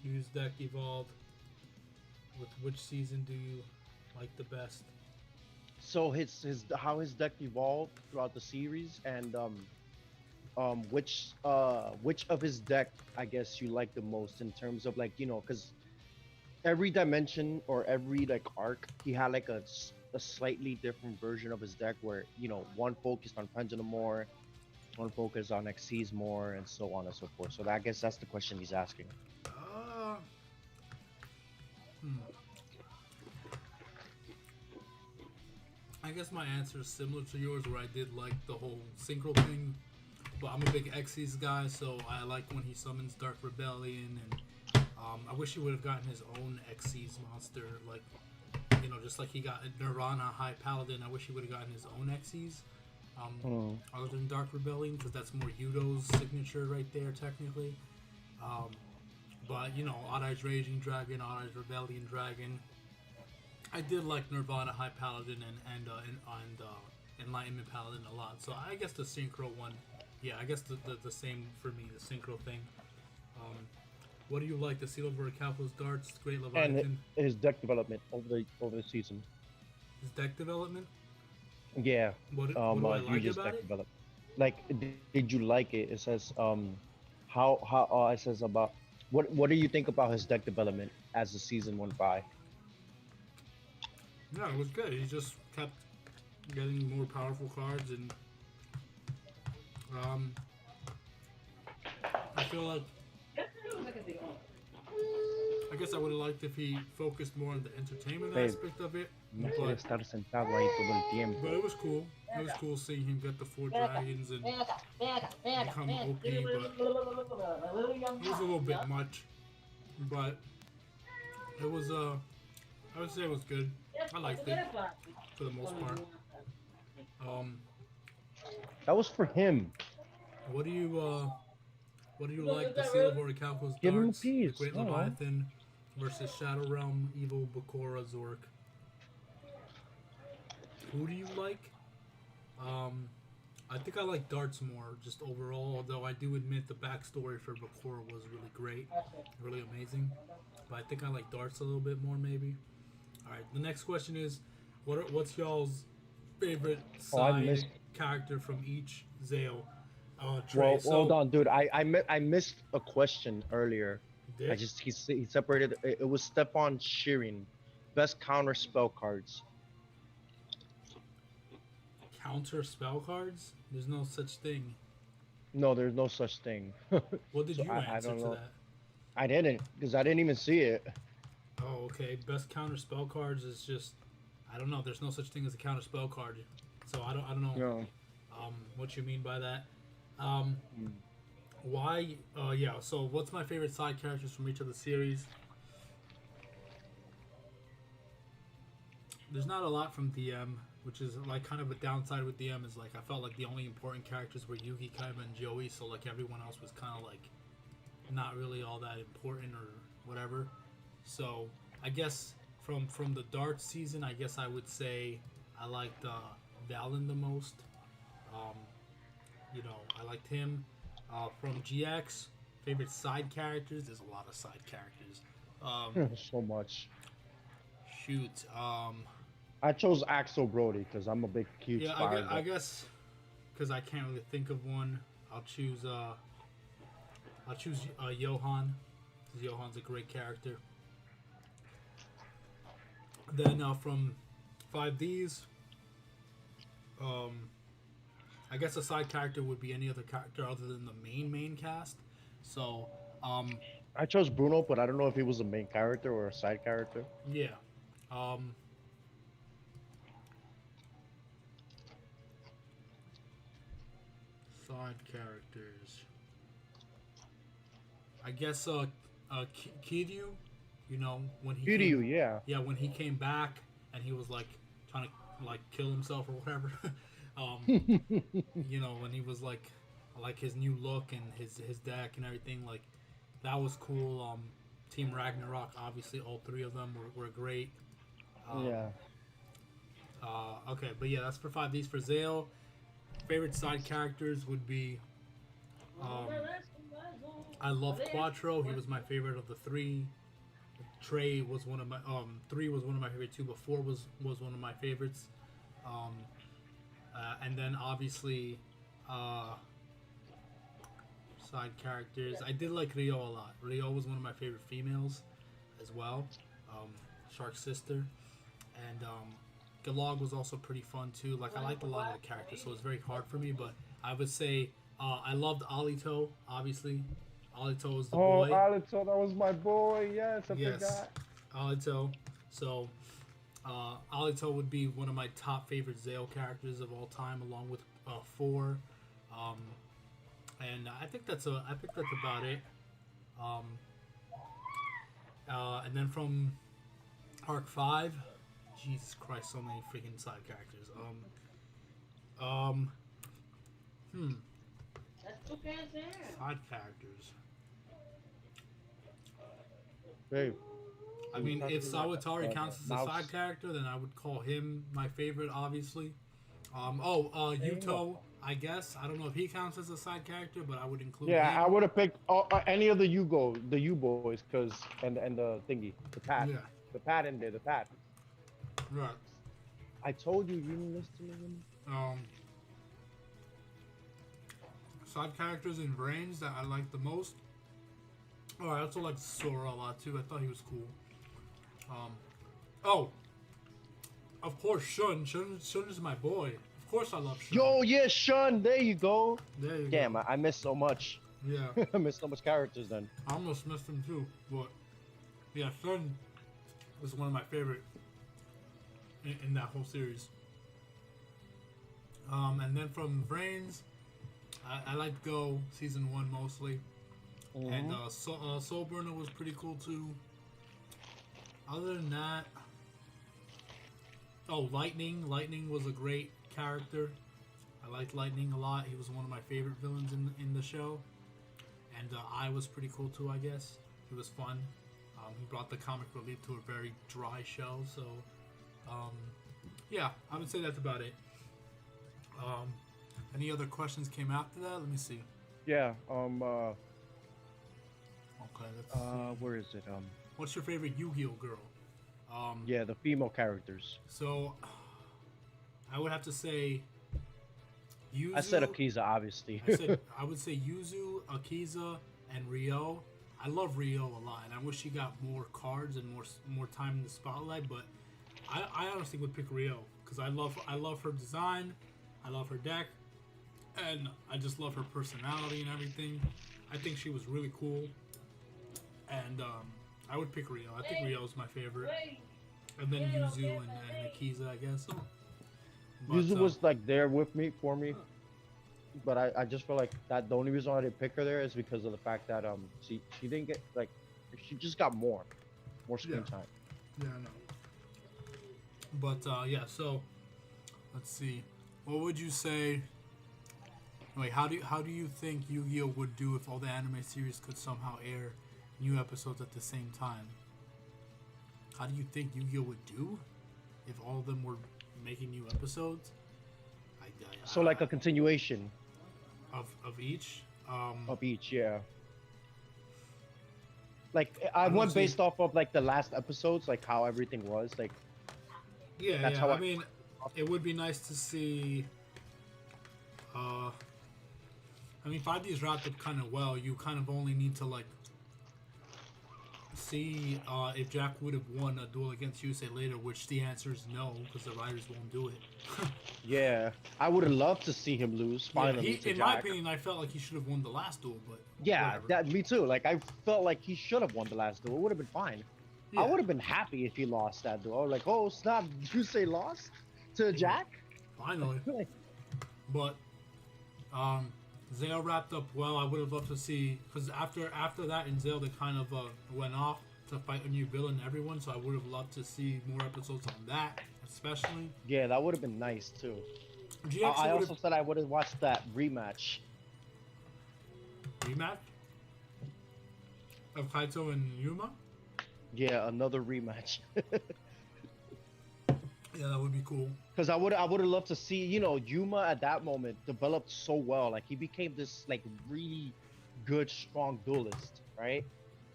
Use Deck Evolved? With which season do you like the best? So his how his deck evolved throughout the series, and which of his deck I guess you like the most in terms of like because every dimension or every like arc, he had like a slightly different version of his deck where one focused on pendulum more, one focused on Xyz more, and so on and so forth. So I guess that's the question he's asking. Uh, hmm. I guess my answer is similar to yours, where I did like the whole synchro thing, but I'm a big Xyz guy, so I like when he summons Dark Rebellion, and I wish he would have gotten his own Xyz monster, like just like he got Nirvana High Paladin. I wish he would have gotten his own Xyz, other than Dark Rebellion, because that's more Yudo's signature right there, technically. But Odd Eyes Raging Dragon, Odd Eyes Rebellion Dragon. I did like Nirvana High Paladin and Enlightenment Paladin a lot. So I guess the synchro one, yeah, I guess the same for me, the synchro thing. What do you like? The Seal of Recalco's darts, Great Leviathan, And his deck development over the season. his deck development. Yeah. What do I like Yuya's about deck it? development. Like, did you like it? It says how it says about what do you think about his deck development as the season went by? Yeah, it was good. He just kept getting more powerful cards, and I feel like I guess I would have liked if he focused more on the entertainment Babe, aspect of it. No quiere estar sentado ahí todo el tiempo. But it was cool. It was cool seeing him get the 4 dragons and become OP, but it was a little bit much. But it was I would say it was good. I liked it for the most part. That was for him. What do you like? The Seal of Orichalco's Give him a darts, the piece. Great I don't know. Leviathan versus Shadow Realm, Evil Bakura Zork. Who do you like? I think I like darts more, just overall. Although I do admit the backstory for Bakura was really great, really amazing. But I think I like darts a little bit more, maybe. All right. The next question is, what's y'all's favorite side character from each Zale? Trey, Well, hold on, dude. I missed a question earlier. Did? He separated. It was Stephon Shearing, best counter spell cards. Counter spell cards? There's no such thing. No, there's no such thing. What did So you I answer don't to know. that? I didn't, because I didn't even see it. Oh, okay. Best counter spell cards is just I don't know. There's no such thing as a counter spell card, so I don't know. No. What you mean by that? Why? Yeah. So what's my favorite side characters from each of the series? There's not a lot from DM, which is like kind of a downside with DM. Is like I felt like the only important characters were Yugi, Kaiba, and Joey. So like everyone else was kind of like not really all that important or whatever. So I guess from the Dart season, I guess I would say I liked Valen the most. I liked him. From GX, favorite side characters. There's a lot of side characters. So much. Shoot. I chose Axel Brody because I'm a big huge Yeah, fan. I guess because I can't really think of one. I'll choose Johan. Johan's a great character. Then from 5Ds, I guess a side character would be any other character other than the main cast. So, I chose Bruno, but I don't know if he was a main character or a side character. yeah. Side characters. I guess Kiryu, when he Kiryu, yeah. Yeah, when he came back and he was like trying to like kill himself or whatever. When he was like his new look and his deck and everything, like that was cool. Team Ragnarok, obviously all 3 of them were great. Yeah. Okay, but yeah, that's for 5Ds. For Zale, favorite side characters would be I love Quattro. He was my favorite of the 3. Trey was one of my 3 was one of my favorite too, but 4 was one of my favorites. And then obviously side characters. I did like Rio a lot. Rio was one of my favorite females as well. Shark's sister, and Galog was also pretty fun too. Like I liked a lot of the characters, so it was very hard for me. But I would say I loved Alito. Obviously, Alito was the boy. Alito, that was my boy. Yes, I forgot. Alito. So Alito would be one of my top favorite Zale characters of all time, along with 4. And I think that's about it. And then from Arc 5, Jesus Christ, so many freaking side characters. Side characters. Hey, I mean, if Sawatari counts as a side character, then I would call him my favorite, obviously. Yuto, I guess. I don't know if he counts as a side character, but I would include him. I would have picked any of the U boys, and the thingy, the pad, the pad in there, the pad. Right. I told you didn't listen to me. Side characters in range that I like the most. Oh, I also like Sora a lot too. I thought he was cool. Of course, Shun. Shun is my boy. Of course, I love Shun. Yo, yeah, Shun. There you go. There you Damn, go. I missed so much. Yeah. I missed so much characters then. I almost missed him too, but yeah, Shun was one of my favorite in that whole series. And then from Brains, I liked Go season 1 mostly. Mm-hmm. And Soul Burner was pretty cool too. Other than that, Lightning. Lightning was a great character. I liked Lightning a lot. He was one of my favorite villains in the show. And I was pretty cool too, I guess. He was fun. He brought the comic relief to a very dry show. So, yeah, I would say that's about it. Any other questions came after that? Let me see. Yeah. Okay, let's see. Where is it? What's your favorite Yu-Gi-Oh girl? Yeah, the female characters. So, I would have to say Yuzu. I said Akiza, obviously. I would say Yuzu, Akiza, and Ryo. I love Ryo a lot, and I wish she got more cards and more time in the spotlight. But I honestly would pick Ryo because I love her design, I love her deck, and I just love her personality and everything. I think she was really cool, and I would pick Ryo. I think Ryo is my favorite, and then Yuzu and Akiza, I guess. But, Yuzu was like there with me for me, but I just feel like that the only reason why I didn't pick her there is because of the fact that she didn't get like she just got more screen time. Yeah, I know. But yeah, so let's see. What would you say? Wait, how do you think Yu-Gi-Oh would do if all the anime series could somehow air new episodes at the same time? How do you think Yu-Gi-Oh would do if all of them were making new episodes? So like a continuation of each. Of each, yeah. Like I went based off of like the last episodes, like how everything was, like. Yeah, that's how I mean, it would be nice to see. I mean, 5D's wrapped up kind of well. You kind of only need to like see if Jack would have won a duel against Yusei later, which the answer is no, because the writers won't do it. Yeah, I would have loved to see him lose finally. Yeah, in my opinion, I felt like he should have won the last duel, but yeah, me too. Like I felt like he should have won the last duel. It would have been fine. Yeah. I would have been happy if he lost that duel. Like, oh snap, Yusei lost to Jack? Finally. But Zale wrapped up well. I would have loved to see, because after that in Zale they kind of went off to fight a new villain and everyone, so I would have loved to see more episodes on that, especially. Yeah, that would have been nice too. I also said I would have watched that rematch. Rematch? Of Kaito and Yuma? Yeah, another rematch. Yeah, that would be cool. Because I would have loved to see, Yuma at that moment developed so well. Like he became this like really good, strong duelist, right?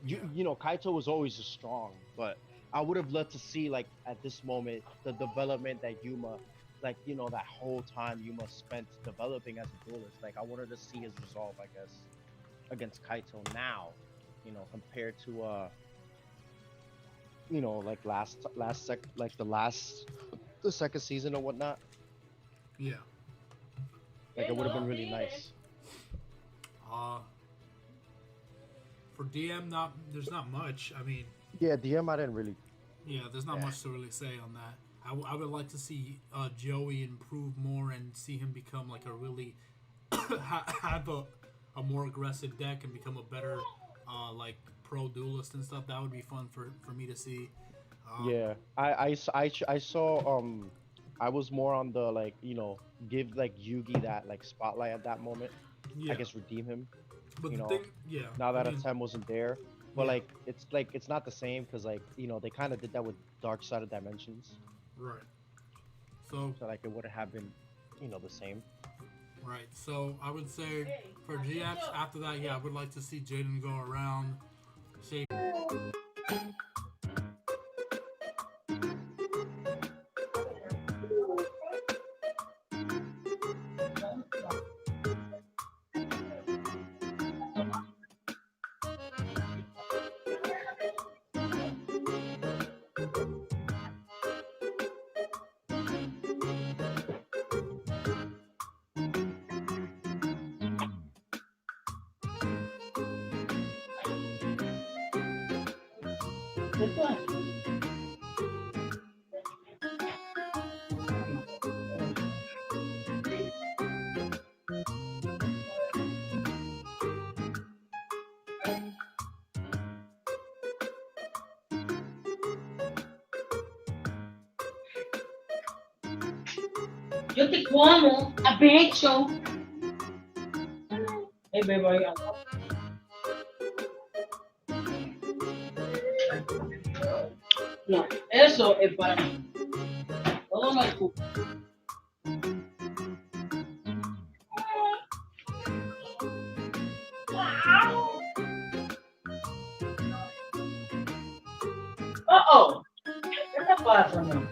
Yeah. Kaito was always just strong, but I would have loved to see like at this moment the development that Yuma, like that whole time Yuma spent developing as a duelist. Like I wanted to see his resolve, I guess, against Kaito now, compared to like like the second season or whatnot. Yeah. Like it would have been really nice. Uh, for DM, not there's not much. I mean, Yeah, DM I didn't really. yeah, there's not Yeah, much to really say on that. I would like to see Joey improve more and see him become like a really have a more aggressive deck and become a better like pro duelist and stuff. That would be fun for me to see. Um, yeah. I saw I was more on the like give like Yugi that like spotlight at that moment. I yeah, guess redeem him. but You the know, thing, yeah, now I that mean, Atem wasn't there, but yeah, like it's not the same because like they kind of did that with Dark Side of Dimensions, right. So so like it wouldn't have been the same. right, so I would say for GX after that, yeah, I would like to see Jaden go around. Say, Yo te como, a pecho. Hey, babe, are you- No, eso es para mí. Todo no es tú. Oh, ¿qué te pasa, no?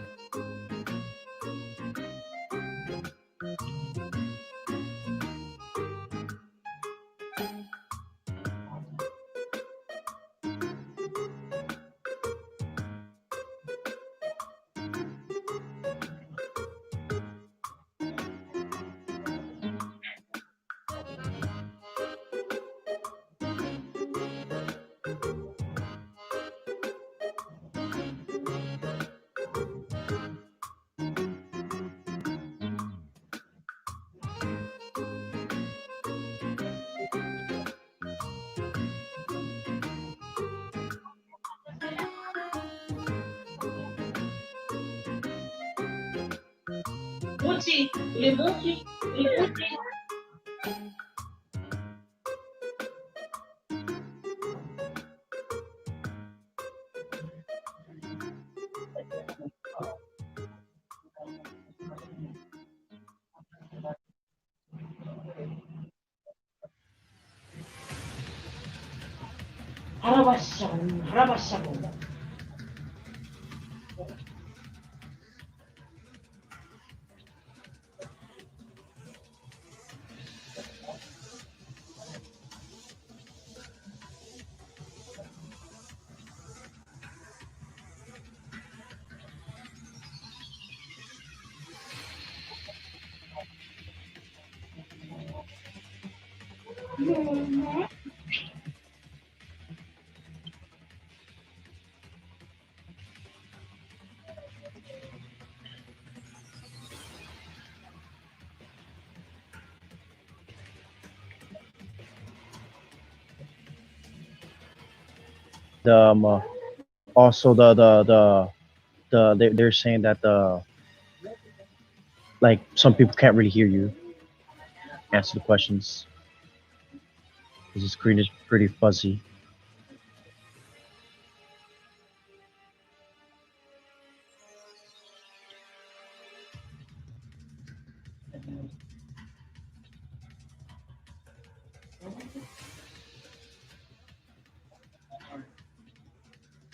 Muchi, limuchi, limuchi. Harabashabu, harabashabu. The also they're saying that like some people can't really hear you answer the questions because the screen is pretty fuzzy.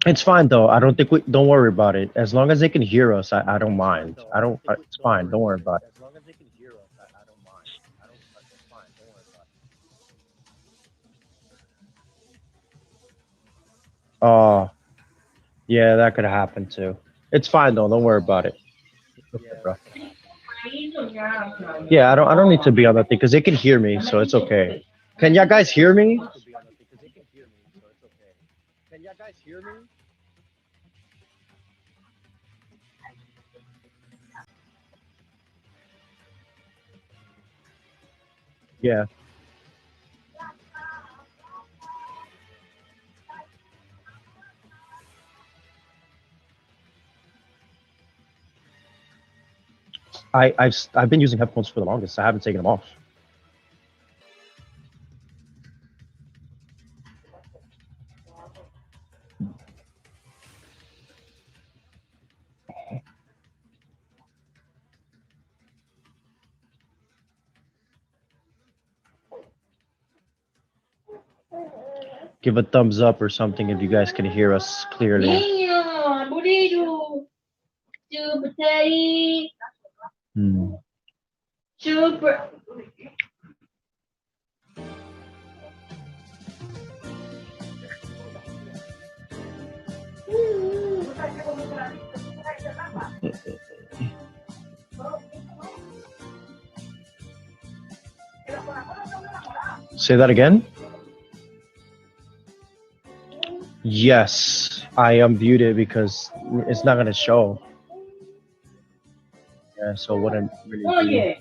It's fine though. I don't think we don't worry about it. As long as they can hear us, I don't mind. I don't. It's fine. Don't worry about it. Uh, Yeah, that could happen too. It's fine though. Don't worry about it. Okay, bro. Yeah, I don't need to be on that thing because they can hear me, so it's okay. Can y'all guys hear me? Yeah. I've been using headphones for the longest. I haven't taken them off. Give a thumbs up or something if you guys can hear us clearly. Hmm. Say that again? Yes, I unviewed it because it's not gonna show. Yeah, so it wouldn't really be.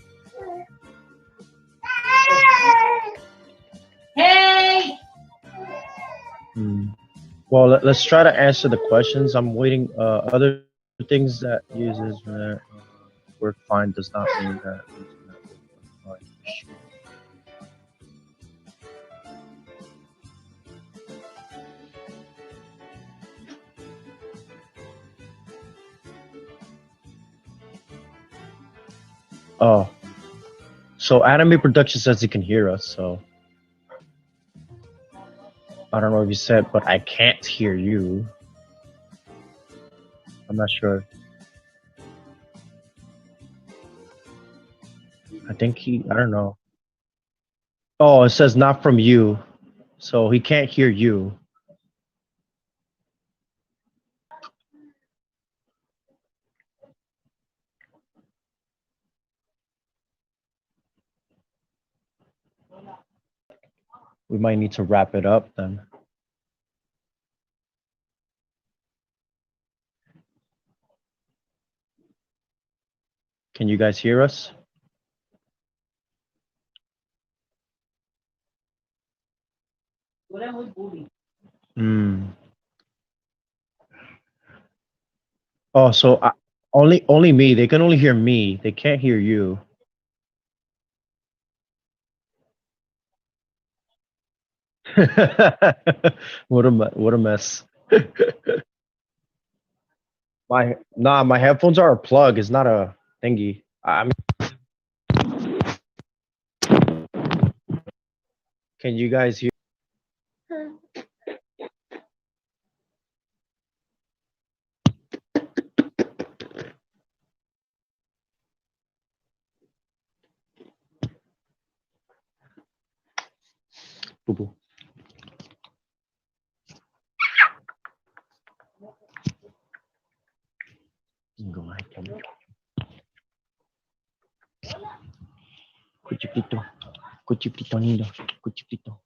Hmm. Well, let's try to answer the questions. I'm waiting. Other things that uses work fine does not mean that using that work fine. Oh, so Anime Production says he can hear us. So I don't know if you said, but I can't hear you. I'm not sure. I think I don't know. Oh, it says not from you, so he can't hear you. We might need to wrap it up then. Can you guys hear us? Hmm. Oh, so only me. They can only hear me. They can't hear you. What a mess. My headphones are a plug. It's not a thingy. I mean, can you guys hear? Boo boo. Cuchipito, cuchipito lindo, cuchipito.